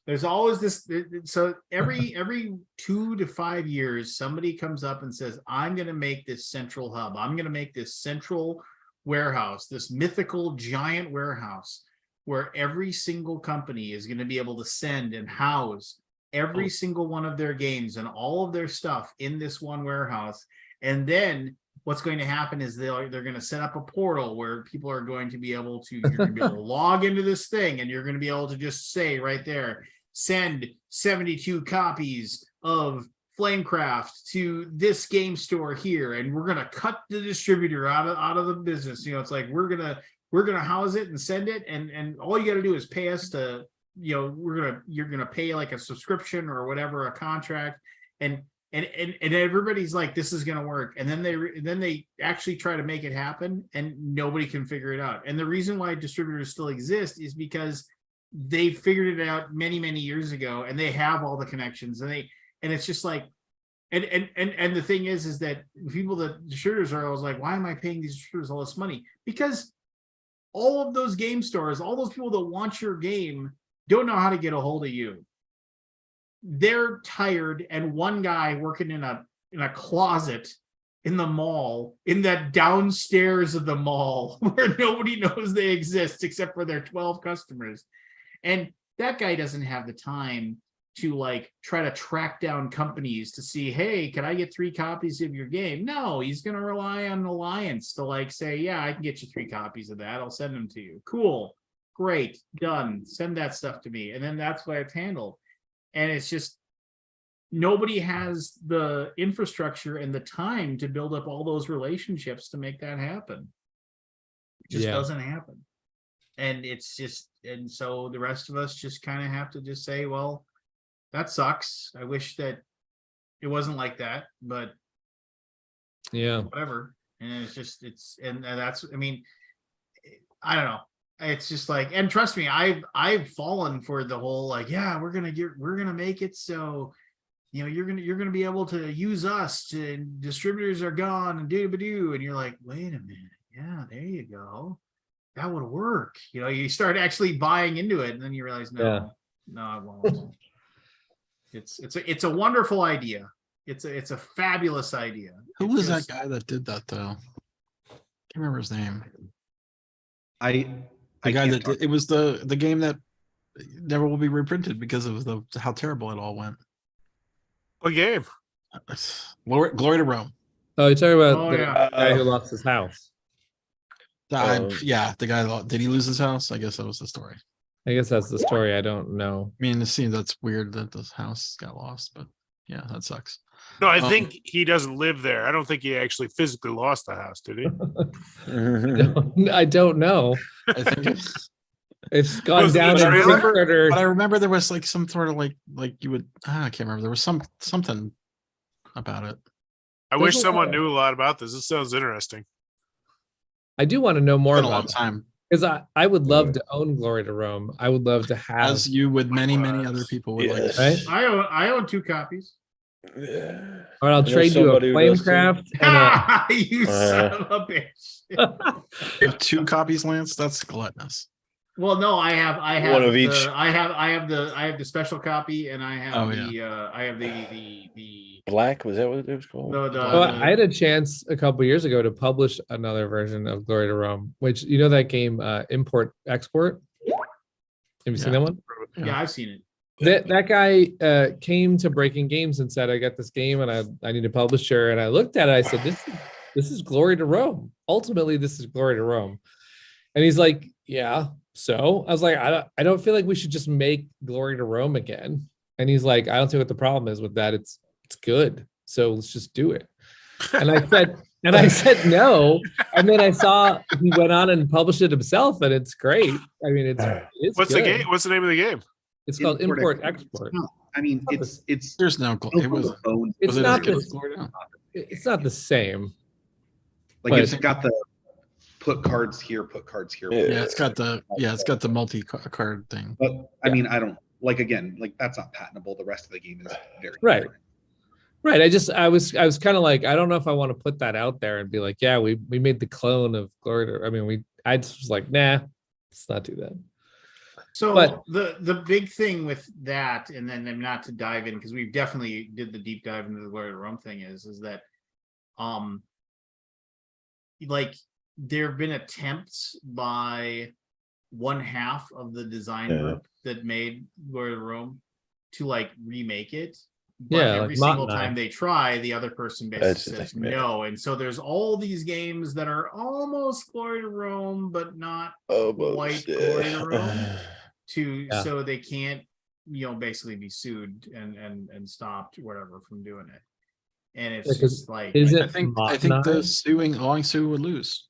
There's always this. So every 2 to 5 years, somebody comes up and says, I'm going to make this central hub. I'm going to make this central warehouse, this mythical giant warehouse where every single company is going to be able to send and house every single one of their games and all of their stuff in this one warehouse. And then what's going to happen is they're going to set up a portal where people are going to be able to, you're going to be able to log into this thing, and you're going to be able to just say right there, send 72 copies of Flamecraft to this game store here, and we're gonna cut the distributor out of the business. You know, it's like we're gonna house it and send it, and all you got to do is pay us to, you know, you're gonna pay like a subscription or whatever, a contract, and everybody's like, this is gonna work, and then they actually try to make it happen, and nobody can figure it out. And the reason why distributors still exist is because they figured it out many years ago, and they have all the connections, and it's just like, and the thing is that people, that distributors are always like, why am I paying these distributors all this money? Because all of those game stores, all those people that want your game don't know how to get a hold of you. They're tired, and one guy working in a closet in the mall, in that downstairs of the mall where nobody knows they exist except for their 12 customers. And that guy doesn't have the time to like try to track down companies to see, hey, can I get 3 copies of your game? No, he's going to rely on Alliance to like say, yeah, I can get you 3 copies of that. I'll send them to you. Cool. Great. Done. Send that stuff to me. And then that's why it's handled. And it's just, nobody has the infrastructure and the time to build up all those relationships to make that happen. It just doesn't happen. And it's just, and so the rest of us just kind of have to just say, well, that sucks. I wish that it wasn't like that, but yeah, whatever. And it's just, and that's, I mean, I don't know. It's just like, and trust me, I've fallen for the whole, like, yeah, we're going to make it so, you know, you're going to be able to use us to, distributors are gone and do, and you're like, wait a minute. Yeah, there you go. That would work. You know, you start actually buying into it, and then you realize, no, it won't. It's a wonderful idea. It's a fabulous idea. Who was that guy that did that though? Can't remember his name. It was the game that never will be reprinted because of how terrible it all went. What game? Glory to Rome. Oh, you're talking about the guy who lost his house. The guy did he lose his house? I guess that was the story. I guess that's the story. I don't know. I mean, it seems that's weird that this house got lost, but yeah, that sucks. No, I think he doesn't live there. I don't think he actually physically lost the house, did he? I don't know. I think it's gone down. But I remember there was like some sort of like you would. I can't remember. There was something about it. I wish someone knew a lot about this. This sounds interesting. I do want to know more about a long time. Because I would love to own Glory to Rome. I would love to have, as you would many other people would like. Right? I own 2 copies. Yeah. All right, I'll trade you a Flamecraft. You son of a bitch. You have 2 copies, Lance. That's gluttonous. Well, no, I have one of each. I have the special copy, and I have the Black. Was that what it was called? I had a chance a couple years ago to publish another version of Glory to Rome, which you know that game Import Export. Have you seen that one? Yeah, I've seen it. That guy came to Breaking Games and said, "I got this game and I need a publisher." And I looked at it. I said, "This is Glory to Rome. Ultimately, this is Glory to Rome." And he's like, "Yeah." So I was like, "I don't feel like we should just make Glory to Rome again." And he's like, "I don't see what the problem is with that. It's good. So let's just do it." And I said no. And then I saw he went on and published it himself, and it's great. I mean, it's what's good. the game? What's the name of the game? It's called Import Export. No, I mean, it's there's no. It was. It's not it's not the same. Like it's got the put cards here. Yeah, it's got the multi-card thing. But I mean, I don't like again. Like that's not patentable. The rest of the game is very right. different. Right. I was kind of like, I don't know if I want to put that out there and be like, yeah, we made the clone of Glory to. I mean, I just was like, nah, let's not do that. So but the big thing with that, and then not to dive in because we definitely did the deep dive into the Glory to Rome thing is that, like there have been attempts by one half of the design group that made Glory to Rome to like remake it. But every single time they try, the other person basically says no. And so there's all these games that are almost Glory to Rome, but not quite Glory to Rome. So they can't, basically be sued and stopped or whatever from doing it. And it's just like I think the long sue would lose.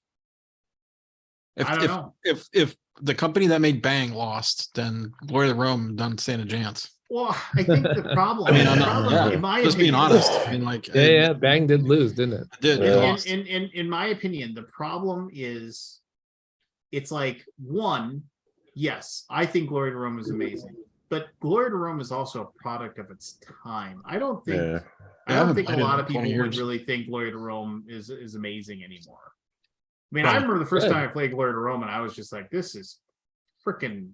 I don't know. If the company that made Bang lost, then Glory to Rome doesn't stand a chance. Well, I think the problem. I mean, in my opinion, being honest. I mean, like, Bang did lose, didn't it? Did. In my opinion, the problem is, it's like yes, I think Glory to Rome is amazing, but Glory to Rome is also a product of its time. I don't think a lot of people would really think Glory to Rome is amazing anymore. I mean, I remember the first time I played Glory to Rome, and I was just like, "This is freaking."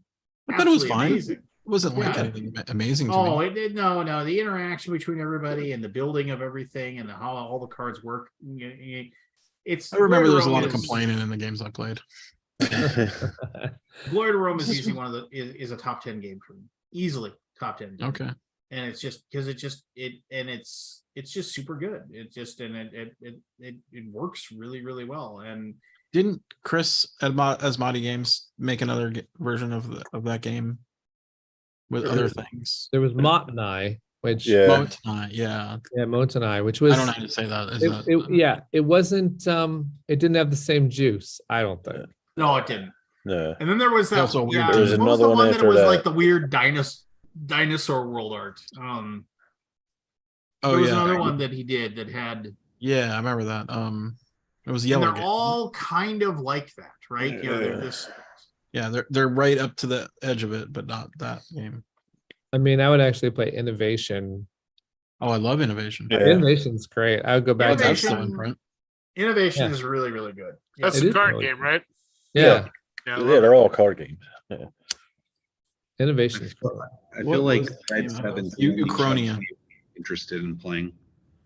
I thought it was fine. Amazing. It wasn't like anything amazing to me. It did no. The interaction between everybody and the building of everything and how all the cards work. I remember there was a lot of complaining in the games I played. Glory to Rome is easily is a top 10 game for me. Easily top 10 game. Okay. And it's just because it's just super good. It works really, really well. And didn't Chris at Asmati Games make another version of that game with other things? There was Motenai, which Motenai, which was, I don't know how to say that. It wasn't. It didn't have the same juice. I don't think. No, it didn't. No. And then there was that. Also weird. There was what was the another one one that after was that. like the weird dinosaur world art? Oh there was yeah, another one that he did that had. yeah, I remember that. It was And yellow. they're game. all kind of like that, right? You know, they're just. Yeah, they're right up to the edge of it, but not that game. I mean, I would actually play Innovation. Oh, I love Innovation. Yeah. Innovation's great. I would go back That's to still in print. Innovation Yeah. is really, really good. That's It a is card really game, good. right? Yeah. Yeah, they're all card games. Yeah. Innovation's cool. I What feel like was the Red name of Seven's it? the only Uchronia. chunk interested in playing.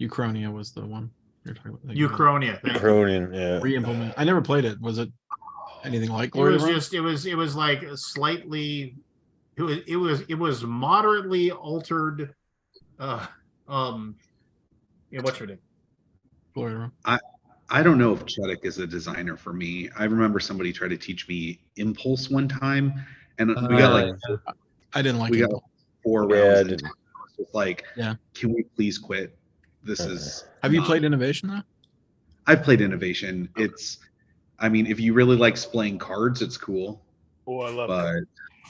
Uchronia was the one you're talking about. Uchronia. Thank you. Cronin, yeah. Re-implement. I never played it. Was it anything like It Glory was Run? just it was like a slightly it was moderately altered what's your name? Glory Run. I don't know if Chuddick is a designer for me. I remember somebody tried to teach me Impulse one time, and we got like I didn't like we it. got 4 Yeah, I rounds. didn't. It's just like, can we please quit? This is. Have you played Innovation though? I've played Innovation. It's, I mean, if you really like playing cards, it's cool. Oh, I love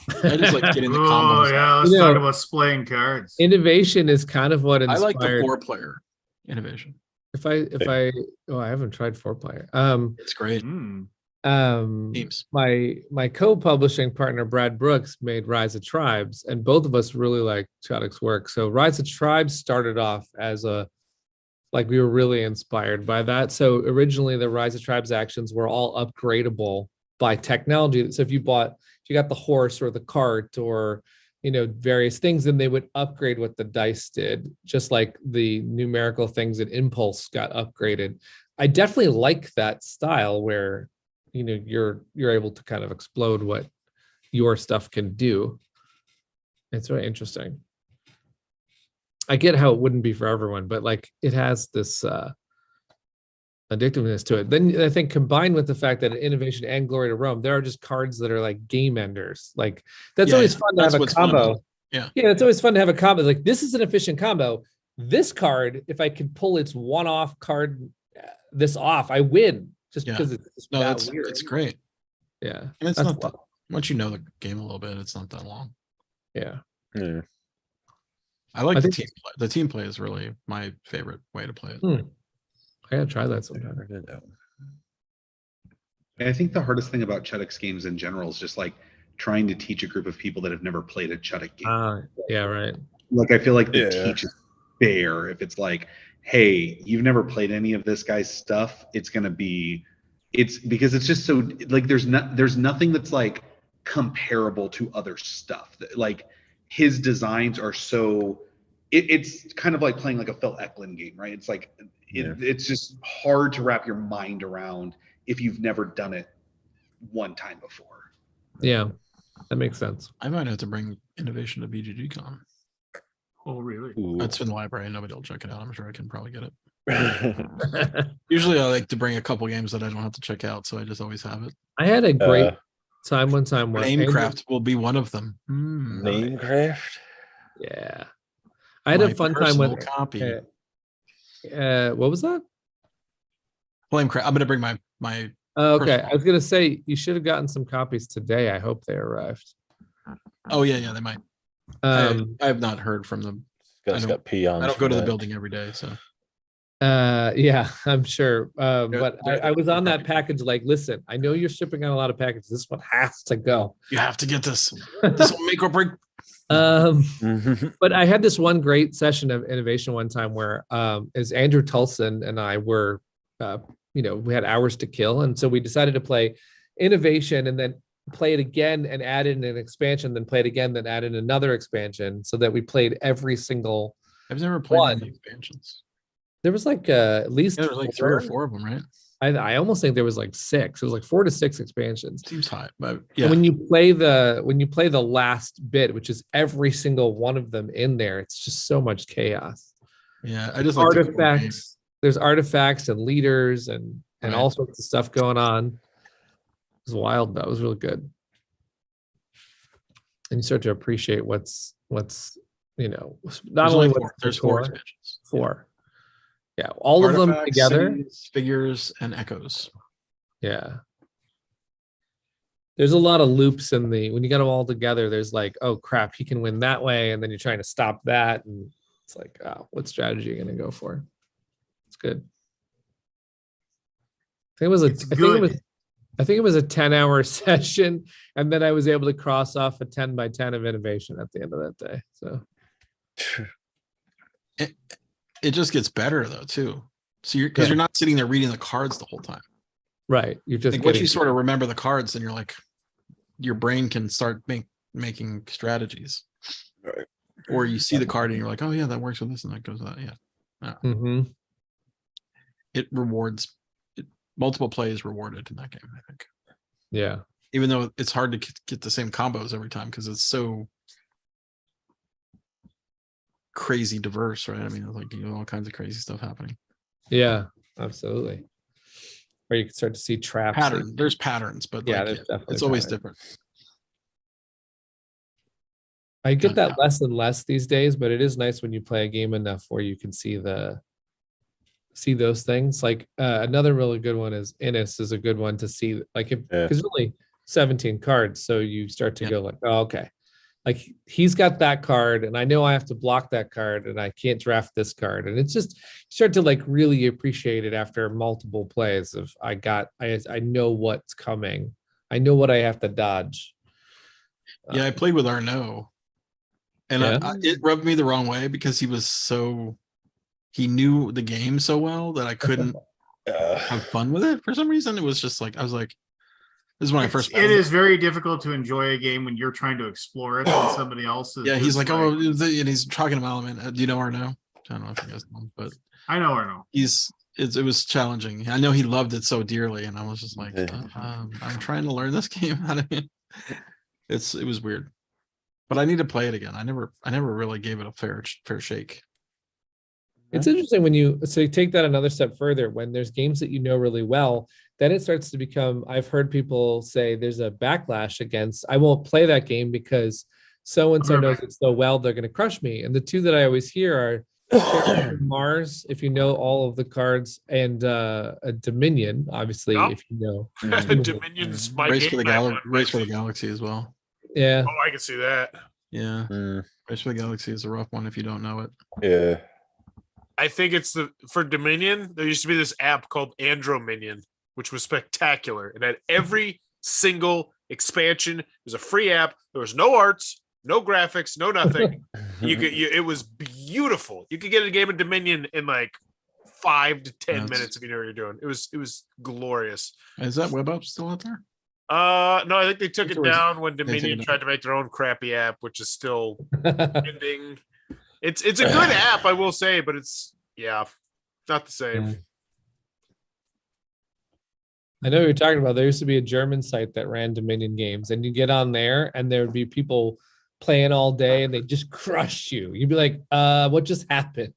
But I just like getting the Oh combos. yeah, let's talk about playing cards. Innovation is kind of what I inspired. like the 4-player Innovation. If I haven't tried 4-player. It's great. Teams. My co-publishing partner Brad Brooks made Rise of Tribes, and both of us really like Chuddick's work. So Rise of Tribes started off as we were really inspired by that. So originally the Rise of Tribes actions were all upgradable by technology. So if you got the horse or the cart or various things, then they would upgrade what the dice did, just like the numerical things in Impulse got upgraded. I definitely like that style where you're able to kind of explode what your stuff can do. It's very interesting. I get how it wouldn't be for everyone, but it has this addictiveness to it. Then I think combined with the fact that Innovation and Glory to Rome, there are just cards that are like game enders. That's always fun to have a combo. Yeah, it's always fun to have a combo. This is an efficient combo. This card, if I could pull its one-off card this off, I win. Just because it's weird. It's great. Yeah, and it's not that, once you know the game a little bit, it's not that long. Yeah. I like the team play. The team play is really my favorite way to play it. I gotta try that sometime. I think the hardest thing about Chuddick's games in general is just trying to teach a group of people that have never played a Chuddick game. Yeah, right. I feel like the teach is fair. If it's hey, you've never played any of this guy's stuff, it's because it's just so there's nothing that's comparable to other stuff. His designs are so it's kind of like playing a Phil Eklund game, right? It's it's just hard to wrap your mind around if you've never done it one time before. Yeah, that makes sense. I might have to bring Innovation to BGGCon. Oh, really? That's in the library. Nobody will check it out. I'm sure I can probably get it. Usually I like to bring a couple games that I don't have to check out, so I just always have it. I had a great time one time where Namecraft will be one of them. Namecraft? Yeah. I had a fun time with copy. What was that? Flamecraft. I'm gonna bring my okay. I was gonna say you should have gotten some copies today. I hope they arrived. Oh yeah, they might. I have not heard from them. I don't go to the building every day, so. Yeah, I'm sure. But I was on that package. Listen, I know you're shipping out a lot of packages. This one has to go. You have to get this. This will make or break. But I had this one great session of Innovation one time where is Andrew Tulson and I were, we had hours to kill, and so we decided to play Innovation and then play it again and add in an expansion, then play it again, then add in another expansion, so that we played every single. I've never played any expansions. There was at least there was 3 or 4 of them, right? I almost think there was 6. It was 4 to 6 expansions. Seems high, but yeah. And when you play the last bit, which is every single one of them in there, it's just so much chaos. Yeah, I just artifacts. There's artifacts and leaders and all sorts of stuff going on. It was wild. That was really good. And you start to appreciate what's not only there's 4 expansions. 4. Yeah, all of them together. Cities, figures, and echoes. Yeah. There's a lot of loops when you got them all together. There's like, oh crap, he can win that way, and then you're trying to stop that, and it's like, oh, what strategy are you gonna go for? It's good. I think it was a 10-hour session, and then I was able to cross off a 10 by 10 of innovation at the end of that day. So it just gets better though too. So you're not sitting there reading the cards the whole time. Right. You're just once you sort of remember the cards, and you're like, your brain can start making strategies. Right. Or you see the card and you're like, oh yeah, that works with this and that goes with that. Yeah. Mm-hmm. It rewards multiple plays rewarded in that game, I think. Yeah. Even though it's hard to get the same combos every time because it's so crazy diverse, right? I mean, like all kinds of crazy stuff happening. Yeah, absolutely. Or you can start to see traps. There's patterns, but yeah, like, it's always different. I get that less and less these days, but it is nice when you play a game enough where you can see those things. Like another really good one is Innis is a good one to see. Like because only 17 cards, so you start to go like, oh, okay. Like he's got that card, and I know I have to block that card, and I can't draft this card, and it's just you start to like really appreciate it after multiple plays of I know what's coming, I know what I have to dodge. Yeah, I played with Arnaud, and it rubbed me the wrong way because he knew the game so well that I couldn't have fun with it for some reason. It was just like I was like. This is when I first. It is very difficult to enjoy a game when you're trying to explore it and somebody else is. Yeah, he's like, oh, and he's talking about him. Do you know Arnaud? I don't know if you guys know him, but I know Arnaud. It was challenging. I know he loved it so dearly, and I was just like, I'm trying to learn this game. It was weird, but I need to play it again. I never really gave it a fair shake. It's interesting when you take that another step further. When there's games that you know really well, then it starts to become. I've heard people say there's a backlash against. I won't play that game because so and so knows it so well they're going to crush me. And the two that I always hear are Mars, if you know all of the cards, and a Dominion, obviously, if you know. Dominion's my Race for the Galaxy as well. Yeah. Oh, I can see that. Yeah. Race for the Galaxy is a rough one if you don't know it. Yeah. I think it's for Dominion, there used to be this app called Androminion, which was spectacular. It had every single expansion. It was a free app. There was no arts, no graphics, no nothing. It was beautiful. You could get a game of Dominion in like 5 to 10 minutes if you know what you're doing. It was glorious. Is that web app still out there? No, I think they took it down when Dominion tried to make their own crappy app, which is still ending. It's a good app, I will say, but it's not the same. I know what you're talking about. There used to be a German site that ran Dominion games, and you get on there, and there would be people playing all day, and they just crush you. You'd be like, "What just happened?"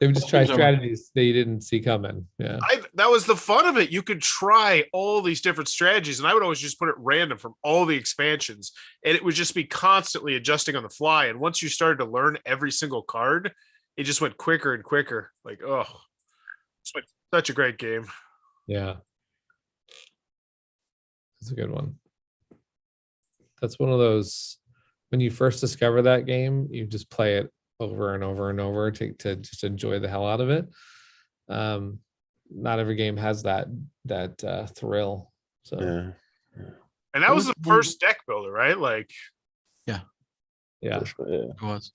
They would just try strategies that you didn't see coming. Yeah, that was the fun of it. You could try all these different strategies, and I would always just put it random from all the expansions, and it would just be constantly adjusting on the fly. And once you started to learn every single card, it just went quicker and quicker. Like, it's such a great game. Yeah, that's a good one. That's one of those when you first discover that game, you just play it over and over and over to just enjoy the hell out of it. Not every game has that thrill. So and that was the first deck builder, right? Like yeah. It was.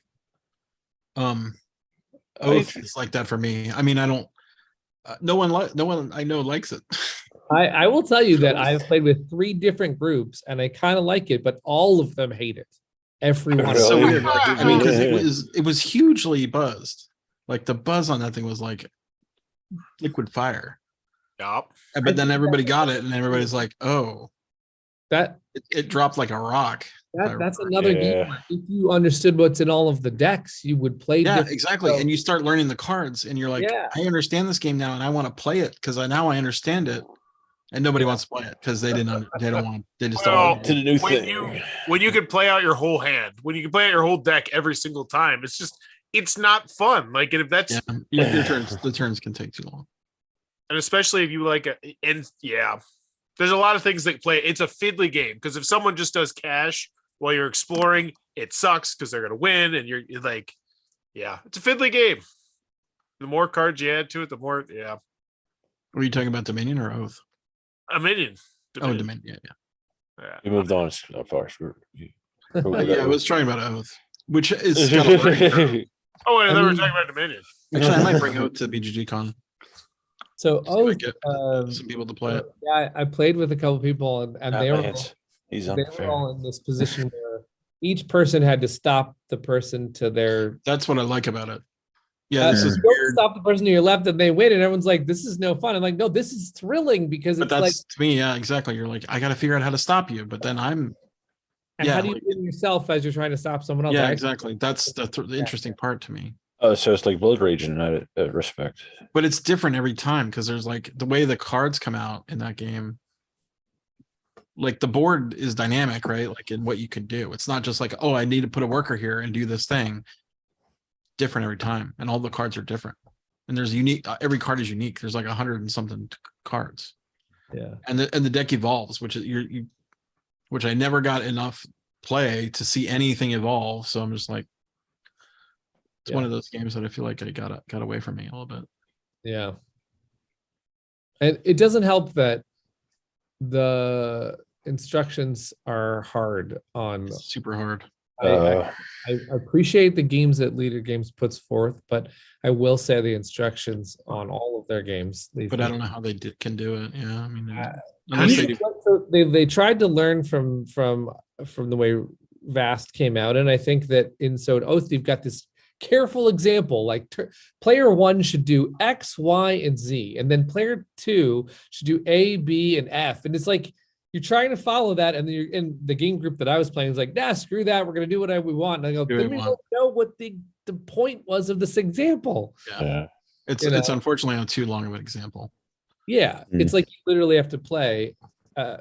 Oath is like that for me. I mean, I don't no one I know likes it. I will tell you that I've played with 3 different groups and I kind of like it, but all of them hate it. Everyone. It's so weird. I mean, because it was hugely buzzed. Like the buzz on that thing was like liquid fire. Yep. But then everybody got it, and everybody's like, "Oh, that it dropped like a rock." That's another game. If you understood what's in all of the decks, you would play. Yeah, exactly. So, and you start learning the cards, and you're like, "I understand this game now, and I want to play it because now I understand it." And nobody wants to play it because they don't want. They just don't. To the new thing. When you can play out your whole hand, when you can play out your whole deck every single time, it's not fun. Like, if that's the turns can take too long. And especially if you like There's a lot of things that play. It's a fiddly game because if someone just does cash while you're exploring, it sucks because they're going to win. And you're like, yeah, it's a fiddly game. The more cards you add to it, the more, yeah. Were you talking about Dominion or Oath? Dominion. Oh, Dominion. Yeah. You moved on so far. Yeah, I was talking about Oath, which is got a learning curve. Oh, I thought we were talking about Dominion. Actually, I might bring Oath to BGG Con. So Oath, get some people to play it. Yeah, I played with a couple people, and they were all in this position where each person had to stop the person to their. That's what I like about it. Yeah, this is weird. Stop the person to your left, and they win, and everyone's like, "This is no fun." I'm like, "No, this is thrilling because it's like to me, yeah, exactly. You're like, I got to figure out how to stop you, but then I'm. And how do you win yourself as you're trying to stop someone else? Yeah, exactly. That's the interesting part to me. Oh, so it's like Blood Rage in that respect. But it's different every time because there's like the way the cards come out in that game. Like the board is dynamic, right? Like in what you can do. It's not just like, oh, I need to put a worker here and do this thing. Different every time, and all the cards are different. And there's unique. Every card is unique. There's like 100 and something cards. Yeah. And the deck evolves, which is which I never got enough play to see anything evolve. So I'm just like. It's one of those games that I feel like I got away from me a little bit. Yeah. And it doesn't help that the instructions are hard on. It's super hard. I appreciate the games that Leader Games puts forth, but I will say the instructions on all of their games. But I don't know how they can do it. Yeah, I mean, they tried to learn from the way Vast came out, and I think that in Oath you've got this careful example, like player 1 should do X, Y, and Z, and then player 2 should do A, B, and F, and it's like you're trying to follow that, and then you're in the game group that I was playing is like, nah, screw that, we're gonna do whatever we want. And I go, then we don't know what the point was of this example. Yeah. It's unfortunately not too long of an example. Yeah, it's like you literally have to play.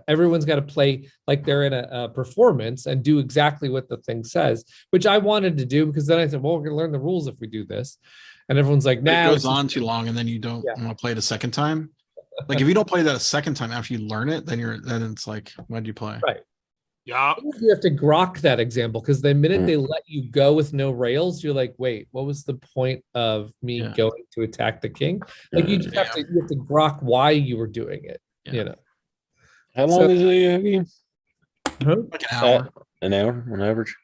Everyone's got to play like they're in a performance and do exactly what the thing says, which I wanted to do because then I said, well, we're going to learn the rules if we do this. And everyone's like, nah. It goes on too long and then you don't want to play it a second time. Like if you don't play that a second time after you learn it, then it's like, why'd you play? Right. Yeah. You have to grok that example because the minute they let you go with no rails, you're like, wait, what was the point of me going to attack the king? Like you just have to grok why you were doing it, you know. How long is the game? Like an hour. An hour on average?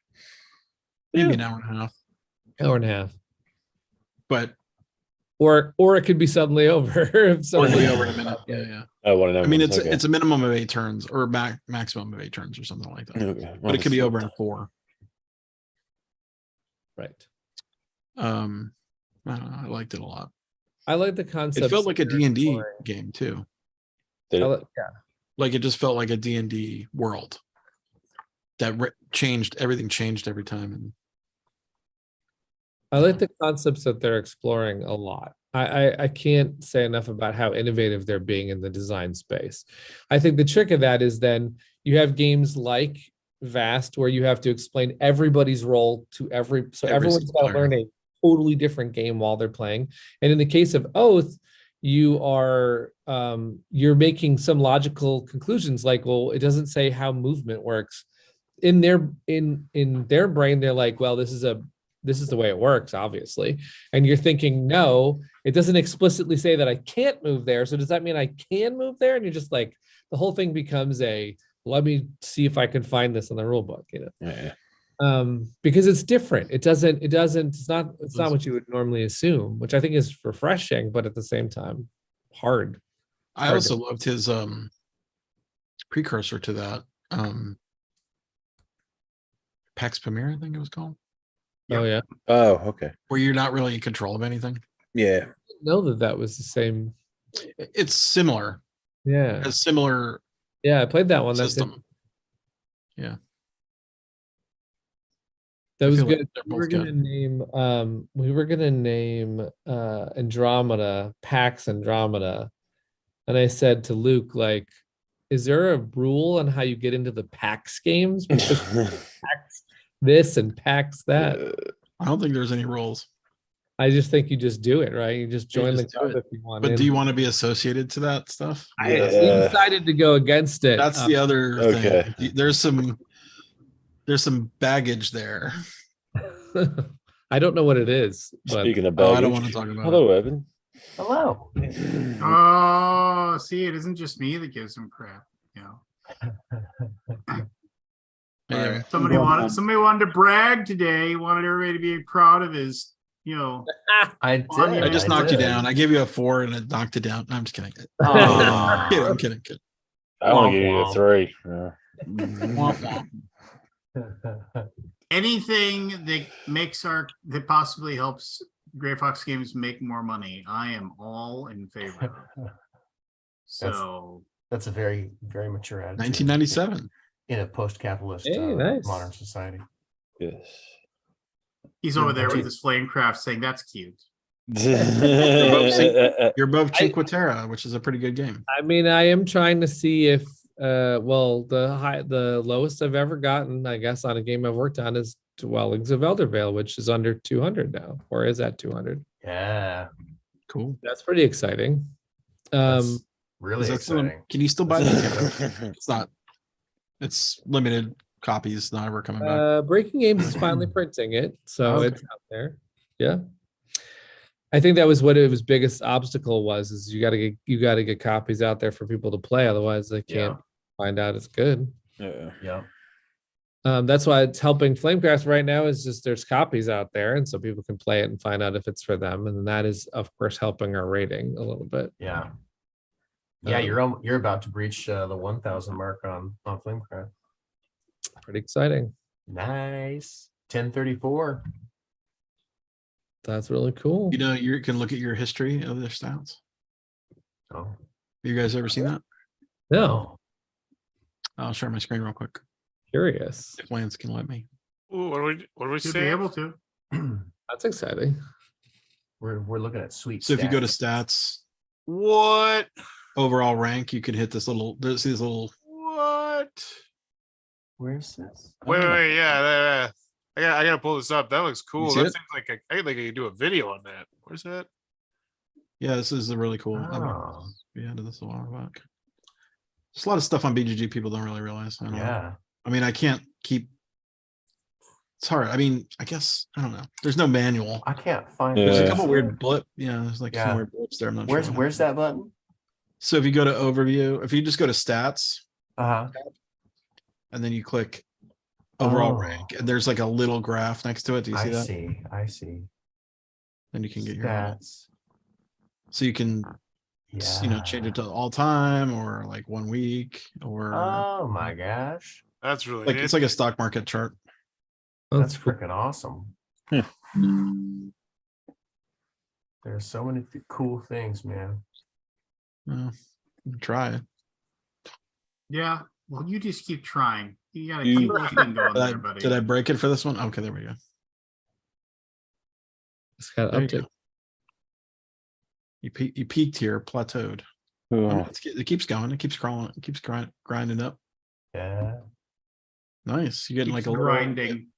Maybe an hour and a half. Hour and a half. But or it could be suddenly over. Suddenly over in a minute. Yeah. I mean, it's a minimum of 8 turns or maximum of 8 turns or something like that. Okay. But it could be over in 4. Right. I don't know. I liked it a lot. I like the concept. It felt like a D&D game too. Yeah. Like it just felt like a D&D world that changed. Everything changed every time. And I like the concepts that they're exploring a lot. I can't say enough about how innovative they're being in the design space. I think the trick of that is then you have games like Vast where you have to explain everybody's role to everyone's got to learn a totally different game while they're playing. And in the case of Oath, you are you're making some logical conclusions like, well, it doesn't say how movement works. In their brain, they're like, well, this is the way it works, obviously. And you're thinking, no, it doesn't explicitly say that I can't move there. So does that mean I can move there? And you're just like, the whole thing becomes let me see if I can find this in the rule book, you know. Yeah. Because it's different. It's not what you would normally assume, which I think is refreshing, but at the same time, hard. I also loved his precursor to that. Pax Pamir, I think it was called. Oh yeah. Oh, okay. Where you're not really in control of anything. Yeah. I didn't know that was the same. It's similar. Yeah. A similar. Yeah, I played that one. System. Yeah. That was good. We were gonna name Andromeda Pax Andromeda, and I said to Luke, like, is there a rule on how you get into the PAX games? Because PAX this and PAX that. I don't think there's any rules. I just think you just do it, right? You just join the club if you want. But do you want to be associated to that stuff? We decided to go against it. That's the other thing. There's some baggage there. I don't know what it is. But speaking of baggage, I don't want to talk about hello, Evan. Hello. Oh, see, it isn't just me that gives him crap. You know. Yeah. Somebody wanted to brag today. Wanted everybody to be proud of his, you know. I did. I just knocked you down. I gave you a 4 and it knocked it down. No, I'm just kidding. I'm kidding. I want to give you a 3. Anything that that possibly helps Gray Fox Games make more money, I am all in favor of. So that's a very, very mature attitude. 1997. In a post-capitalist nice. modern society. Yes. He's over there with his flame craft saying that's cute. You're above Cinque Terre, which is a pretty good game. I mean, I am trying to see if the lowest I've ever gotten, I guess, on a game I've worked on is Dwellings of Eldervale, which is under 200 now, or is at 200. Yeah. Cool. That's pretty exciting. That's really exciting. Can you still buy that? It's limited copies, not ever coming back. Breaking Games is finally printing it, so it's out there. Yeah. I think that was what it was biggest obstacle is you gotta get copies out there for people to play, otherwise they can't find out it's good. Yeah. That's why it's helping Flamecraft right now is just there's copies out there, and so people can play it and find out if it's for them, and that is of course helping our rating a little bit. Yeah. Yeah, you're about to breach the 1,000 mark on Flamecraft. Pretty exciting. Nice. 1034. That's really cool. You know, you can look at your history of their stats. Oh, you guys ever seen that? No. I'll share my screen real quick. Curious. If Lance can let me. Ooh, what do we Should say? be able to. That's exciting. We're looking at sweet. So if you go to stats, what overall rank, you could hit this little. There's these little. What? Where's this? Wait, yeah. I gotta pull this up. That looks cool. That it? seems like I think I could do a video on that. Where's that? Yeah, this is a really cool. Oh. We added this a while back. There's a lot of stuff on BGG people don't really realize. I don't know. I mean, I can't keep. It's hard. I mean, I guess I don't know. There's no manual. I can't find. There's a couple weird blip. Yeah, there's like some weird blips there. I'm not sure. Where's that button? So if you go to overview, if you just go to stats, and then you click overall rank, and there's like a little graph next to it. Do you see that? I see. Then you can get your stats. So you can, change it to all time or like 1 week or. Oh my gosh, that's really like it's like a stock market chart. That's freaking awesome. There's so many cool things, man. Try it. Yeah. Well, you just keep trying. You gotta keep working going there, buddy. Did I break it for this one? Okay, there we go. It's got update. You peaked here, plateaued. It keeps going. It keeps crawling. It keeps grinding up. Yeah. Nice. You're getting like a grinding.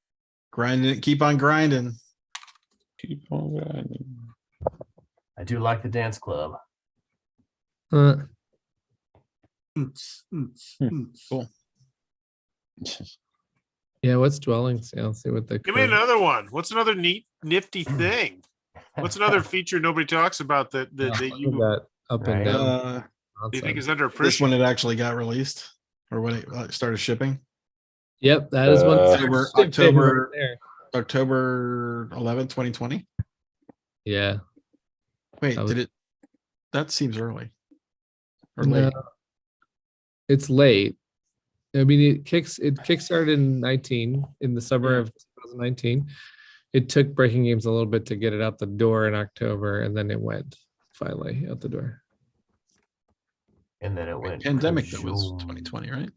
Grinding. Keep on grinding. Keep on grinding. I do like the dance club. Cool. Yeah, what's dwellings? Yeah, I'll see what the. Give me another one. What's another neat, nifty thing? What's another feature nobody talks about that you that up and down? Do you think is underappreciated? This when it actually got released, or when it started shipping. Yep, that is one. October 11, 2020. Yeah. Wait, did it? That seems early. Or late. It's late. I mean, it kickstarted in the summer of 2019. It took Breaking Games a little bit to get it out the door in October, and then it went finally out the door. And then it went. Pandemic that was 2020, right?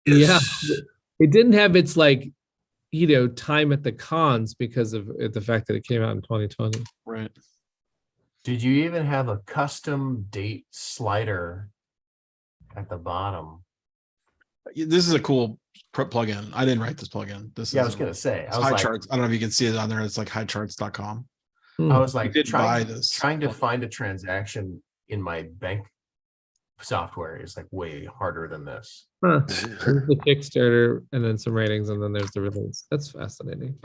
Yeah, it didn't have its time at the cons because of the fact that it came out in 2020. Right. Did you even have a custom date slider at the bottom? This is a cool plugin. I didn't write this plugin. I was gonna say high charts. I don't know if you can see it on there. It's like highcharts.com. I was like buy this. trying to find a transaction in my bank software is like way harder than this. Huh. There's the Kickstarter and then some ratings and then there's the release. That's fascinating.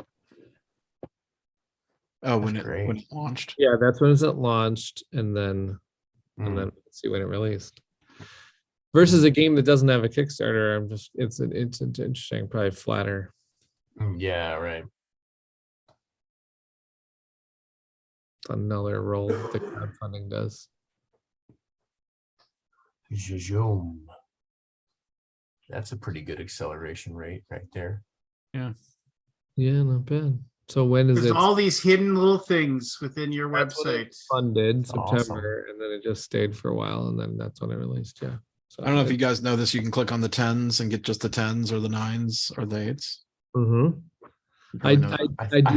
Oh, when it launched. Yeah, that's when it launched, and then let's see when it released. Versus a game that doesn't have a Kickstarter, it's interesting, probably flatter. Yeah, right. Another role the crowdfunding does. Zoom. That's a pretty good acceleration rate right there. Yeah, not bad. So when is There's it? all these hidden little things within your website. Funded September, awesome. and then it just stayed for a while, and then that's when it released. Yeah. So I don't know if you guys know this. You can click on the 10s and get just the 10s or the 9s or the 8s. Mm-hmm. I do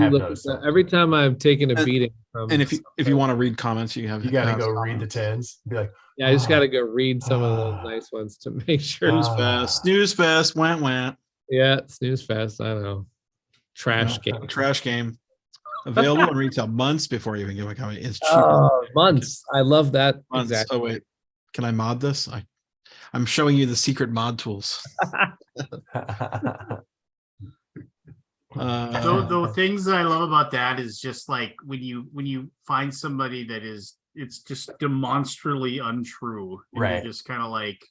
look at that. Every time I've taken a beating from. And if you want to read comments, you got to go read the 10s. Be like, yeah, I just got to go read some of those nice ones to make sure. Snooze fest, went. Yeah, snooze fest. I know. Trash game. Available in retail months before you even get a copy. It's cheap. Months. I love that. Months. Exactly. Oh wait, can I mod this? I'm showing you the secret mod tools. The things that I love about that is just like when you find somebody that it's just demonstrably untrue, and right? You're just kind of like,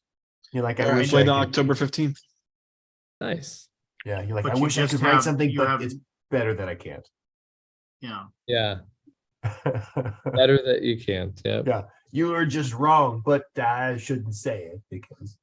I wish played on October 15th. Nice. Yeah, you're like, I wish I could write something, but it's better that I can't. Yeah. Better that you can't. Yeah, you are just wrong, but I shouldn't say it because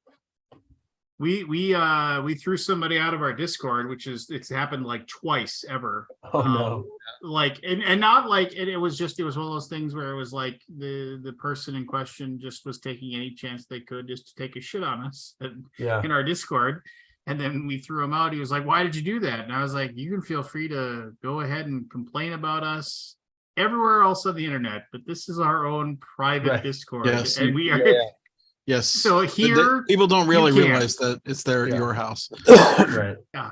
we threw somebody out of our Discord, it's happened like twice ever. Oh no. Like and not like it was one of those things where it was like the person in question just was taking any chance they could just to take a shit on us in our Discord. And then we threw him out. He was like, "Why did you do that?" And I was like, "You can feel free to go ahead and complain about us everywhere else on the internet, but this is our own private Discord." Yes, and we are. Yes. So here, people don't really realize that it's your house. Right. Yeah.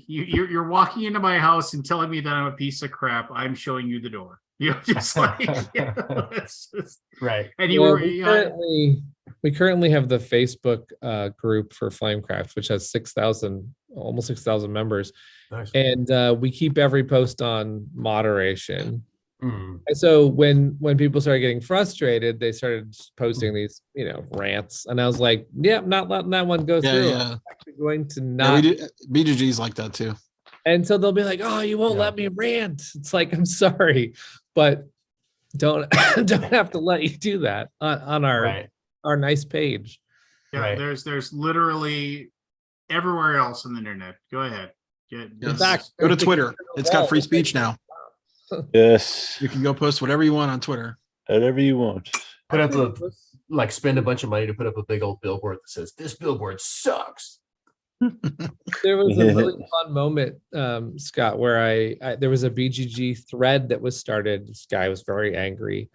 You're walking into my house and telling me that I'm a piece of crap. I'm showing you the door. Just like right. And we currently have the Facebook group for Flamecraft, which has almost 6,000 members. Nice. And we keep every post on moderation. Mm. And so when people started getting frustrated, they started posting these, rants. And I was like, yeah, not letting that one go through. Yeah. I'm actually going to not. BGG's like that too. And so they'll be like, "Oh, you won't let me rant." It's like, I'm sorry, but don't have to let you do that on our nice page. Yeah, right. There's literally everywhere else on the internet. Go ahead. In fact, go to Twitter. It's got free speech now. Yes. You can go post whatever you want on Twitter. Whatever you want. Put up spend a bunch of money to put up a big old billboard that says, "This billboard sucks." There was a really fun moment, Scott, where there was a BGG thread that was started. This guy was very angry.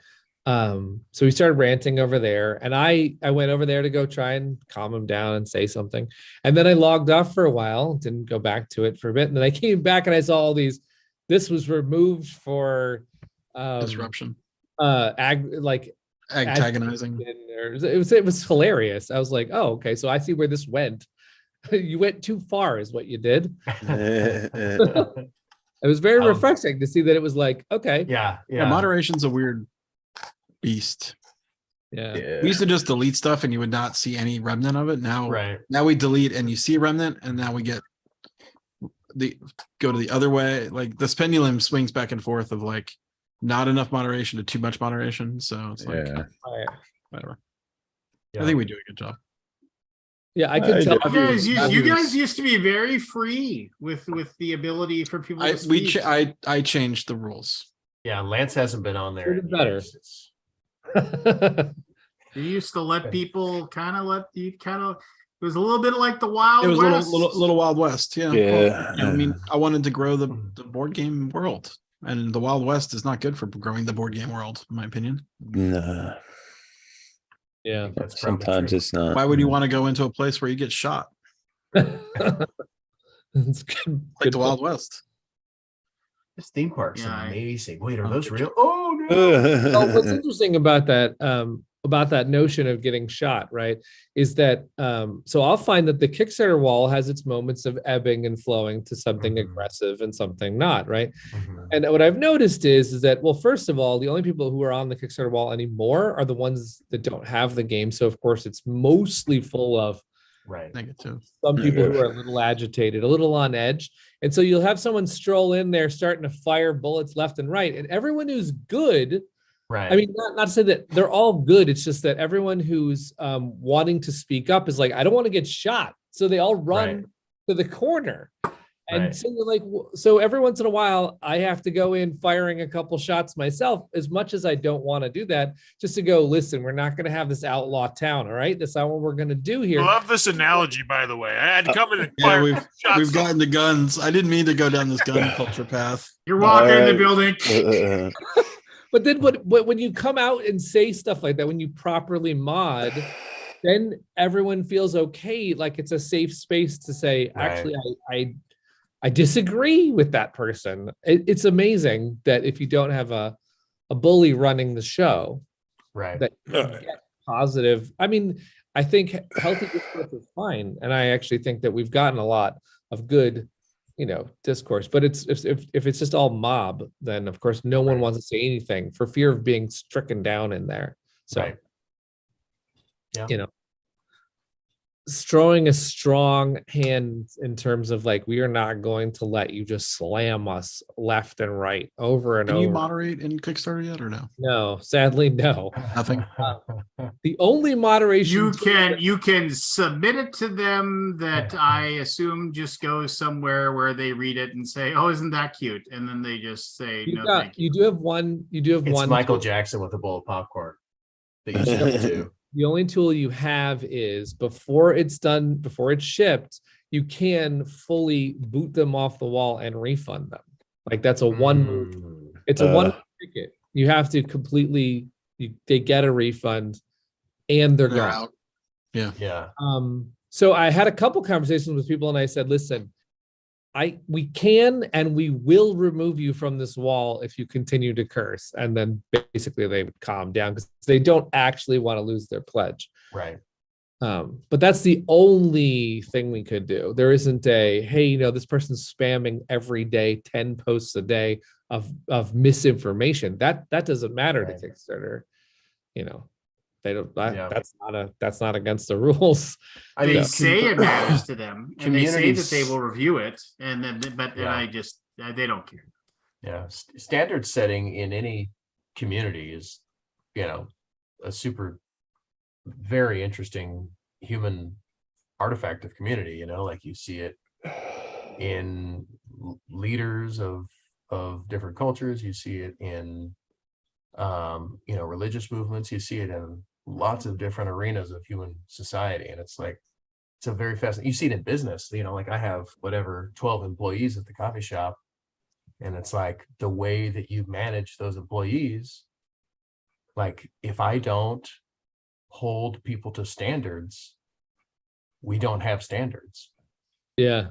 So he started ranting over there, and I went over there to go try and calm him down and say something. And then I logged off for a while, didn't go back to it for a bit. And then I came back and I saw all these, this was removed for disruption. Antagonizing. It was hilarious. I was like, oh, okay, so I see where this went. You went too far is what you did. It was very refreshing to see that it was like, okay. Yeah. Moderation's a weird beast. Yeah. We used to just delete stuff and you would not see any remnant of it. Now we delete and you see a remnant, and now we go to the other way. Like this pendulum swings back and forth of like not enough moderation to too much moderation. So it's like whatever. Yeah. I think we do a good job. Yeah, I could tell. You guys used to be very free with the ability for people to speak. I changed the rules. Yeah, Lance hasn't been on there. Better. You used to let people it was a little bit like the Wild West. It was a little Wild West, yeah. Yeah. I mean, I wanted to grow the board game world, and the Wild West is not good for growing the board game world, in my opinion. No. Yeah, sometimes it's not. Why would you want to go into a place where you get shot? It's good. Like the Wild West. This theme park's amazing. Wait, are those real? Oh no. Well, what's interesting about that notion of getting shot, right, is that so I'll find that the Kickstarter wall has its moments of ebbing and flowing to something aggressive and something not, right? And what I've noticed is that, well, first of all, the only people who are on the Kickstarter wall anymore are the ones that don't have the game. So of course it's mostly full of negative. Some people who are a little agitated, a little on edge. And so you'll have someone stroll in there starting to fire bullets left and right. And everyone who's good, right? I mean, not to say that they're all good. It's just that everyone who's wanting to speak up is like, I don't want to get shot. So they all run to the corner. And so you're like, so every once in a while, I have to go in firing a couple shots myself, as much as I don't want to do that, just to go, listen, we're not going to have this outlaw town. All right. That's not what we're going to do here. I love this analogy, by the way. I had to come in and fire we've gotten the guns. I didn't mean to go down this gun culture path. You're walking in the building. But then when you come out and say stuff like that, when you properly mod, then everyone feels okay. Like it's a safe space to say, actually, I disagree with that person. It's amazing that if you don't have a bully running the show, that you get positive. I mean, I think healthy discourse is fine, and I actually think that we've gotten a lot of good, discourse. But it's if it's just all mob, then of course no one wants to say anything for fear of being stricken down in there. So, throwing a strong hand in terms of like, we are not going to let you just slam us left and right over and over. Can you moderate in Kickstarter yet or no? No, sadly, no. Nothing. The only moderation you can submit it to them that I assume just goes somewhere where they read it and say, "Oh, isn't that cute?" And then they just say, "No, thank you." You do have one. It's Michael Jackson with a bowl of popcorn that you should do. The only tool you have is before it's shipped, you can fully boot them off the wall and refund them. Like that's a one move. It's a one ticket. You have to completely. They get a refund, and they're gone. Out. Yeah. So I had a couple conversations with people, and I said, "Listen, we can and we will remove you from this wall if you continue to curse." And then basically they would calm down because they don't actually want to lose their pledge. Right. But that's the only thing we could do. There isn't a, hey, this person's spamming every day, 10 posts a day of misinformation. That doesn't matter to Kickstarter. They don't. That's not against the rules. I mean, say it matters to them, and they say that they will review it, and then they don't care. Yeah, standard setting in any community is, a super, very interesting human artifact of community. Like you see it in leaders of different cultures. You see it in, religious movements. You see it in lots of different arenas of human society, and it's a very fascinating. You see it in business, like I have 12 employees at the coffee shop, and it's like the way that you manage those employees. Like if I don't hold people to standards, we don't have standards. Yeah.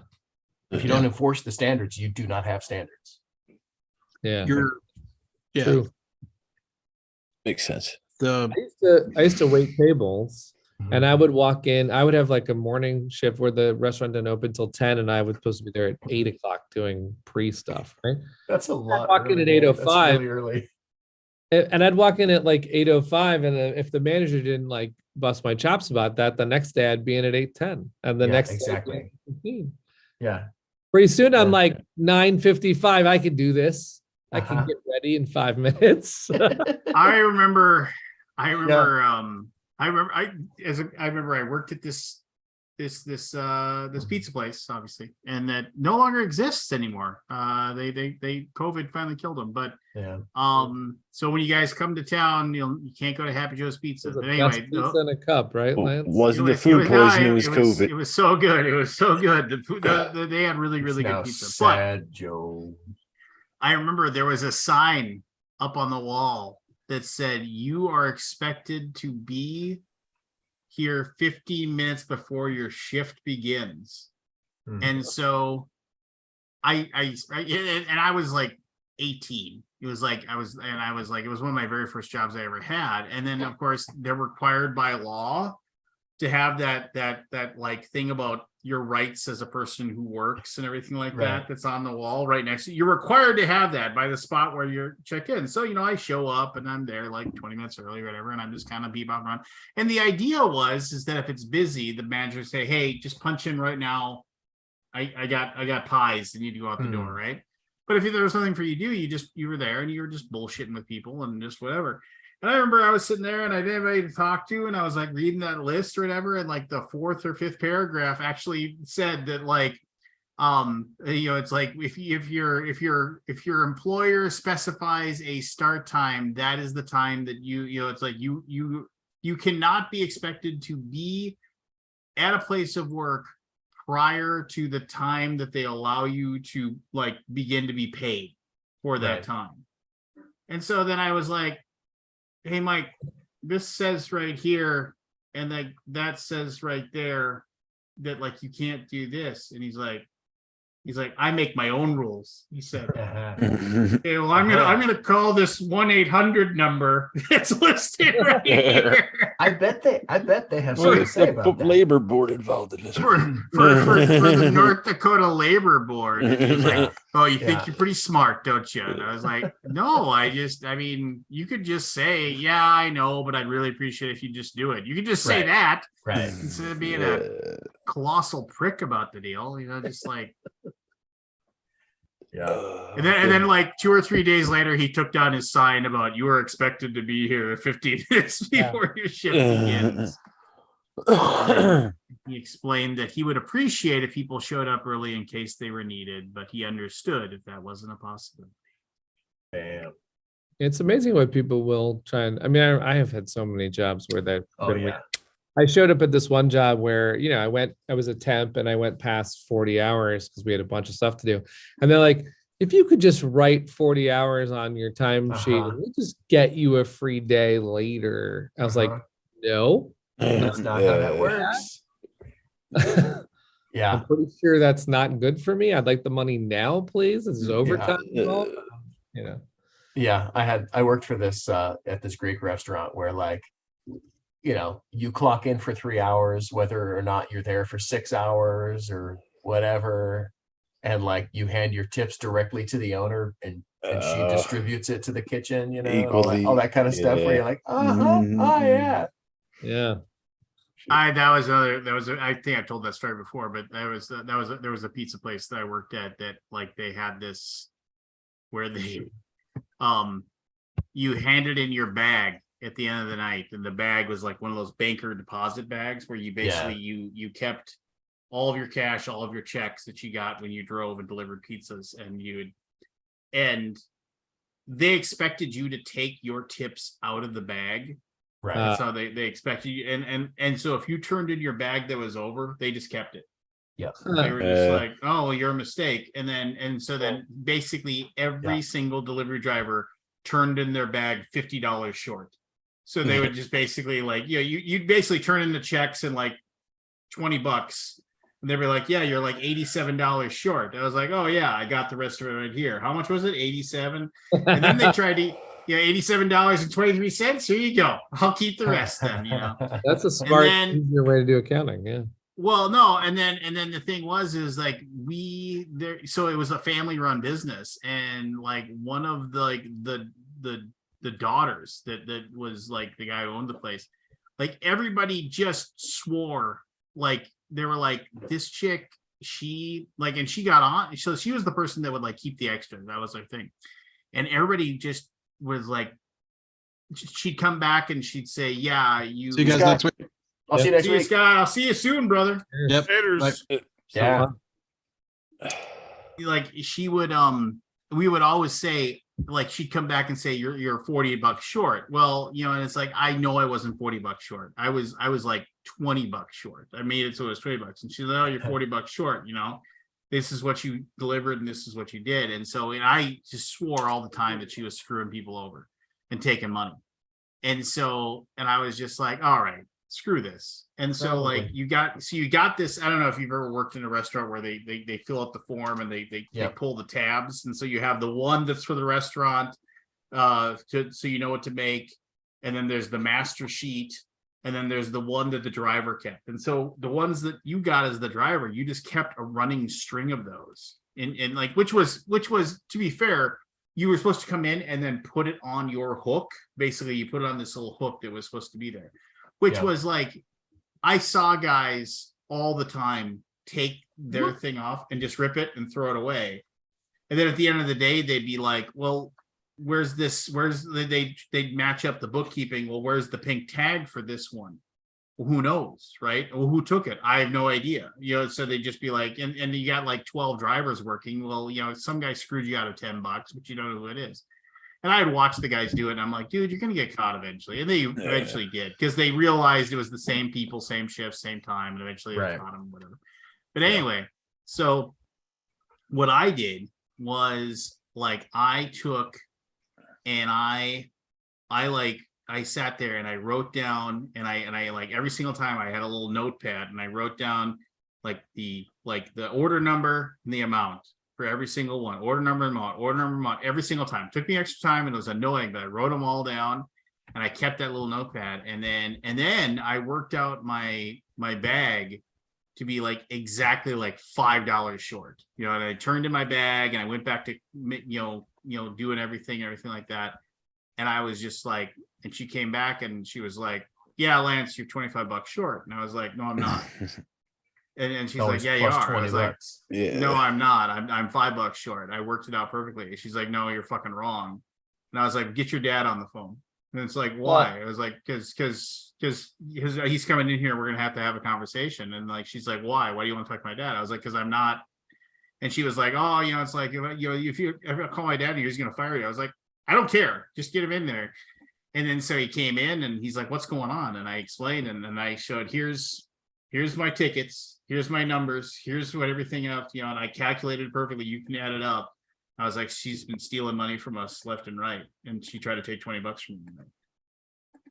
If you don't enforce the standards, you do not have standards. Yeah. True. Makes sense. I used to wait tables, and I would walk in. I would have like a morning shift where the restaurant didn't open till 10, and I was supposed to be there at 8 o'clock doing pre-stuff. Right? That's a lot. I'd walk in at 8:05. Really early. And I'd walk in at like 8:05, and if the manager didn't like bust my chops about that, the next day I'd be in at 8:10, and the next exactly. Day, yeah. Pretty soon I'm like 9:55. I can do this. I can get ready in 5 minutes. I remember I worked at this pizza place, obviously, and that no longer exists anymore. They COVID finally killed them. But so when you guys come to town, you can't go to Happy Joe's Pizza. But anyway, pizza in a cup, right? Lance? Wasn't the food poisoning? It was COVID. It was so good. It was so good. The food, they had really good pizza. Sad Joe. I remember there was a sign up on the wall that said, "You are expected to be here 15 minutes before your shift begins." And so I was like, 18. It was like it was one of my very first jobs I ever had. And then of course they're required by law to have that like thing about your rights as a person who works and everything like that. That's on the wall right next to you. You're required to have that by the spot where you're check in. So, I show up and I'm there like 20 minutes early or whatever, and I'm just kind of bebop around. And the idea is that if it's busy, the manager say, hey, just punch in right now. I got pies that need to go out the door, right? But if there was something for you to do, you were there and you were just bullshitting with people and just whatever. And I remember I was sitting there and I didn't have anybody to talk to, and I was like reading that list or whatever, and like the fourth or fifth paragraph actually said that like, it's like if your employer specifies a start time, that is the time that it's like you cannot be expected to be at a place of work prior to the time that they allow you to like begin to be paid for that time. And so then I was like, hey, Mike, this says right here, and that says right there that like you can't do this. And he's like, I make my own rules. He said, okay, well, I'm gonna call this 1-800 number that's listed right here. I bet they have something to say about that. Labor board involved in this for the North Dakota Labor Board. And he's like, oh, you think you're pretty smart, don't you? And I was like, no, I mean, you could just say, yeah, I know, but I'd really appreciate if you just do it. You could just say that, instead of being a colossal prick about the deal, just like. And then like 2 or 3 days later, he took down his sign about you are expected to be here 15 minutes before your shift begins. He explained that he would appreciate if people showed up early in case they were needed, but he understood if that wasn't a possibility. Damn. It's amazing what people will try and. I mean, I have had so many jobs where that. I showed up at this one job where, I was a temp and I went past 40 hours because we had a bunch of stuff to do. And they're like, if you could just write 40 hours on your time sheet, we'll just get you a free day later. I was like, no. That's not how that works. I'm pretty sure that's not good for me. I'd like the money now, please. This is overtime. Yeah, I worked for this at this Greek restaurant where like, you clock in for 3 hours, whether or not you're there for 6 hours or whatever. And like you hand your tips directly to the owner and she distributes it to the kitchen, equally, all that kind of stuff where you're like, yeah. I think I've told that story before, but there was a pizza place that I worked at that like they had this where they you handed in your bag at the end of the night, and the bag was like one of those banker deposit bags where you basically you kept all of your cash, all of your checks that you got when you drove and delivered pizzas, and they expected you to take your tips out of the bag. Right. That's how they expected you. And so if you turned in your bag that was over, they just kept it. Yeah. They were just like, oh, well, you're a mistake. And so then basically every single delivery driver turned in their bag $50 short. So they would just basically like, you'd basically turn in the checks and like $20. And they'd be like, yeah, you're like $87 short. I was like, oh yeah, I got the rest of it right here. How much was it? 87. And then they tried to, $87.23. Here you go. I'll keep the rest then, That's a smart, easier way to do accounting. Yeah. Well, no, and then the thing is like so it was a family run business, and like one of the daughters that was like the guy who owned the place, like everybody just swore, like they were like, this chick, she like, and she got on, so she was the person that would like keep the extras. That was her thing. And everybody just was like, she'd come back and she'd say, yeah, you see you guys next week. I'll see you next week. Scott, I'll see you soon, brother. Yep. Yeah. Like she would we would always say, like, she'd come back and say, you're $48 short. Well, and it's like, I know I wasn't $40 short. I was like $20 short. I made it so it was $20. And she's like, oh, you're $40 short, this is what you delivered and this is what you did. And so I just swore all the time that she was screwing people over and taking money. And I was just like, all right. screw this. And so like you got this. I don't know if you've ever worked in a restaurant where they fill out the form and they pull the tabs, and so you have the one that's for the restaurant, so you know what to make, and then there's the master sheet, and then there's the one that the driver kept. And so the ones that you got as the driver, you just kept a running string of those, and like which was to be fair, you were supposed to come in and then put it on your hook. Basically, you put it on this little hook that was supposed to be there, which was like, I saw guys all the time take their thing off and just rip it and throw it away. And then at the end of the day, they'd be like, well, where's they'd match up the bookkeeping. Well, where's the pink tag for this one? Well, who knows, right? Well, who took it? I have no idea. So they'd just be like, and you got like 12 drivers working. Well, some guy screwed you out of $10, but you don't know who it is. And I would watch the guys do it, and I'm like, dude, you're gonna get caught eventually. And they eventually did, because they realized it was the same people, same shift, same time, and eventually they caught them, whatever. But anyway, so what I did was like I took and I sat there and I wrote down, and I like every single time I had a little notepad and I wrote down like the order number and the amount for every single one, order number and amount, every single time. It took me extra time and it was annoying, but I wrote them all down and I kept that little notepad. And then I worked out my bag to be like exactly like $5 short, and I turned in my bag and I went back to, doing everything like that. And I was just like, and she came back and she was like, yeah, Lance, you're $25 short. And I was like, no, I'm not. And she's like, yeah, you are. I was like, no, I'm not. I'm $5 short. I worked it out perfectly. She's like, no, you're fucking wrong. And I was like, get your dad on the phone. And it's like, why? I was like, because he's coming in here. We're gonna have to have a conversation. And like, she's like, why? Why do you want to talk to my dad? I was like, because I'm not. And she was like, oh, it's like, if you ever call my dad, he's gonna fire you. I was like, I don't care. Just get him in there. And then so he came in and he's like, what's going on? And I explained, and then I showed, here's my tickets, here's my numbers, here's what everything else, and I calculated perfectly. You can add it up. I was like, she's been stealing money from us left and right. And she tried to take $20 from me.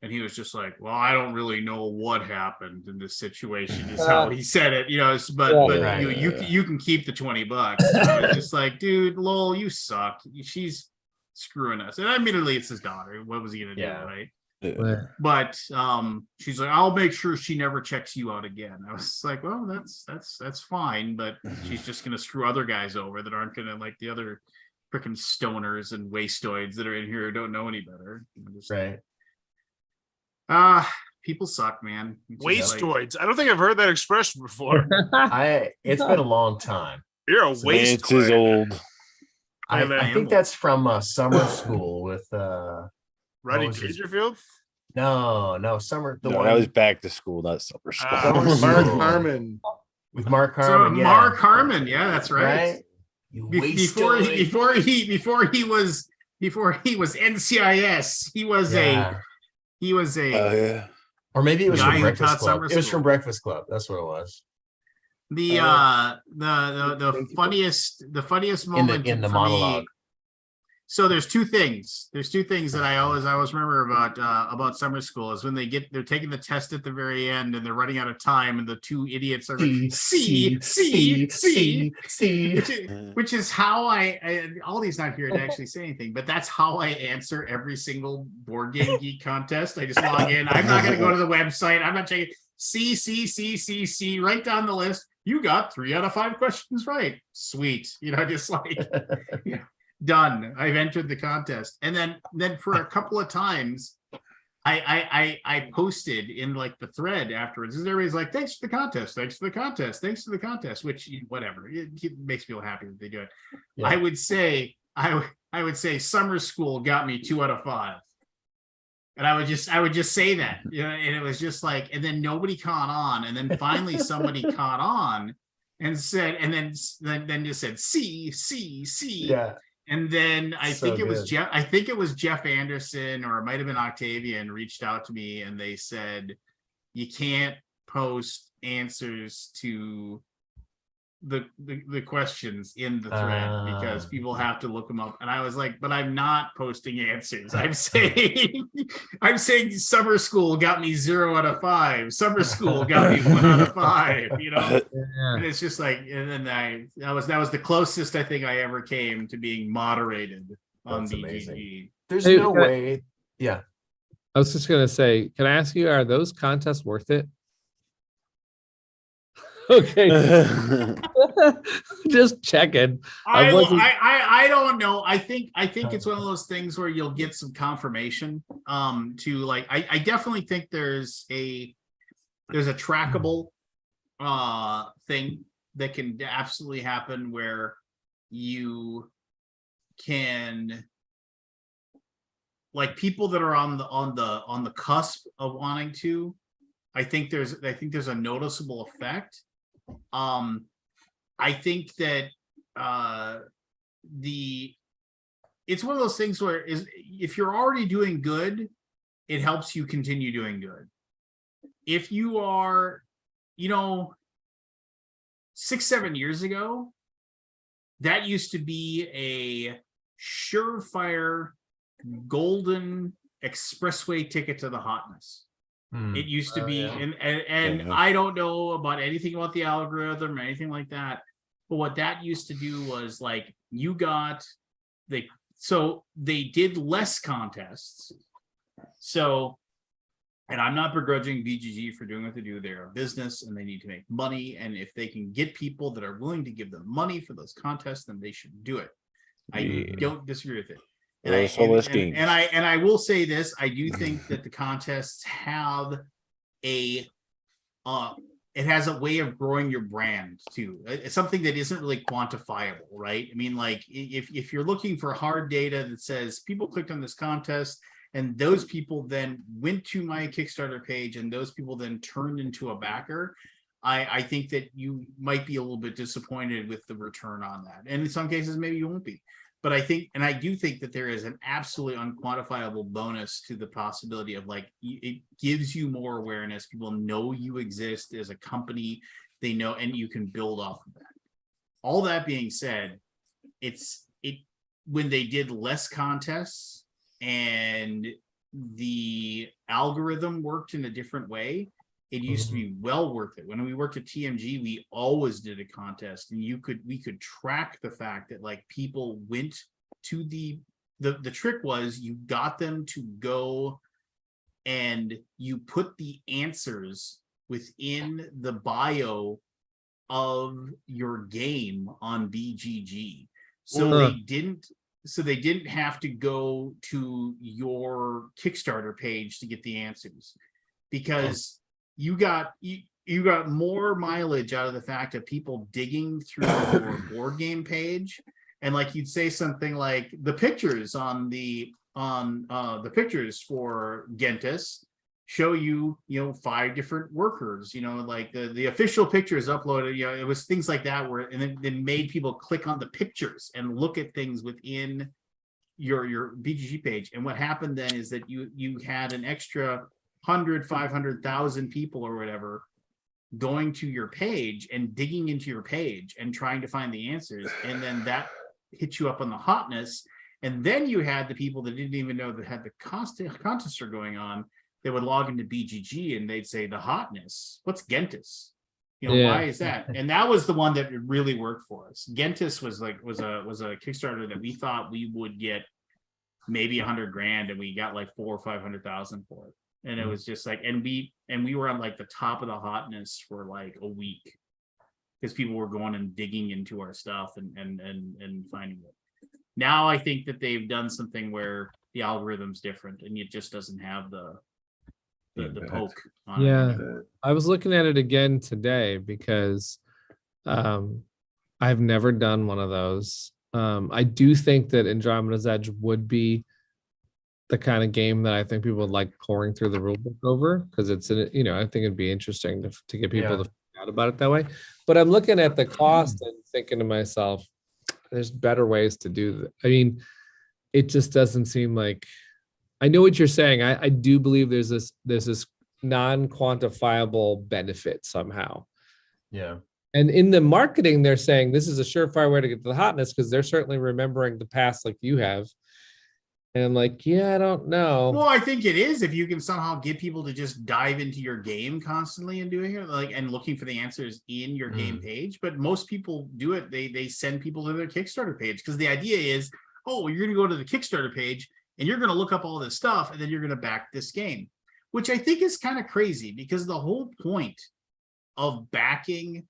And he was just like, well, I don't really know what happened in this situation, is how he said it, but you can keep the $20. I was just like, dude, lol, you suck. She's screwing us. And admittedly, it's his daughter. What was he gonna do, right? Yeah. But she's like, I'll make sure she never checks you out again. I was like, well, that's fine, but she's just gonna screw other guys over that aren't gonna, like the other freaking stoners and wastoids that are in here who don't know any better. Right. People suck, man. Wastoids. I don't think I've heard that expression before. It's been a long time. You're a wastoid. It's as old. I think that's from summer school with Rodney Dangerfield. No, summer. That was back to school, not summer school. Mark Harmon. With Mark Harmon. Mark Harmon, yeah, that's right. Before he was NCIS, he was a or maybe it was from Breakfast Club. It was from Breakfast Club. That's what it was. The funniest moment in the monologue. So there's two things that I always remember about summer school is when they're taking the test at the very end and they're running out of time and the two idiots are C, which is how I Aldi's not here to actually say anything, but that's how I answer every single board game geek contest. I just log in. I'm not going to go to the website. I'm not checking C, right down the list. You got 3 out of 5 questions right. Sweet. Just like, done. I've entered the contest. And then for a couple of times, I posted in like the thread afterwards. Everybody's like, thanks for the contest. Thanks for the contest. Thanks for the contest, which whatever. It makes me feel happy that they do it. Yeah. I would say summer school got me 2 out of 5. And I would just say that, and it was just like, and then nobody caught on, and then finally somebody caught on and said, and then just said C. Yeah. And then I think it was Jeff Anderson, or it might have been Octavian, reached out to me and they said, you can't post answers to the questions in the thread because people have to look them up. And I was like, but I'm not posting answers. I'm saying summer school got me 0 out of 5. Summer school got me 1 out of 5, you know? Yeah. And it's just like, and then that was the closest I think I ever came to being moderated on BGG. Amazing. There's no way. Yeah. I was just gonna say, can I ask you, are those contests worth it? Okay. Just checking. I don't know. I think it's one of those things where you'll get some confirmation to like I definitely think there's a trackable thing that can absolutely happen where you can, like, people that are on the cusp of wanting to, I think there's a noticeable effect. I think that it's one of those things where if you're already doing good, it helps you continue doing good. If you are, 6-7 years ago, that used to be a surefire golden expressway ticket to the hotness. It used to be, and I don't know about anything about the algorithm or anything like that, but what that used to do was like so they did less contests. So, and I'm not begrudging BGG for doing what they do. They're a business and they need to make money. And if they can get people that are willing to give them money for those contests, then they should do it. I don't disagree with it. And I will say this, I do think that the contests have it has a way of growing your brand too. It's something that isn't really quantifiable, right? I mean, like if you're looking for hard data that says people clicked on this contest and those people then went to my Kickstarter page and those people then turned into a backer, I think that you might be a little bit disappointed with the return on that. And in some cases, maybe you won't be. But I do think that there is an absolutely unquantifiable bonus to the possibility of, like, it gives you more awareness. People know you exist as a company, they know, and you can build off of that. All that being said, when they did less contests and the algorithm worked in a different way, it used to be well worth it. When we worked at TMG, we always did a contest, and we could track the fact that, like, people went to the trick was you got them to go and you put the answers within the bio of your game on BGG. So they didn't have to go to your Kickstarter page to get the answers, because you got more mileage out of the fact of people digging through your board game page, and like you'd say something like the pictures on the pictures for Gentis show you 5 different workers, like the official pictures uploaded, it was things like that and then made people click on the pictures and look at things within your BGG page. And what happened then is that you had an extra 100, 500,000 people or whatever going to your page and digging into your page and trying to find the answers, and then that hit you up on the hotness. And then you had the people that didn't even know that had the contests are going on. They would log into BGG and they'd say, the hotness, what's Gentis? Why is that? And that was the one that really worked for us. Gentis was a Kickstarter that we thought we would get maybe $100,000, and we got like 400,000 or 500,000 for it. And it was just like, and we were on like the top of the hotness for like a week, because people were going and digging into our stuff and finding it. Now I think that they've done something where the algorithm's different and it just doesn't have the poke on it. I was looking at it again today because I've never done one of those. I do think that Andromeda's Edge would be the kind of game that I think people would like pouring through the rule book over, because it's I think it'd be interesting to get people to find out about it that way. But I'm looking at the cost and thinking to myself, there's better ways to do that. I mean, it just doesn't seem like, I know what you're saying. I do believe there's this non-quantifiable benefit somehow. Yeah. And in the marketing, they're saying this is a surefire way to get to the hotness because they're certainly remembering the past like you have. And I'm like, yeah, I don't know. Well, I think it is if you can somehow get people to just dive into your game constantly and doing it, like, and looking for the answers in your game page. But most people do it. They send people to their Kickstarter page because the idea is, oh, you're going to go to the Kickstarter page and you're going to look up all this stuff and then you're going to back this game, which I think is kind of crazy because the whole point of backing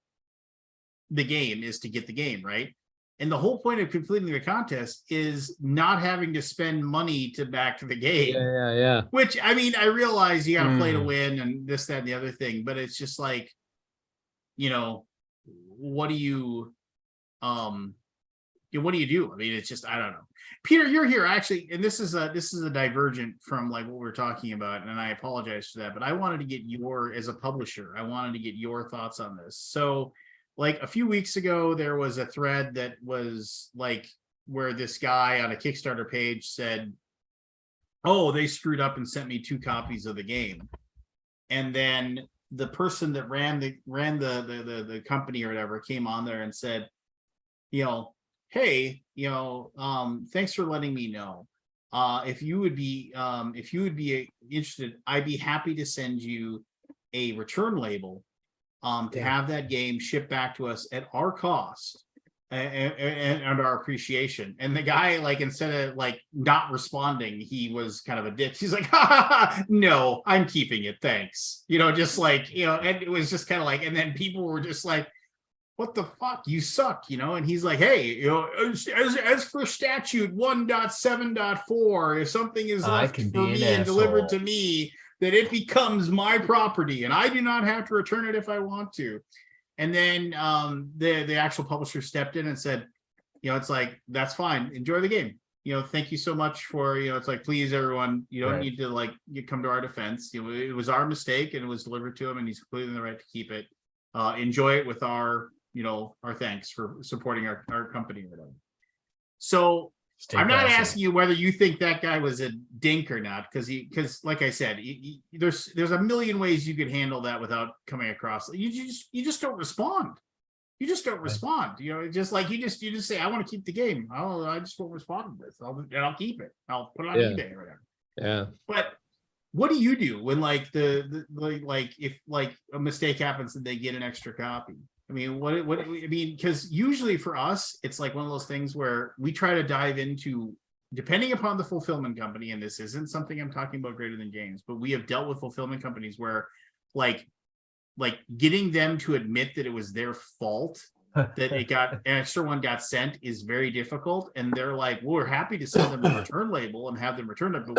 the game is to get the game, right? And the whole point of completing the contest is not having to spend money to back the game. Yeah. Which, I mean, I realize you got to play to win and this, that, and the other thing, but it's just like, you know, what do you do? I mean, it's just, I don't know. Peter, you're here actually, and this is a divergent from like what we're talking about, and I apologize for that, but I wanted to get as a publisher, I wanted to get your thoughts on this. So, like a few weeks ago, there was a thread that was like where this guy on a Kickstarter page said, "Oh, they screwed up and sent me 2 copies of the game," and then the person that ran the company or whatever came on there and said, you know, hey, you know, thanks for letting me know. If you would be interested, I'd be happy to send you a return label to have that game shipped back to us at our cost and our appreciation. And the guy, like, instead of like not responding, he was kind of a dick. He's like, no, I'm keeping it. Thanks. You know, just like, you know, and it was just kind of like, and then people were just like, what the fuck, you suck, you know? And he's like, hey, you know, as for statute 1.7.4, if something is left for me and delivered to me, that it becomes my property and I do not have to return it if I want to. And then the actual publisher stepped in and said, you know, it's like, that's fine, enjoy the game. You know, thank you so much for, you know, it's like, please everyone, you don't need to like, you come to our defense. You know, it was our mistake and it was delivered to him and he's completely in the right to keep it. Enjoy it with our, you know, our thanks for supporting our company or whatever. So I'm not asking you whether you think that guy was a dink or not, because like I said, there's a million ways you could handle that without coming across. You just don't respond. You just don't respond. You know, just like you just say, I want to keep the game. I just won't respond to this. I'll keep it. I'll put it on eBay or whatever. Yeah. But what do you do when like if like a mistake happens and they get an extra copy? I mean, because usually for us, it's like one of those things where we try to dive into, depending upon the fulfillment company, and this isn't something I'm talking about greater than games, but we have dealt with fulfillment companies where like getting them to admit that it was their fault that it got an extra one got sent is very difficult. And they're like, well, we're happy to send them a return label and have them return it, but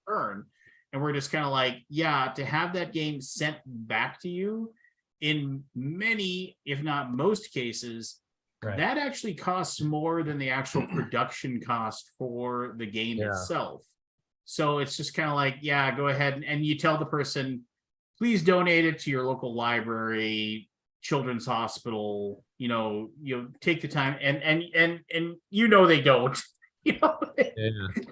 return. And we're just kind of like, yeah, to have that game sent back to you, in many, if not most cases, that actually costs more than the actual production cost for the game itself. So it's just kind of like, yeah, go ahead and you tell the person, please donate it to your local library, children's hospital, you know, take the time and you know they don't, you know,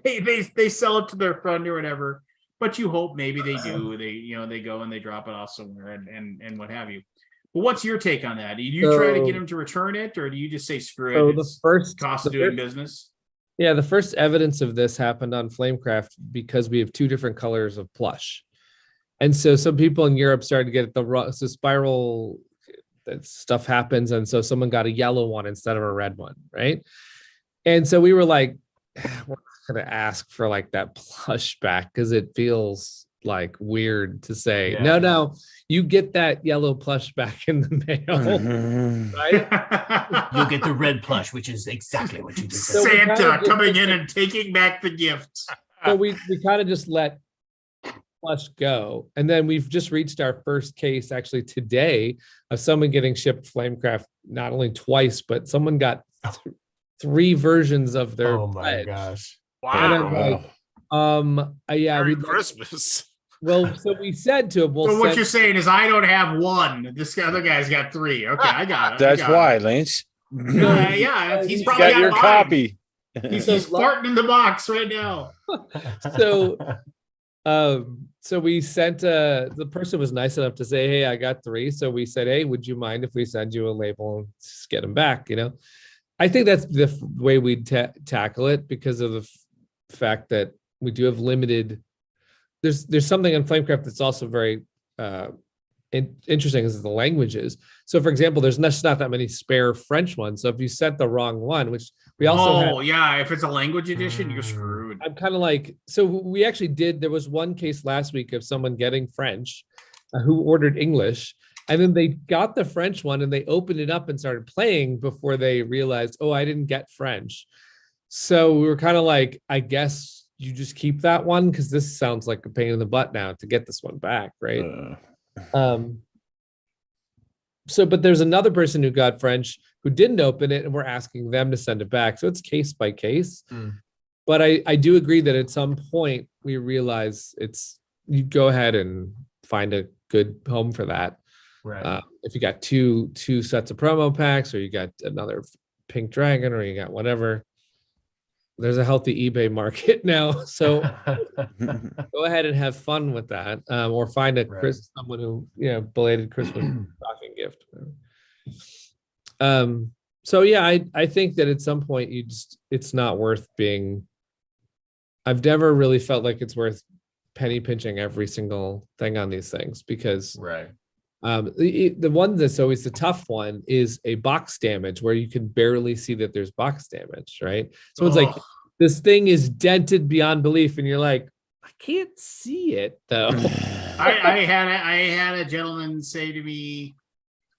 they sell it to their friend or whatever. But you hope maybe they do. They go and they drop it off somewhere and what have you. But what's your take on that? Do you try to get them to return it, or do you just say screw it? It's the cost of doing business. Yeah, the first evidence of this happened on Flamecraft because we have 2 different colors of plush, and so some people in Europe started to get the spiral stuff happens, and so someone got a yellow one instead of a red one, right? And so we were like, we're gonna ask for like that plush back because it feels like weird to say no, you get that yellow plush back in the mail, right? You get the red plush, which is exactly what you did. So Santa coming in and taking back the gifts. So we kind of just let plush go, and then we've just reached our first case actually today of someone getting shipped Flamecraft not only twice, but someone got 3 versions of their pledge. Gosh. Wow. Merry Christmas. Well, so we said to him, so what you're saying is I don't have 1. This other guy's got 3. Okay, I got it. That's why, Lance. Yeah, he's probably got your copy. He's farting in the box right now. So So we sent the person was nice enough to say, hey, I got 3. So we said, hey, would you mind if we send you a label and just get them back? I think that's the way we tackle it, because of the fact that we do have limited. There's something in Flamecraft that's also very interesting, is the languages. So for example, there's not that many spare French ones. So if you set the wrong one, which we also if it's a language edition, you're screwed. I'm kind of like, so we actually there was one case last week of someone getting French who ordered English, and then they got the French one and they opened it up and started playing before they realized, oh, I didn't get French. So we were kind of like, I guess you just keep that one, because this sounds like a pain in the butt now to get this one back, right? But there's another person who got French who didn't open it, and we're asking them to send it back. So it's case by case. But I do agree that at some point we realize you go ahead and find a good home for that. Right. If you got two sets of promo packs, or you got another pink dragon, or you got whatever, there's a healthy eBay market now. So go ahead and have fun with that, or find someone who, belated Christmas stocking gift. So yeah, I think that at some point it's not worth being. I've never really felt like it's worth penny pinching every single thing on these things, because the one that's always the tough one is a box damage, where you can barely see that there's box damage, right? So it's like, this thing is dented beyond belief, and you're like, I can't see it though. I had a gentleman say to me,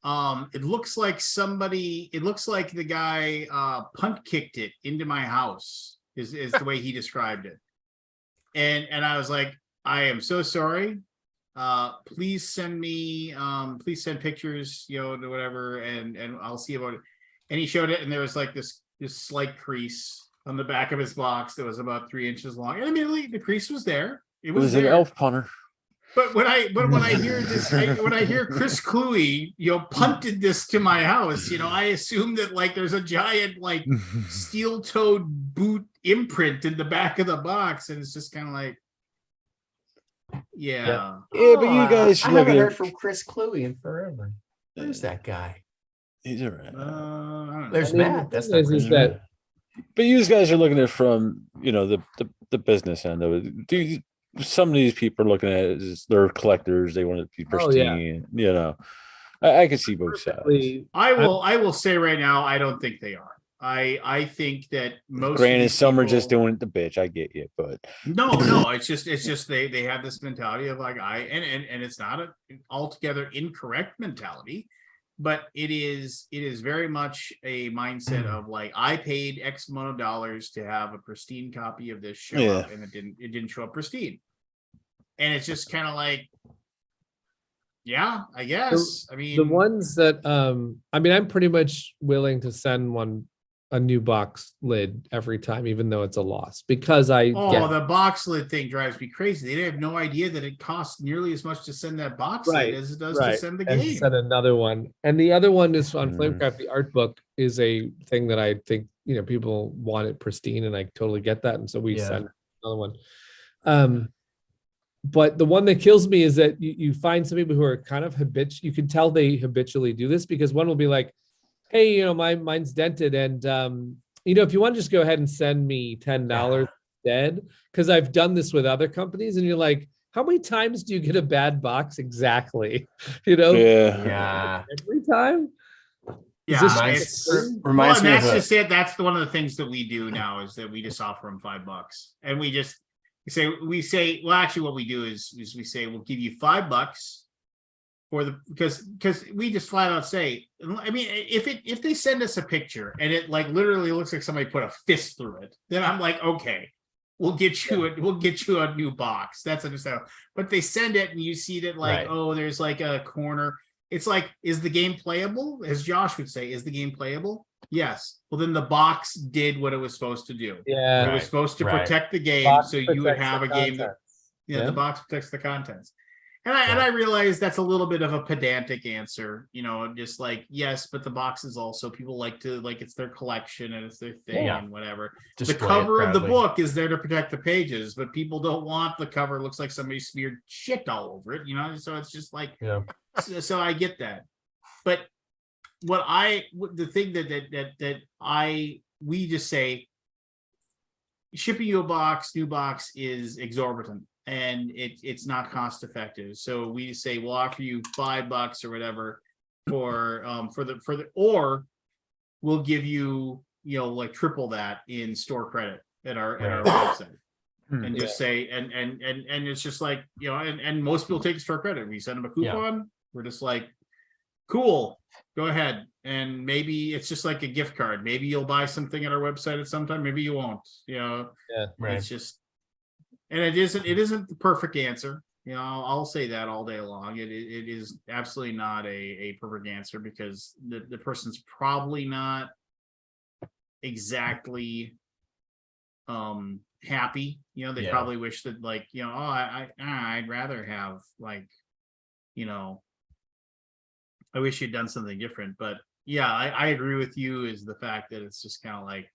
it looks like the guy punt kicked it into my house, is the way he described it. And I was like, I am so sorry. Please send pictures, to whatever, and I'll see about it. And he showed it, and there was like this slight crease on the back of his box that was about 3 inches long. And immediately the crease was there. It was an elf punter. But when I hear this, when I hear Chris Cluey, punted this to my house, I assume that like there's a giant like steel-toed boot imprint in the back of the box, and it's just kind of like, yeah. But you guys I haven't heard from Chris Cluey in forever. Who's that guy? He's around. There's Matt. That's not Chris. But you guys are looking at it from the business end of it. Some of these people are looking at it as they're collectors. They want it to be pristine. I can see both sides. I will say right now, I don't think they are. I think that most. Granted, some are just doing it to bitch. I get you, but no. It's just they have this mentality of like and it's not an altogether incorrect mentality, but it is very much a mindset of like, I paid X amount of dollars to have a pristine copy of this show up, and it didn't show up pristine, and it's just kind of like, yeah, I guess. The ones that I'm pretty much willing to send a new box lid every time, even though it's a loss, because the box lid thing drives me crazy. They have no idea that it costs nearly as much to send that box lid as it does to send the game. Send another one. And the other one is on Flamecraft. The art book is a thing that I think, people want it pristine, and I totally get that. And so we send another one. But the one that kills me is that you find some people who are kind of you can tell they habitually do this, because one will be like, hey, mine's dented, and if you want to just go ahead and send me $10 instead, because I've done this with other companies, and you're like, how many times do you get a bad box exactly? Yeah. Every time. Yeah, reminds me. That's just it. That's one of the things that we do now, is that we just offer them $5, and we say, well, actually, what we do is we say we'll give you $5. Because we just flat out say, if they send us a picture and it like literally looks like somebody put a fist through it, then I'm like, okay, we'll get you a new box. That's understandable. But they send it and you see that like, oh, there's like a corner. It's like, is the game playable? As Josh would say, is the game playable? Yes. Well, then the box did what it was supposed to do. Yeah. It was supposed to protect the game, so you would have a game that the box protects the contents. And I realize that's a little bit of a pedantic answer, just like, yes, but the box is also, people like to, like, it's their collection and it's their thing and whatever. The cover of the book is there to protect the pages, but people don't want the cover. It looks like somebody smeared shit all over it, so it's just like, so I get that. But the thing we just say, shipping you a new box is exorbitant. And it's not cost effective. So we say we'll offer you $5 or whatever or we'll give you, like triple that in store credit at our website. And just say and it's just like, and most people take store credit. We send them a coupon. We're just like, cool, go ahead. And maybe it's just like a gift card. Maybe you'll buy something at our website at some time, maybe you won't. It's just. And it isn't the perfect answer. I'll say that all day long. It is absolutely not a perfect answer, because the person's probably not exactly happy. They probably wish that, like, I'd rather have, like, I wish you'd done something different. But yeah, I agree with you, is the fact that it's just kind of like,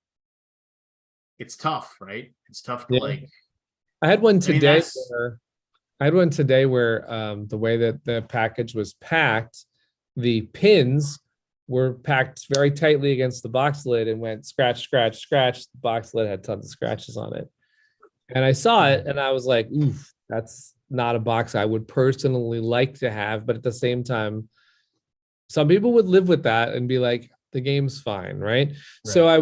it's tough, right? It's tough to like. I had one today. Where the way that the package was packed, the pins were packed very tightly against the box lid and went scratch, scratch, scratch. The box lid had tons of scratches on it. And I saw it and I was like, oof, that's not a box I would personally like to have. But at the same time, some people would live with that and be like, the game's fine, right? So I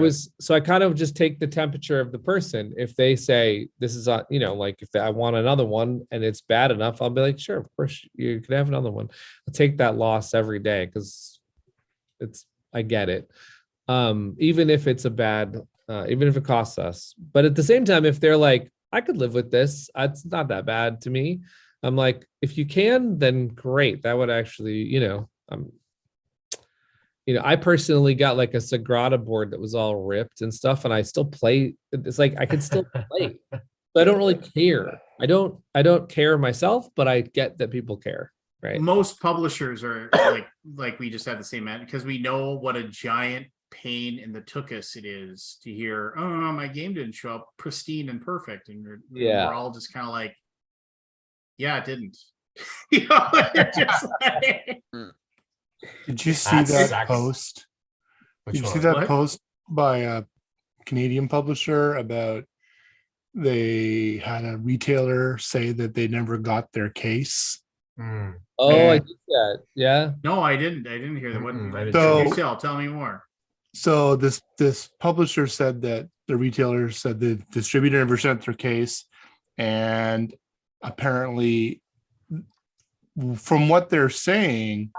kind of just take the temperature of the person. If they say this is like, if I want another one and it's bad enough, I'll be like, sure, of course you could have another one. I'll take that loss every day, because I get it. Even if it's even if it costs us. But at the same time, if they're like, I could live with this, it's not that bad to me, I'm like, if you can, then great. That would actually, I personally got like a Sagrada board that was all ripped and stuff, and I still play. It's like I can still play, but I don't really care. I don't care myself, but I get that people care, right? Most publishers are like we just had the same end, because we know what a giant pain in the tuchus it is to hear, oh, my game didn't show up pristine and perfect, and we're all just kind of like, yeah, it didn't. Just like, Did you see that post? Did you see that post by a Canadian publisher about they had a retailer say that they never got their case? Oh, I did that. Yeah. No, I didn't hear that. Tell me more. So this publisher said that the retailer said the distributor never sent their case, and apparently, from what they're saying,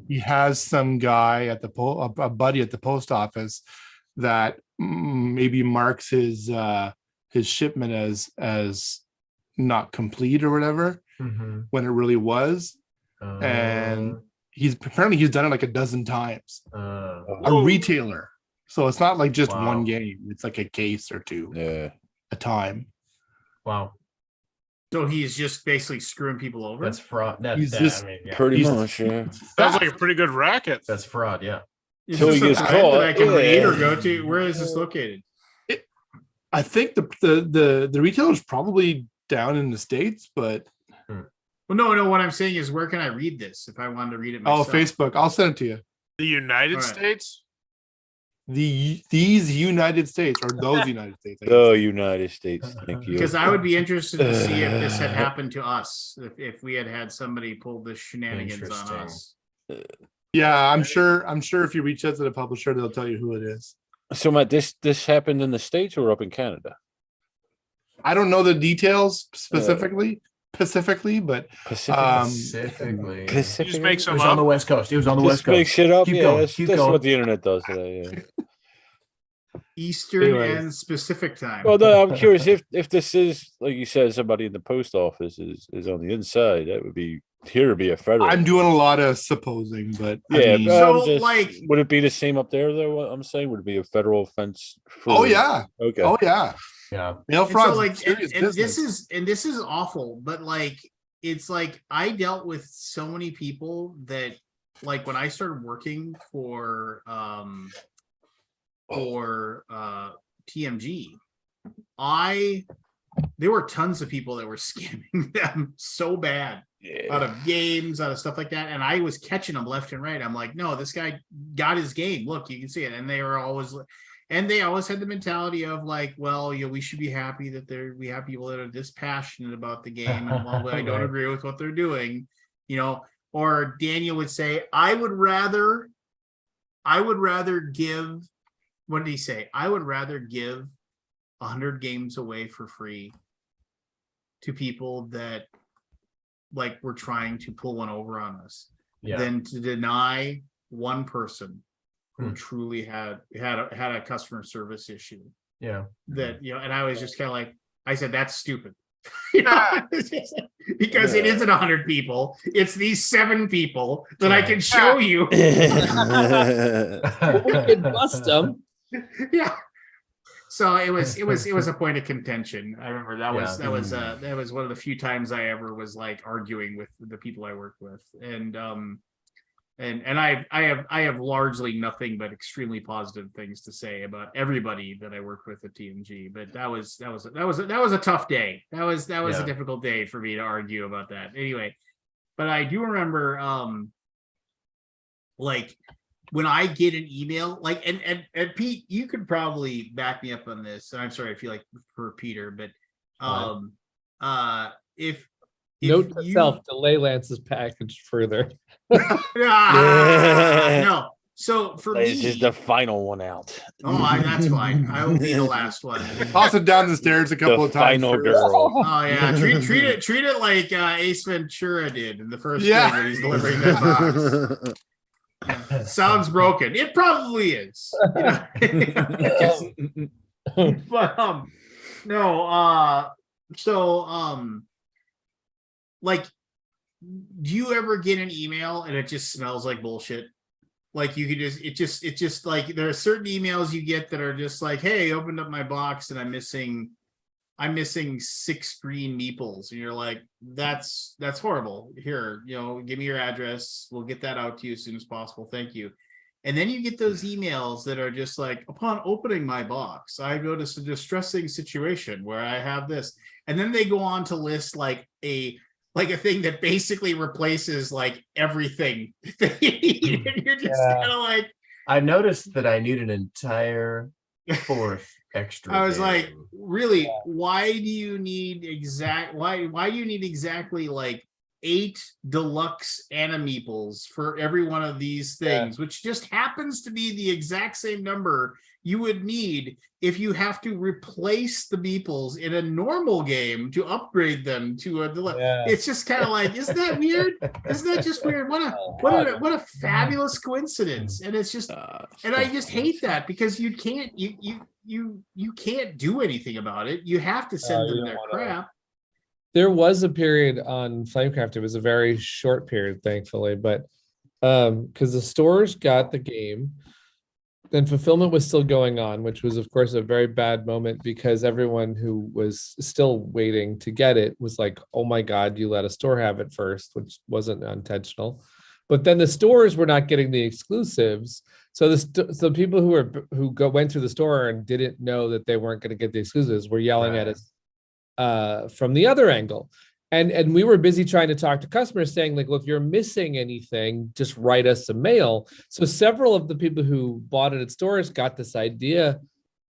he has some guy at a buddy at the post office that maybe marks his shipment as not complete or whatever, when it really was. And he's done it like a dozen times. A retailer. So it's not like just one game. It's like a case or two a time. Wow. So he's just basically screwing people over. That's fraud. Pretty much. Yeah. Sounds like a pretty good racket. That's fraud. Yeah. Is this a site that I can read or go to? Where is this located? I think the retailer is probably down in the States, but well, no. What I'm saying is, where can I read this if I wanted to read it myself? Oh, Facebook. I'll send it to you. The United States. These United States, or those United States. The United States. Thank you. Because I would be interested to see if this had happened to us, if we had somebody pull the shenanigans on us. Yeah, I'm sure if you reach out to the publisher, they'll tell you who it is. So, Matt, this happened in the States or up in Canada? I don't know the details specifically, but Pacifically. You just make some on the West Coast. He was on the West Coast. Make shit up. Keep going. That's what the internet does today. Yeah. Eastern and Pacific time. Well, no, I'm curious if this is, like you said, somebody in the post office is on the inside. That would be here to be a federal. I'm doing a lot of supposing, but yeah. Would it be the same up there though? What I'm saying, would it be a federal offense? Oh yeah. Okay. Oh yeah. Yeah. Mail fraud. And this is awful, but like, it's like I dealt with so many people that, like, when I started working for TMG, there were tons of people that were scamming them so bad out of games, out of stuff like that. And I was catching them left and right. I'm like, no, this guy got his game. Look, you can see it. And they always had the mentality of like, well, we should be happy that we have people that are this passionate about the game. And while I don't agree with what they're doing, or Daniel would say, I would rather give, what did he say? I would rather give 100 games away for free to people that like were trying to pull one over on us than to deny one person who truly had a customer service issue. Yeah. That, and I was just kind of like, I said, that's stupid. Because it isn't 100 people, it's these 7 people that I can show you. We can bust them. Yeah. So it was a point of contention. I remember that was one of the few times I ever was like arguing with the people I worked with, and I have largely nothing but extremely positive things to say about everybody that I worked with at TMG. But that was a tough day. That was a difficult day for me to argue about that. Anyway, but I do remember like when I get an email, like, and Pete, you could probably back me up on this. And I'm sorry, I feel like for Peter, but if note to self, delay Lance's package further. No. So for this me, is the final one out. Oh, that's fine. I will be the last one. Toss it down the stairs a couple of times. Final girl. Oh yeah, treat it like Ace Ventura did in the first thing when he's delivering that box. Sounds broken. It probably is. But no. Like, do you ever get an email and it just smells like bullshit? Like you could just like, there are certain emails you get that are just like, hey, I opened up my box and I'm missing 6 green meeples, and you're like, that's horrible. Here, give me your address. We'll get that out to you as soon as possible. Thank you. And then you get those emails that are just like, upon opening my box, I noticed a distressing situation where I have this, and then they go on to list like a thing that basically replaces like everything that you need. And you're just kind of like, I noticed that I need an entire 4th extra. I was like, really? Why do you need exactly like 8 deluxe Animeeples for every one of these things, which just happens to be the exact same number you would need if you have to replace the Meeples in a normal game to upgrade them to a deluxe. It's just kind of like, isn't that weird? Isn't that just weird? What a fabulous coincidence. And it's just, and I just hate that, because you can't do anything about it. You have to send them their crap. There was a period on Flamecraft. It was a very short period, thankfully, but because the stores got the game, then fulfillment was still going on, which was, of course, a very bad moment, because everyone who was still waiting to get it was like, oh my God, you let a store have it first, which wasn't intentional. But then the stores were not getting the exclusives. So the people who went through the store and didn't know that they weren't going to get the exclusives were yelling at us from the other angle. And we were busy trying to talk to customers saying, like, well, if you're missing anything, just write us a mail. So several of the people who bought it at stores got this idea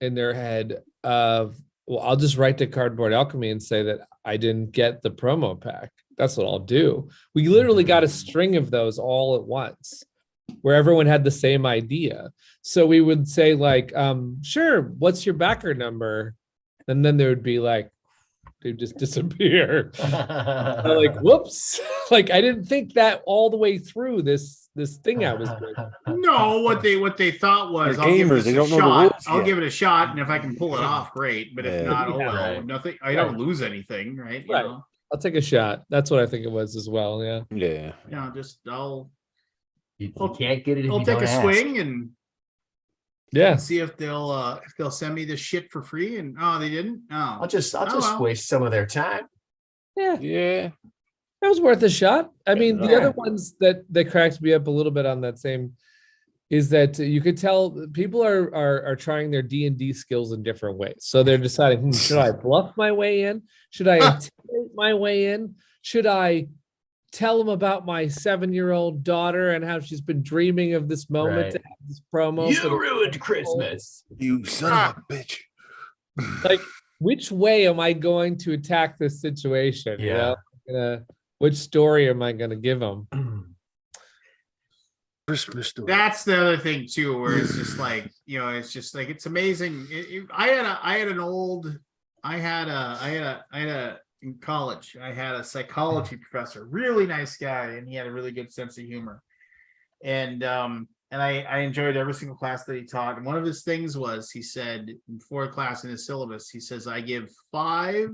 in their head of, well, I'll just write to Cardboard Alchemy and say that I didn't get the promo pack. That's what I'll do. We literally got a string of those all at once, where everyone had the same idea. So we would say, like, sure, what's your backer number? And then there would be like, they just disappear. Like, whoops. Like, I didn't think that all the way through this thing I was doing. No, what they thought was, I'll give it a shot. I'll give it a shot, and if I can pull it off, great. But if not, oh well, nothing. I don't lose anything, right? You know? I'll take a shot. That's what I think it was as well. Yeah. Yeah. Yeah. You can't get it. I'll take a swing and see if they'll send me this shit for free. And they didn't. Oh, I'll just waste some of their time. Yeah. It was worth a shot. I mean, the Yeah. other ones that cracked me up a little bit on that same is that you could tell people are trying their D&D skills in different ways. So they're deciding, should I bluff my way in? Should I intimidate my way in? Should I tell them about my 7-year-old daughter and how she's been dreaming of this moment to have this promo? You ruined Christmas. You son of a bitch. Like, which way am I going to attack this situation? Yeah. You know, which story am I going to give them? Christmas story. That's the other thing too, where it's just like, it's just like, it's amazing. In college, I had a psychology professor, really nice guy, and he had a really good sense of humor. And I enjoyed every single class that he taught. And one of his things was, he said, before a class in his syllabus, he says, I give five.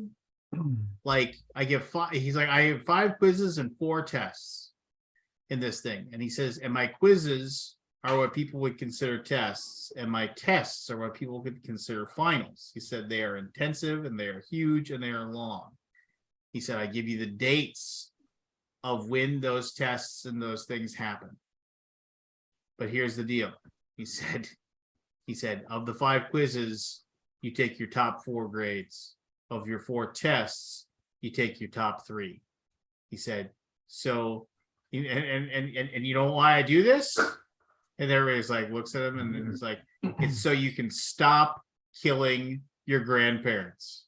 He's like, I have 5 quizzes and 4 tests in this thing. And he says, and my quizzes are what people would consider tests, and my tests are what people could consider finals. He said, they are intensive and they are huge and they are long. He said, I give you the dates of when those tests and those things happen. But here's the deal. He said, of the 5 quizzes, you take your top 4 grades. Of your 4 tests, you take your top 3. He said, so, and you know why I do this? And everybody's like, looks at him, and it's like, it's so you can stop killing your grandparents.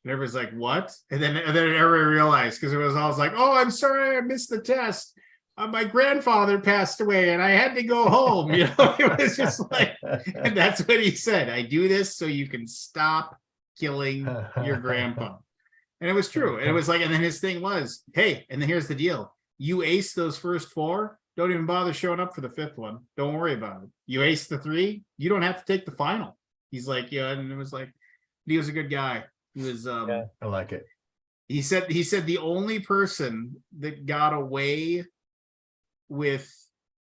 And everybody's like, what? And then everybody realized, because it was always like, oh, I'm sorry, I missed the test. My grandfather passed away and I had to go home. It was just like, and that's what he said. I do this so you can stop killing your grandpa. And it was true. And it was like, and then his thing was, hey, and then here's the deal. You ace those first 4, don't even bother showing up for the 5th one. Don't worry about it. You ace the 3, you don't have to take the final. He's like, yeah, and it was like, he was a good guy. He was I like it. He said the only person that got away with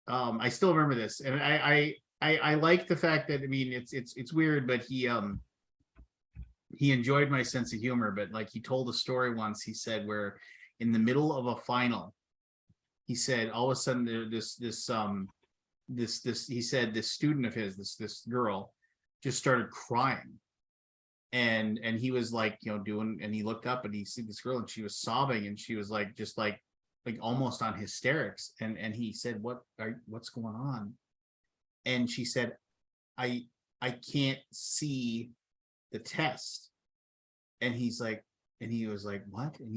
I still remember this, and I like the fact that, I mean, it's weird, but he enjoyed my sense of humor. But like, he told a story once, he said, where in the middle of a final, he said all of a sudden this he said this student of his, this girl, just started crying, and he was like, doing, and he looked up and he see this girl and she was sobbing and she was like, just like almost on hysterics, and he said, what's going on? And she said, I can't see the test. And he's like, and he was like, what? And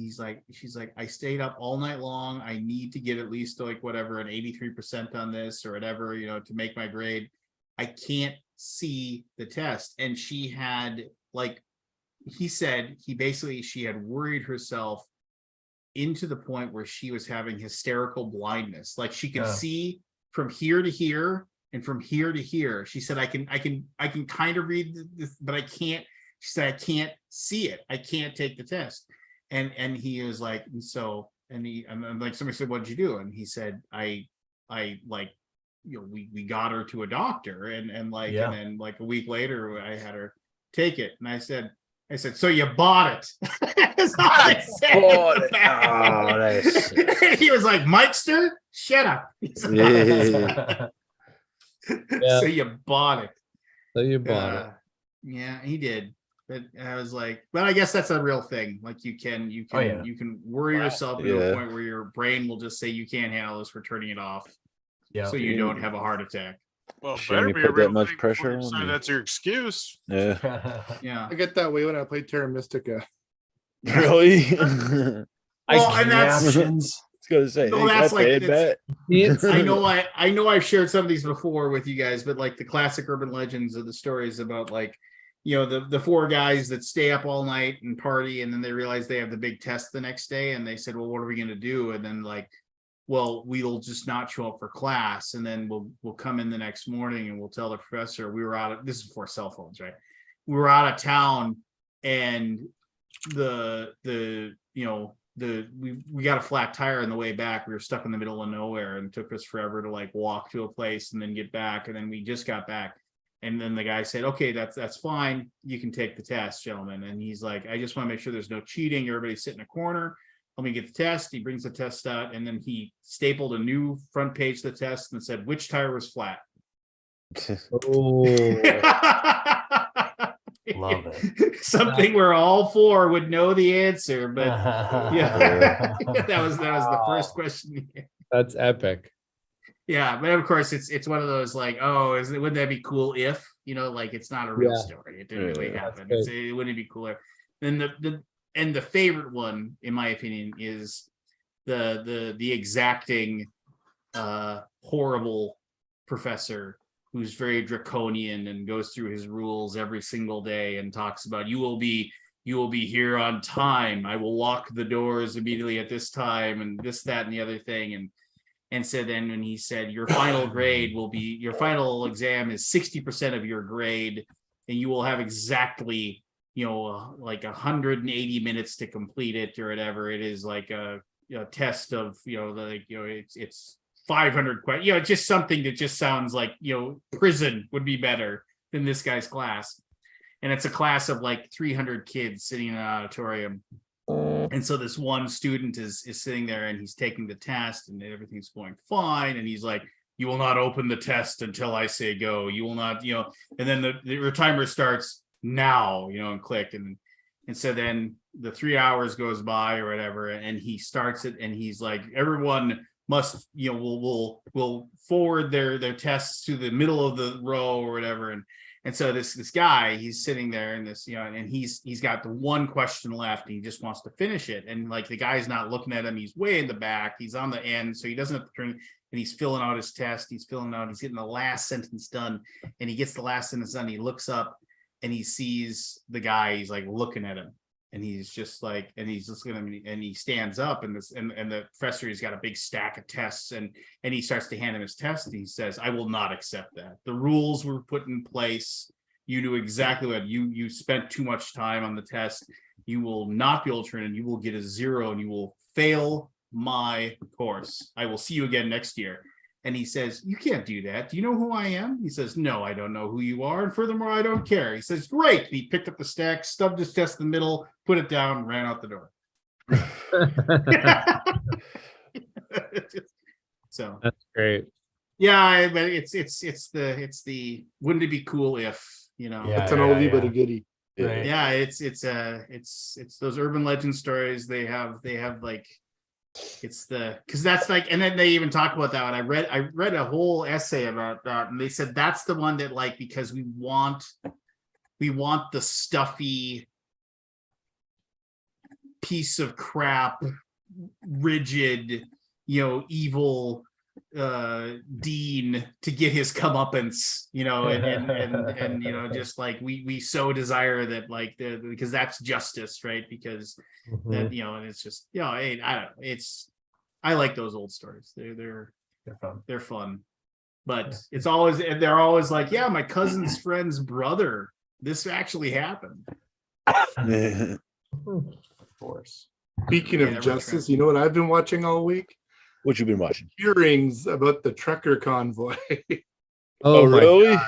she's like, I stayed up all night long. I need to get at least like whatever, an 83% on this or whatever, to make my grade. I can't see the test. And she had, like, he said, she had worried herself into the point where she was having hysterical blindness. Like, she could see from here to here and from here to here. She said, I can kind of read this, but I can't. She said, I can't see it. I can't take the test. And he was like, and so, and like, somebody said, what'd you do? And he said, I like, we got her to a doctor, and then like a week later I had her take it. And I said, so you bought it. That's all I said. Oh, he was like, Mikester, shut up. Yeah. So you bought it. it. Yeah, he did. But I was like, well, I guess that's a real thing. Like, you can worry yourself to a point where your brain will just say, you can't handle this, we're turning it off. Yeah. So you don't have a heart attack. Well, better be a real that much pressure on me. That's your excuse. Yeah. Yeah. I get that way when I play Terra Mystica. Really? Well, and that's, I was gonna say, no, that's like, I know I've shared some of these before with you guys, but like the classic urban legends of the stories about, like, the 4 guys that stay up all night and party, and then they realize they have the big test the next day, and they said, well, what are we going to do? And then, like, well, we'll just not show up for class, and then we'll come in the next morning and we'll tell the professor we were out of, this is before cell phones, right? We were out of town, and we got a flat tire on the way back. We were stuck in the middle of nowhere, and it took us forever to like walk to a place and then get back, and then we just got back. And then the guy said, okay, that's fine. You can take the test, gentlemen. And he's like, I just want to make sure there's no cheating. Everybody sit in a corner. let me get the test. He brings the test out, and then he stapled a new front page to the test and said, which tire was flat? Oh, Love it. Something where all four would know the answer, but yeah, that was the first question. That's epic. Yeah, but of course it's one of those like, oh, wouldn't that be cool if, like it's not a real story. It didn't really happen. It wouldn't be cooler. Then the favorite one, in my opinion, is the exacting horrible professor who's very draconian and goes through his rules every single day and talks about you will be here on time. I will lock the doors immediately at this time and this, that, and the other thing. And so then when he said your final grade will be, your final exam is 60% of your grade, and you will have exactly, like 180 minutes to complete it or whatever. It is like a test of, it's 500 questions, just something that just sounds like, prison would be better than this guy's class. And it's a class of like 300 kids sitting in an auditorium. And so this one student is sitting there and he's taking the test and everything's going fine. And he's like, you will not open the test until I say go. You will not, and then the timer starts now, and click. And so then the 3 hours goes by or whatever, and he starts it and he's like, everyone must, will forward their tests to the middle of the row or whatever. And so this guy, he's sitting there and this, and he's got the one question left and he just wants to finish it. And like the guy's not looking at him, he's way in the back, he's on the end, so he doesn't have to turn, and he's filling out his test, he's getting the last sentence done, and he gets the last sentence done, he looks up and he sees the guy, he's like looking at him. And he's just like, and he's just gonna, and he stands up, and the professor, he's got a big stack of tests, and he starts to hand him his test, and he says, I will not accept that. The rules were put in place. You knew exactly what you spent too much time on the test. You will not be able to turn in. You will get a 0 and you will fail my course. I will see you again next year. And he says, you can't do that. Do you know who I am? He says, no, I don't know who you are. And furthermore, I don't care. He says, great. And he picked up the stack, stubbed his test in the middle, put it down, ran out the door. So that's great. Yeah, but it's the wouldn't it be cool if, it's an oldie but a goodie. Right. Yeah, it's those urban legend stories. They have like, because that's like, and then they even talk about that one. I read a whole essay about that, and they said that's the one that, like, because we want the stuffy piece of crap, rigid, evil dean to get his comeuppance, and just like we so desire that, like, because that's justice, right? Because that, and it's just, I don't know, I like those old stories. They're fun, but it's always, they're always like, yeah, my cousin's friend's brother, this actually happened. Of course. Speaking of justice, you know what I've been watching all week? What you been watching? Hearings about the trucker convoy. Oh, really? God.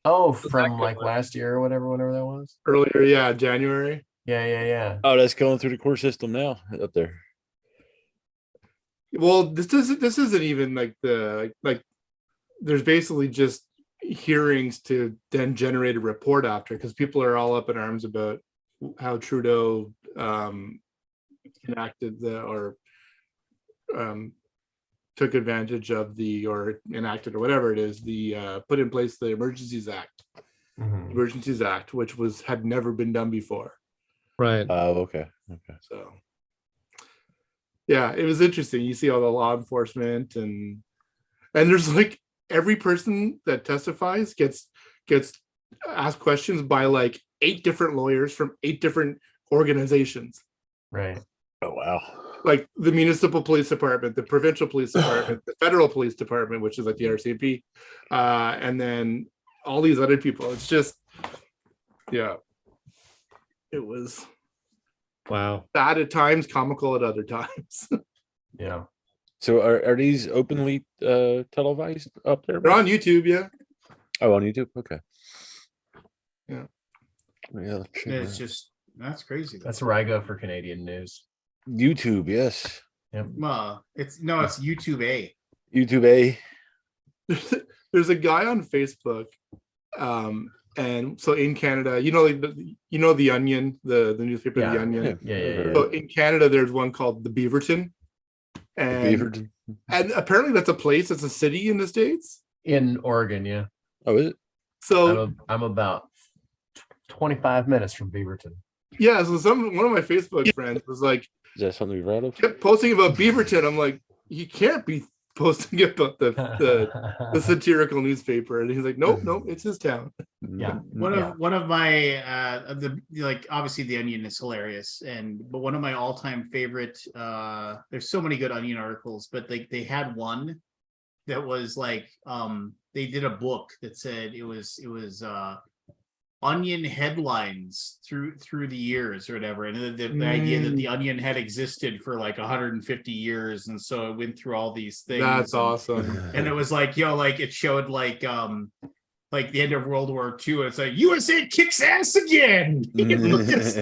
Oh, from like last year or whatever that was. Earlier, yeah, January. Yeah. Oh, that's going through the court system now up there. Well, this isn't even like there's basically just hearings to then generate a report after, because people are all up in arms about how Trudeau enacted took advantage of or enacted, or whatever it is, put in place the Emergencies Act, which had never been done before. Right. Oh, okay. So yeah, it was interesting. You see all the law enforcement and there's like every person that testifies gets asked questions by like 8 different lawyers from 8 different organizations. Right. Oh, wow. Like the municipal police department, the provincial police department, the federal police department, which is like the RCMP, and then all these other people. It's just, yeah, it was wow, sad at times, comical at other times. Yeah. So are these openly televised up there? They're on YouTube, yeah. Oh, on YouTube. Okay. Yeah. It's just, that's crazy. That's where I go for Canadian news. YouTube, yes. Yep. It's YouTube A. YouTube A. There's a guy on Facebook, and so in Canada, like the Onion, the newspaper, The Onion. Yeah. So in Canada, there's one called the Beaverton, and apparently that's a place. It's a city in the States. In Oregon, yeah. Oh, is it? So I'm about 25 minutes from Beaverton. Yeah, so one of my Facebook friends was like, "Is that something you're proud of?" Kept posting about Beaverton. I'm like, you can't be posting about the satirical newspaper, and he's like, nope, it's his town. Yeah, one of my obviously The Onion is hilarious, but one of my all-time favorite. There's so many good Onion articles, but they had one that was like they did a book that said it was Onion headlines through the years or whatever, and the idea that the Onion had existed for like 150 years, and so it went through all these things. That's awesome. And it was like, it showed like the end of World War II, and it's like USA kicks ass again. It's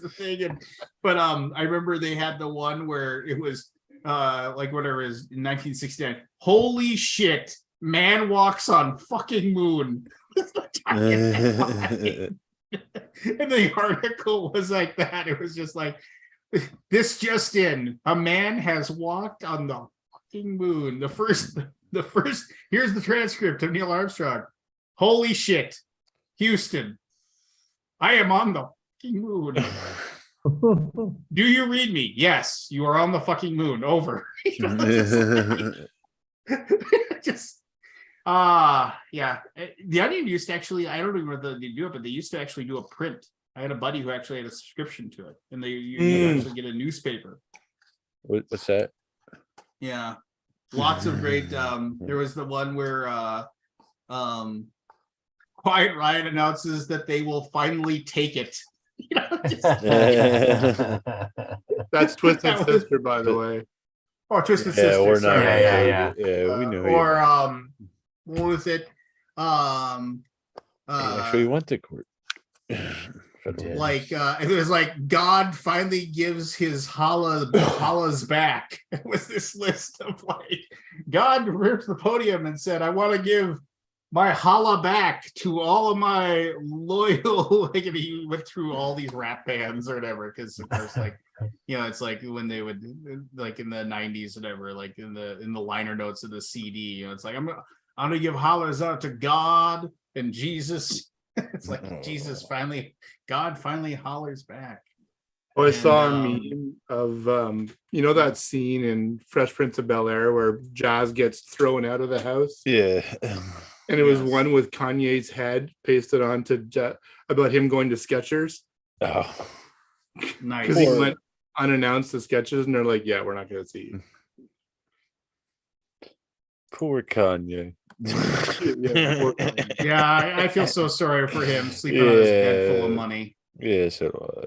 the thing. But I remember they had the one where it was whatever it is in 1969. Holy shit, man walks on fucking moon. And the article was like that. It was just like, this just in, a man has walked on the fucking moon. The first here's the transcript of Neil Armstrong. Holy shit, Houston, I am on the fucking moon. Do you read me? Yes, you are on the fucking moon. Over. Yeah. The Onion used to actually, I don't know whether they do it, but they used to actually do a print. I had a buddy who actually had a subscription to it, and you actually get a newspaper. What's that? Yeah. Lots of great, there was the one where Quiet Riot announces that they will finally take it. That's Twisted Sister, by the way. Oh, Twisted Sister. We're not. Yeah. We knew. Or what was it? Actually went to court. It was like God finally gives his hollahs back. It was this list of like God ripped the podium and said, I want to give my holla back to all of my loyal, and he went through all these rap bands or whatever, because of course, it's like when they would, like in the 90s, whatever, like in the liner notes of the CD, it's like I'm gonna give hollers out to God and Jesus. It's like God finally hollers back. Oh, I saw a meme of that scene in Fresh Prince of Bel-Air where Jazz gets thrown out of the house. Yeah. And it was one with Kanye's head pasted onto about him going to Skechers. Oh, nice. Because he went unannounced to Skechers, and they're like, "Yeah, we're not going to see you." Poor Kanye. Poor Kanye. Yeah, I feel so sorry for him sleeping on his bed full of money. Yeah, so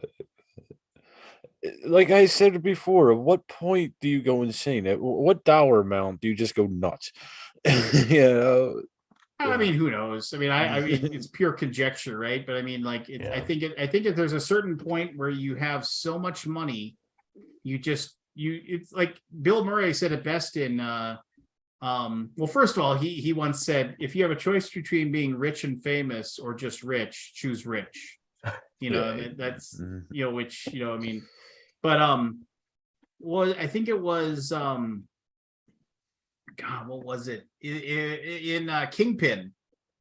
like I said before, at what point do you go insane? At what dollar amount do you just go nuts? I mean, who knows? I mean, I mean, it's pure conjecture, right? But I mean, like, I think if there's a certain point where you have so much money, it's like Bill Murray said it best in, well, first of all, he once said, if you have a choice between being rich and famous or just rich, choose rich. That's, which, I mean, but, well, I think it was, God, what was it in Kingpin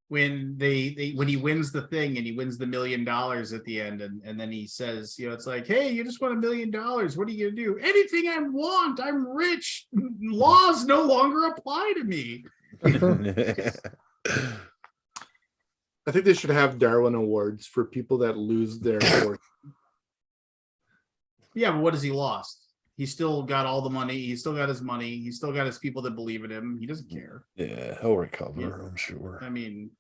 when when he wins the thing and he wins the $1 million at the end, and then he says, it's like, hey, you just won $1 million. What are you gonna do? Anything I want. I'm rich. Laws no longer apply to me. I think they should have Darwin Awards for people that lose their fortune. Yeah, but what has he lost? He's still got all the money. He's still got his money. He's still got his people that believe in him. He doesn't care. Yeah, he'll recover, I'm sure. I mean,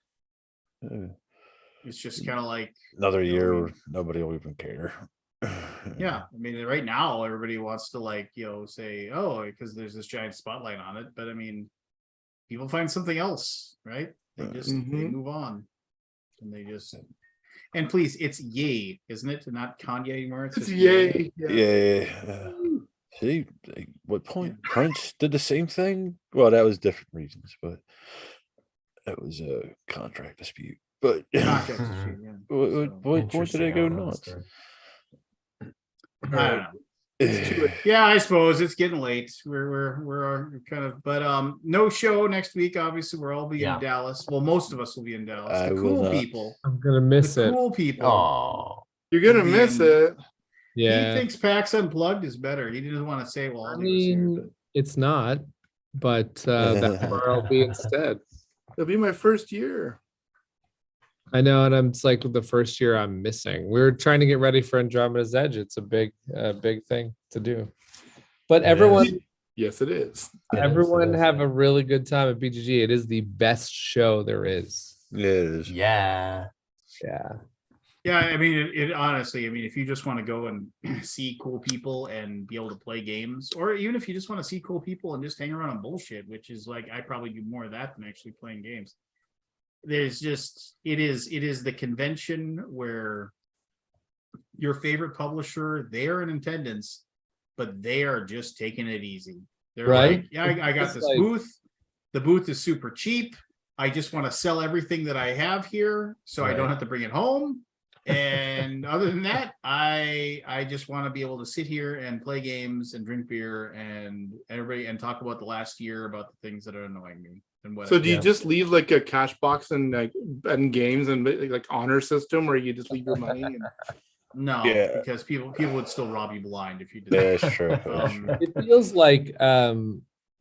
it's just kind of like another year, nobody will even care. Yeah, I mean, right now everybody wants to say, oh, because there's this giant spotlight on it. But I mean, people find something else, right? They just they move on, and And please, it's Ye, isn't it? Not Kanye anymore. It's Ye. Yeah. See, what point? Prince did the same thing. Well, that was different reasons, but that was a contract dispute. But contract dispute, yeah. What point did they go nuts? I don't know. Yeah, I suppose it's getting late. We're kind of, but no show next week. Obviously, we'll all be in Dallas. Well, most of us will be in Dallas. The cool people. I'm gonna miss it. Cool people. Oh, you're gonna miss it. Yeah. He thinks PAX Unplugged is better. He didn't want to say, well, I mean, it's not, but that's where I'll be instead. It'll be my first year. I know, and it's like the first year I'm missing. We're trying to get ready for Andromeda's Edge. It's a big thing to do. But everyone, yes, it is. Everyone have a really good time at BGG. It is the best show there is. It is. Yeah. Yeah, I mean, it honestly, I mean, if you just want to go and see cool people and be able to play games, or even if you just want to see cool people and just hang around on bullshit, which is like, I probably do more of that than actually playing games. There's just, it is the convention where your favorite publisher, they're in attendance, but they are just taking it easy. They're right. Like, yeah, I got this booth. The booth is super cheap. I just want to sell everything that I have here so I don't have to bring it home. And other than that, I just want to be able to sit here and play games and drink beer and everybody and talk about the last year about the things that are annoying me. So do you just leave like a cash box and like and games and like honor system, or you just leave your money? And... No, because people would still rob you blind if you did that. That's true. It feels like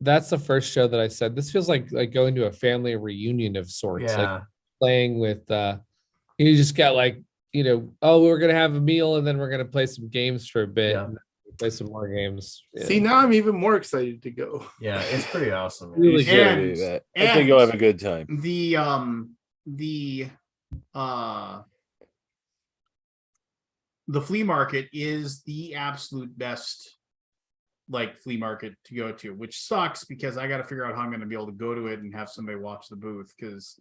that's the first show that I said. This feels like going to a family reunion of sorts. Like playing with you just got like, you know, oh, we're gonna have a meal and then we're gonna play some games for a bit. And play some more games. See, now I'm even more excited to go. Yeah, it's pretty awesome. Really good. I think you'll have a good time. The flea market is the absolute best like flea market to go to, which sucks because I got to figure out how I'm going to be able to go to it and have somebody watch the booth because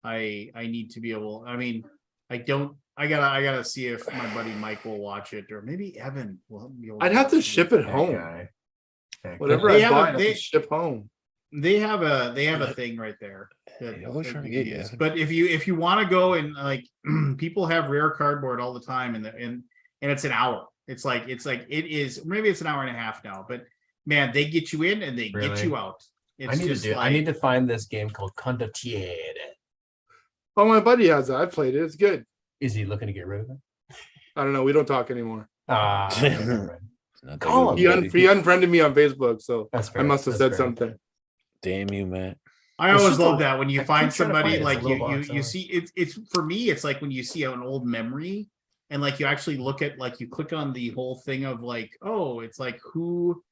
I need to be able. I mean, I gotta see if my buddy Mike will watch it, or maybe Evan will be able to. I'd have to ship it home. Whatever I buy, they ship home. They have a thing right there. But if you want to go and like people have rare cardboard all the time and it's an hour. It's like it is, maybe it's an hour and a half now, but man, they get you in and they get you out. I need to find this game called Condottiere. Oh, my buddy has it. I played it. It's good. Is he looking to get rid of it? I don't know. We don't talk anymore. He unfriended me on Facebook, so I must have said something. Damn you, Matt. I always love that when you find somebody like you see it's for me, it's like when you see an old memory and like you actually look at, like you click on the whole thing of like, oh, it's like who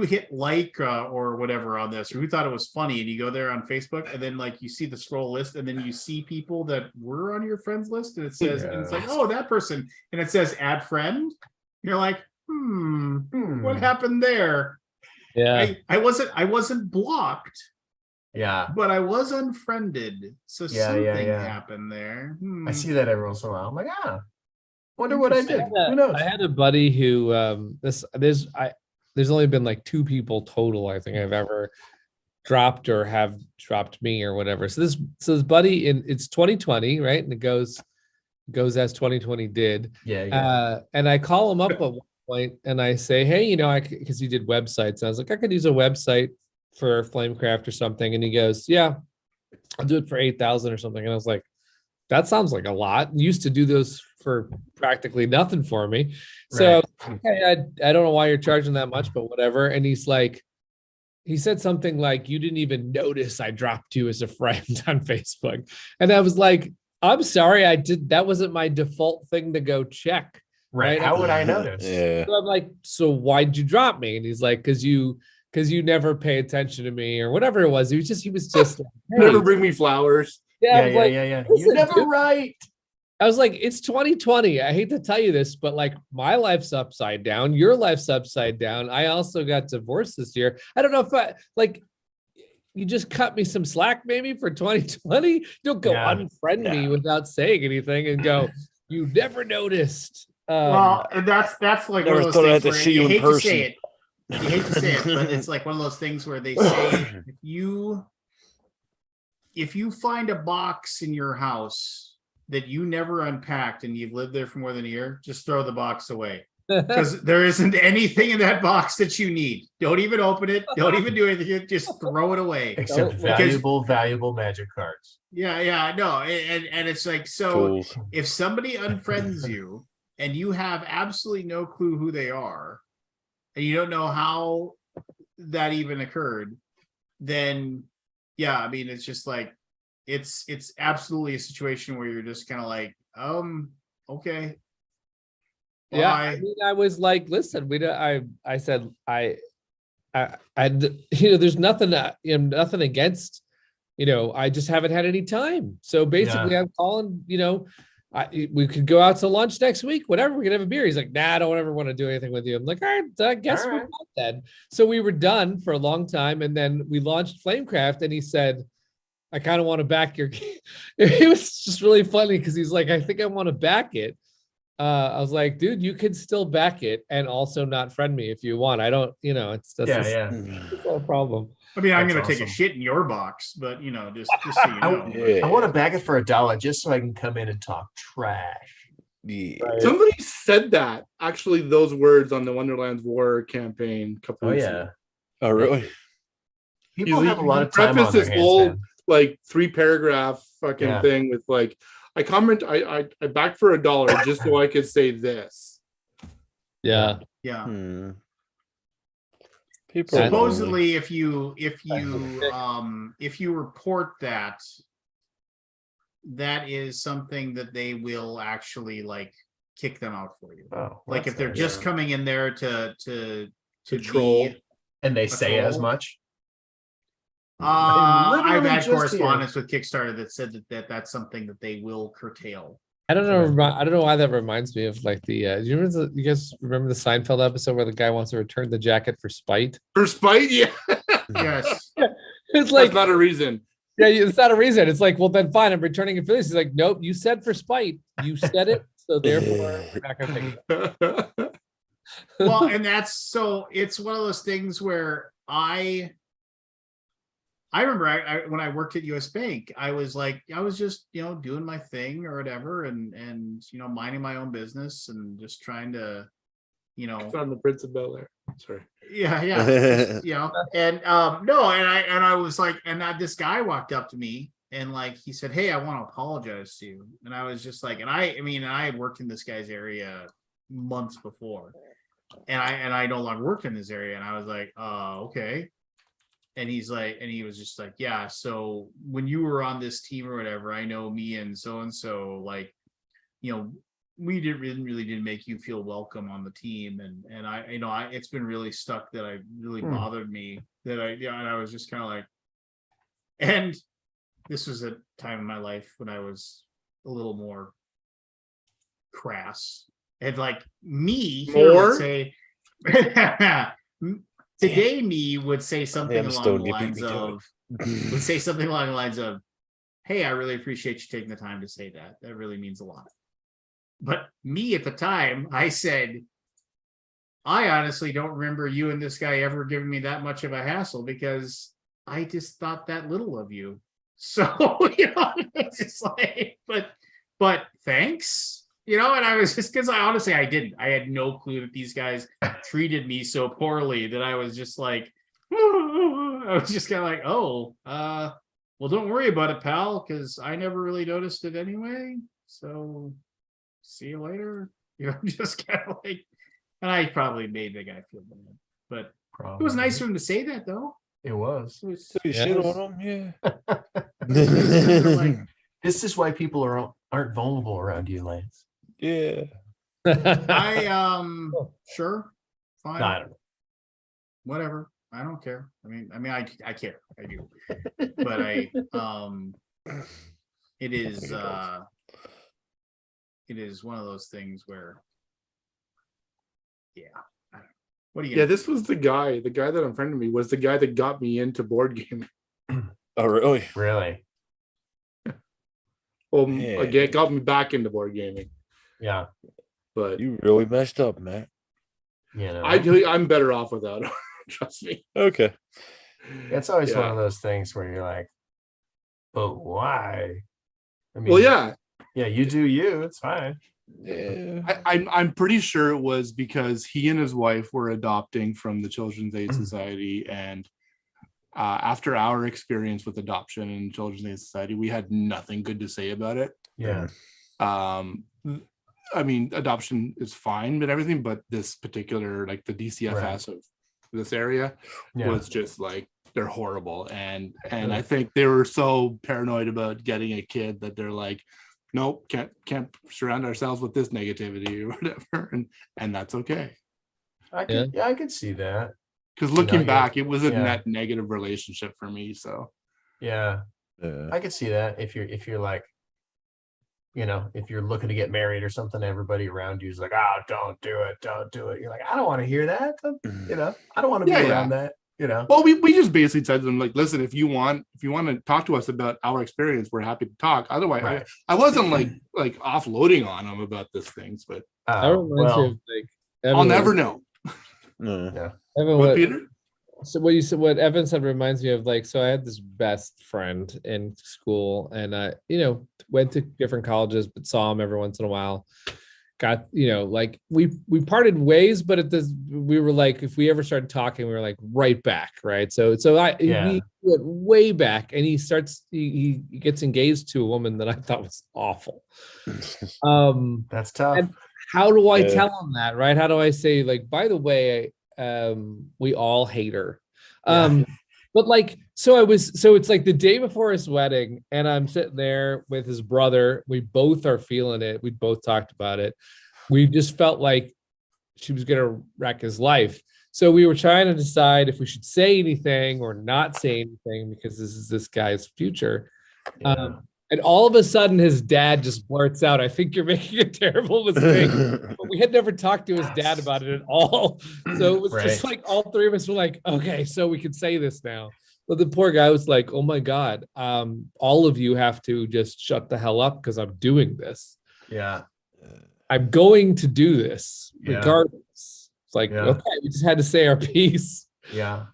hit like or whatever on this, or who thought it was funny, and you go there on Facebook and then like you see the scroll list and then you see people that were on your friends list and it says and it's like, oh, that person, and it says add friend. You're like, what happened there? Yeah, I wasn't blocked. Yeah, but I was unfriended, so something happened there. I see that every once in a while. I'm like, wonder what I did. Who knows? I had a buddy who there's only been like 2 people total I think I've ever dropped or have dropped me or whatever. So this buddy, it's 2020, right? And it goes as 2020 did. Yeah. And I call him up at one point and I say, hey, you know, because he did websites. And I was like, I could use a website for Flamecraft or something. And he goes, yeah, I'll do it for 8,000 or something. And I was like, that sounds like a lot. I used to do those for practically nothing for me. So hey, I don't know why you're charging that much, but whatever. And he's like, he said something like, you didn't even notice I dropped you as a friend on Facebook. And I was like, I'm sorry, that wasn't my default thing to go check. Right. How would I notice? Yeah. So I'm like, so why'd you drop me? And he's like, because you never pay attention to me or whatever it was. He was just like, hey. Never bring me flowers. Yeah. You're never right. I was like, it's 2020. I hate to tell you this, but like my life's upside down. Your life's upside down. I also got divorced this year. I don't know if you just cut me some slack maybe for 2020. Don't go unfriend me without saying anything and go, you never noticed. Well, and that's like never one of those thought I had things to where see you in hate to person. say it. You hate to say it, but it's like one of those things where they say if you find a box in your house that you never unpacked and you've lived there for more than a year, just throw the box away. Because there isn't anything in that box that you need. Don't even open it. Don't even do anything. Just throw it away. Except valuable magic cards. Yeah, no. And it's like, so Tools. if somebody unfriends you and you have absolutely no clue who they are, and you don't know how that even occurred, then yeah, I mean, it's just like, it's absolutely a situation where you're just kind of like, okay. Bye. Yeah, I mean, I was like, listen, I said, I there's nothing, nothing against, I just haven't had any time. So basically I'm calling, we could go out to lunch next week, whatever, we could have a beer. He's like, nah, I don't ever want to do anything with you. I'm like, all right, I guess we're not then. So we were done for a long time. And then we launched Flamecraft and he said, I kind of want to back your, it was just really funny because he's like, I think I want to back it. I was like, dude, you can still back it and also not friend me if you want. I don't, it's not a problem. I mean, I'm going to take a shit in your box, but just so you know. I want to back it for $1 just so I can come in and talk trash. Yeah. Right. Somebody said that, actually, those words on the Wonderland's War campaign a couple weeks ago. Oh, really? People have a lot of time on their hands, whole, man. like 3-paragraph fucking thing with like, I backed for $1 just so I could say this. Yeah. People supposedly if you report that is something that they will actually like kick them out for you. Like if they're just coming in there to troll and they say as much. I've had correspondence with Kickstarter that said that's something that they will curtail. I don't know why that reminds me of like the you guys remember the Seinfeld episode where the guy wants to return the jacket for spite? For spite, yeah. Yes. It's like that's not a reason. Yeah, it's not a reason. It's like, well, then fine, I'm returning it for this. He's like, nope, you said for spite. You said it, so therefore we're not gonna take it. Well, and it's one of those things where I remember when I worked at US Bank, I was just, doing my thing or whatever and minding my own business and just trying to, on the Prince of Bel-Air. Sorry. Yeah. And I was like, and this guy walked up to me and like, he said, hey, I want to apologize to you. And I was just like, and I had worked in this guy's area months before and I no longer worked in this area. And I was like, okay. And he was just like, yeah, so when you were on this team or whatever, I know me and so like, we didn't make you feel welcome on the team. And I it's been really stuck that I really bothered me that and I was just kind of like, and this was a time in my life when I was a little more crass and like me would say, today me would say something along the lines of, hey, I really appreciate you taking the time to say that. That really means a lot. But me at the time, I said, I honestly don't remember you and this guy ever giving me that much of a hassle because I just thought that little of you. So, it's just like, but thanks. And I was just because I didn't. I had no clue that these guys treated me so poorly that I was just like, I was just kind of like, well, don't worry about it, pal, because I never really noticed it anyway. So see you later. Just kind of like, and I probably made the guy feel bad, but it was nice for him to say that, though. It was. Shit on him, yeah. This is why people aren't vulnerable around you, Lance. Yeah. Sure, fine. No, I don't know. Whatever. I don't care. I mean, I care. I do. But it is one of those things where, what do you? Yeah, this was the guy that unfriended me was the guy that got me into board gaming. Oh, really? Really? Well, again, got me back into board gaming. Yeah. But you really messed up, Matt. You know, I'm better off without it. Trust me. Okay. It's always one of those things where you're like, but why? I mean, well, yeah, you do you. It's fine. Yeah. I'm pretty sure it was because he and his wife were adopting from the Children's Aid Society, and after our experience with adoption and Children's Aid Society, we had nothing good to say about it. Yeah. I mean, adoption is fine, but everything, but this particular, like the DCFS of this area was just like, they're horrible. And I think they were so paranoid about getting a kid that they're like, nope, can't surround ourselves with this negativity or whatever. And that's okay. I could see that. Because looking back, it was a net negative relationship for me. So I could see that if you're like, if you're looking to get married or something, everybody around you is like, oh, don't do it. You're like, I don't want to hear that. I don't want to be around that. Well, we just basically said to them, like, listen, if you want to talk to us about our experience, we're happy to talk. Otherwise, I wasn't like offloading on them about these things, but I'll never know. Yeah. Evan, what Peter? So what you said, what Evan said reminds me of, like, so I had this best friend in school, and I, went to different colleges, but saw him every once in a while. Got, like we parted ways, but we were like, if we ever started talking, we were like right back, right? So we went way back, and he gets engaged to a woman that I thought was awful. That's tough. And how do I tell him that, right? How do I say, like, by the way, we all hate her. But like, so it's like the day before his wedding, and I'm sitting there with his brother. We both are feeling it. We both talked about it. We just felt like she was going to wreck his life. So we were trying to decide if we should say anything or not say anything, because this is this guy's future. And all of a sudden, his dad just blurts out, I think you're making a terrible mistake. But we had never talked to his dad about it at all. So it was just like all three of us were like, okay, so we can say this now. But the poor guy was like, oh my God, all of you have to just shut the hell up because I'm doing this. Yeah. I'm going to do this regardless. It's like, okay, we just had to say our piece. Yeah.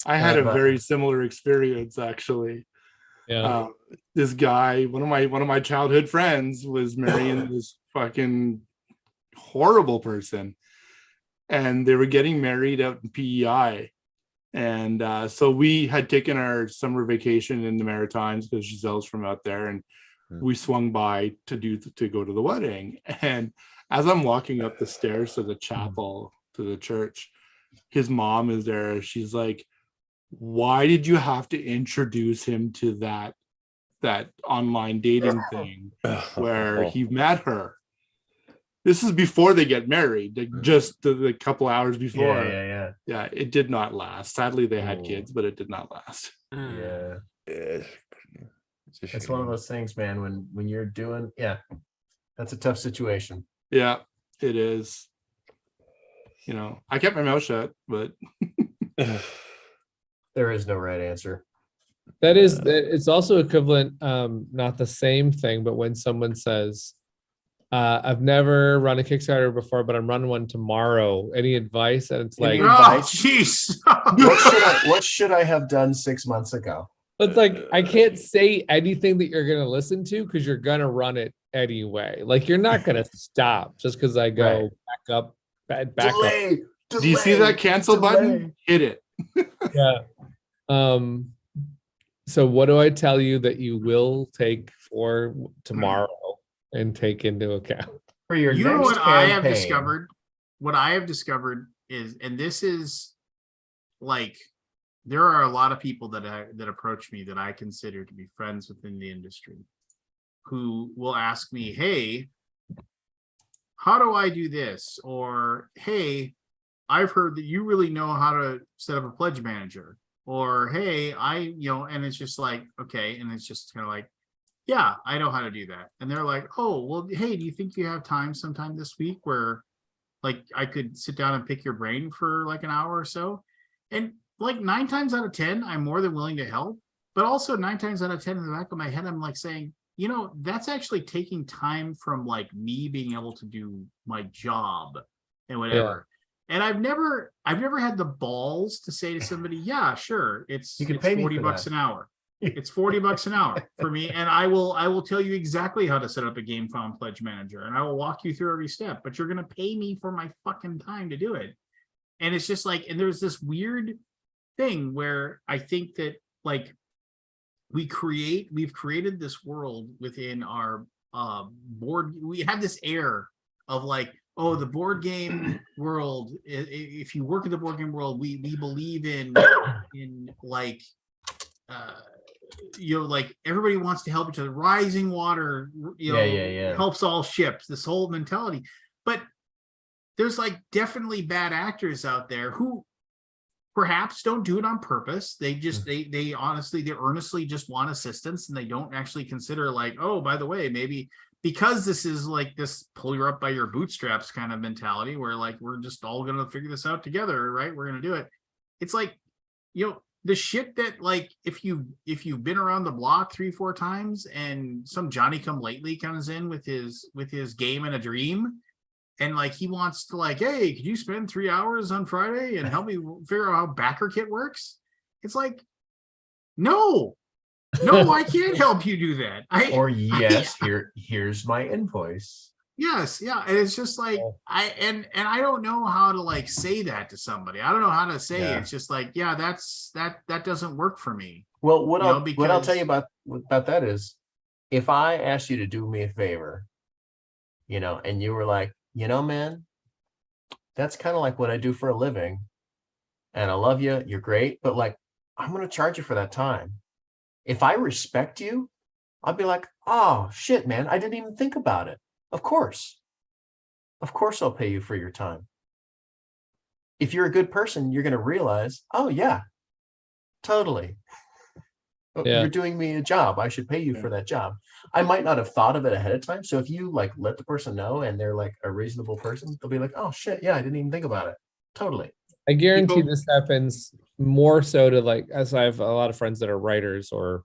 I had a very similar experience, actually. Yeah. This guy, one of my childhood friends, was marrying this fucking horrible person, and they were getting married out in PEI. And so we had taken our summer vacation in the Maritimes because Giselle's from out there, and we swung by to go to the wedding. And as I'm walking up the stairs to the chapel, to the church, his mom is there. She's like, why did you have to introduce him to that online dating thing where he met her? This is before they get married, like just the couple hours before. Yeah, it did not last. Sadly, they had kids, but it did not last. Yeah. It's one of those things, man, when you're doing, that's a tough situation. Yeah, it is. I kept my mouth shut, but there is no right answer. It's also equivalent, not the same thing, but when someone says, I've never run a Kickstarter before, but I'm running one tomorrow. Any advice? And it's like, oh, jeez. What should I have done 6 months ago? It's like, I can't say anything that you're going to listen to because you're going to run it anyway. Like, you're not going to stop just because I go back up. Delay. Do you see that cancel button? Hit it. Yeah. So what do I tell you that you will take for tomorrow and take into account for your next what campaign? What I have discovered is, and this is like, there are a lot of people that approach me that I consider to be friends within the industry who will ask me, hey, how do I do this? Or, hey, I've heard that you really know how to set up a pledge manager. Or, hey, and it's just like, okay. And it's just kind of like, yeah, I know how to do that. And they're like, oh, well, hey, do you think you have time sometime this week where like I could sit down and pick your brain for like an hour or so? And like 9 times out of 10, I'm more than willing to help. But also 9 times out of 10 in the back of my head, I'm like saying, you know, that's actually taking time from like me being able to do my job and whatever. And I've never had the balls to say to somebody, yeah, sure, it's $40 an hour. It's $40 an hour for me. And I will tell you exactly how to set up a game file pledge manager, and I will walk you through every step, but you're going to pay me for my fucking time to do it. And it's just like, and there's this weird thing where I think that like we've created this world within our board. We have this air of like, oh, the board game world. If you work in the board game world, we believe in like, you know, like everybody wants to help each other. Rising water, you know, helps all ships. This whole mentality, but there's like definitely bad actors out there who perhaps don't do it on purpose. They just they earnestly just want assistance, and they don't actually consider like, oh, by the way, maybe because this is like this pull you up by your bootstraps kind of mentality where like we're just all gonna figure this out together, right? We're gonna do it. It's like, you know, the shit that like if you've been around the block 3-4 times and some Johnny come lately comes in with his game and a dream, and like he wants to like, hey, could you spend 3 hours on Friday and help me figure out how backer kit works? It's like, no, I can't help you do that. Here's my invoice. Yes, yeah, and it's just like I don't know how to like say that to somebody. I don't know how to say it. It's just like, yeah, that doesn't work for me. Well, what I'll tell you about that is, if I asked you to do me a favor, you know, and you were like, you know, man, that's kind of like what I do for a living, and I love you, you're great, but like I'm going to charge you for that time. If I respect you, I'll be like, oh shit, man, I didn't even think about it. Of course I'll pay you for your time. If you're a good person, you're going to realize, oh yeah, totally. You're doing me a job. I should pay you for that job. I might not have thought of it ahead of time. So if you like let the person know and they're like a reasonable person, they'll be like, oh shit, yeah, I didn't even think about it. Totally. I guarantee this happens more so to like, as I have a lot of friends that are writers or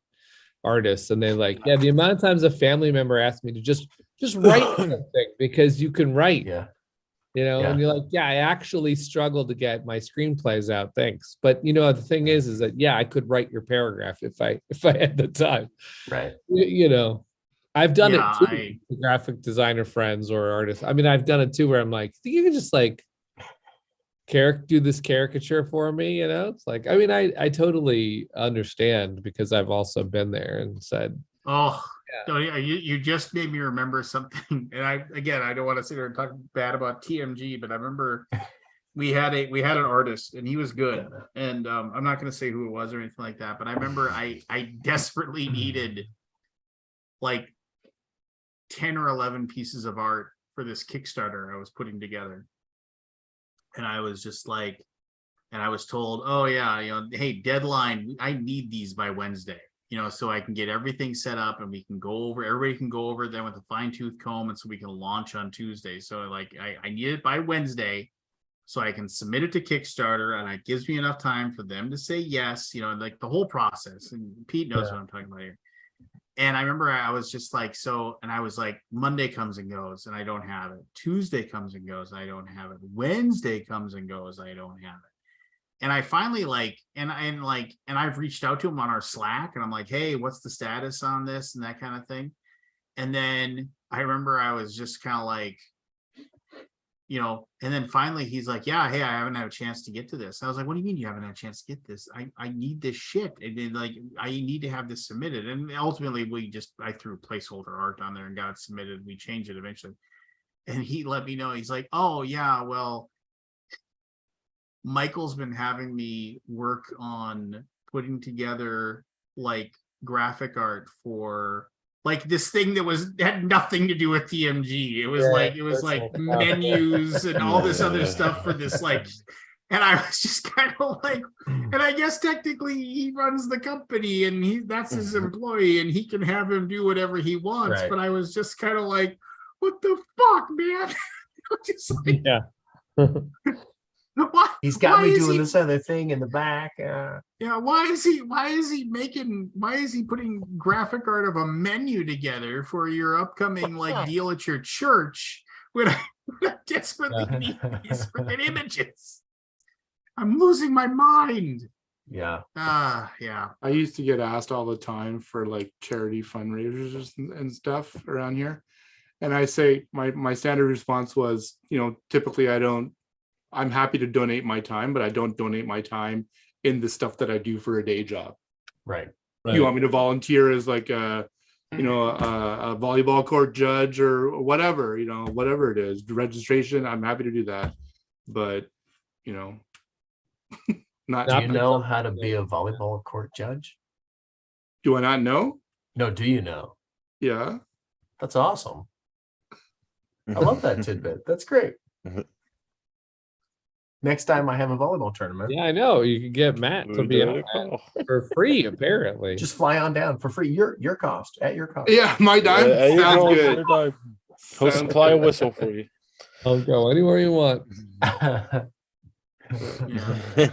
artists, and they like, yeah, the amount of times a family member asked me to just write something because you can write, you know, and you're like, yeah, I actually struggled to get my screenplays out, thanks, but you know, the thing is that I could write your paragraph if I had the time, right? You know, I've done it too, graphic designer friends or artists. I mean, I've done it too where I'm like, you can just like do this caricature for me, you know. It's like, I mean, I totally understand because I've also been there and said, oh yeah. You just made me remember something. And I don't want to sit here and talk bad about TMG, but I remember we had an artist and he was good, and I'm not going to say who it was or anything like that, but I remember I desperately needed like 10 or 11 pieces of art for this Kickstarter I was putting together. And I was just like, and I was told, oh yeah, you know, hey, deadline, I need these by Wednesday, you know, so I can get everything set up and we can go over, everybody can go over them with a fine tooth comb, and so we can launch on Tuesday. So like, I need it by Wednesday so I can submit it to Kickstarter, and it gives me enough time for them to say yes, you know, like the whole process. And Pete knows what I'm talking about here. And I remember I was just like, so, and I was like, Monday comes and goes and I don't have it. Tuesday comes and goes, I don't have it. Wednesday comes and goes, I don't have it. And I finally like, and I've reached out to him on our Slack, and I'm like, hey, what's the status on this and that kind of thing. And then I remember I was just kind of like, you know, and then finally he's like, yeah, hey, I haven't had a chance to get to this. I was like, what do you mean you haven't had a chance to get this? I need this shit. And then like, I need to have this submitted. And ultimately I threw placeholder art on there and got it submitted. We changed it eventually. And he let me know, he's like, oh yeah, well, Michael's been having me work on putting together like graphic art for like this thing that had nothing to do with TMG. It was like menus and all this other stuff for this like, and I was just kind of like, and I guess technically he runs the company and that's his employee and he can have him do whatever he wants. Right. But I was just kind of like, what the fuck, man? Just like, What? He's got me doing this other thing in the back. Yeah, why is he putting graphic art of a menu together for your upcoming like deal at your church when I desperately need these freaking images? I'm losing my mind. Yeah. Yeah. I used to get asked all the time for like charity fundraisers and stuff around here. And I say my standard response was, typically I'm happy to donate my time, but I don't donate my time in the stuff that I do for a day job. Right. You want me to volunteer as like a volleyball court judge or whatever, whatever it is, registration, I'm happy to do that. But, not. Do you know how to be a volleyball court judge? Do I not know? No, do you know? Yeah. That's awesome. I love that tidbit. That's great. Next time I have a volleyball tournament. Yeah, I know. You can get Matt to be on that for free, apparently. Just fly on down for free. Your cost, at your cost. Yeah, my dime sounds good. He'll supply a whistle for you. I'll go anywhere you want. Yeah.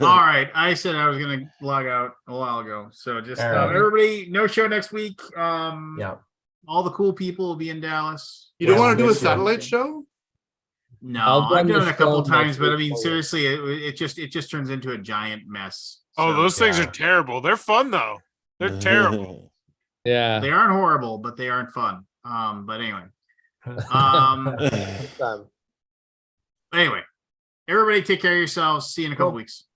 All right. I said I was gonna log out a while ago. So just everybody, no show next week. Yeah. All the cool people will be in Dallas. You don't want to do a satellite show? No, I've done it a couple times, but I mean, seriously, it just turns into a giant mess. Oh, those things are terrible. They're fun though. They're terrible. Yeah, they aren't horrible, but they aren't fun. But anyway, anyway, everybody take care of yourselves. See you in a couple weeks.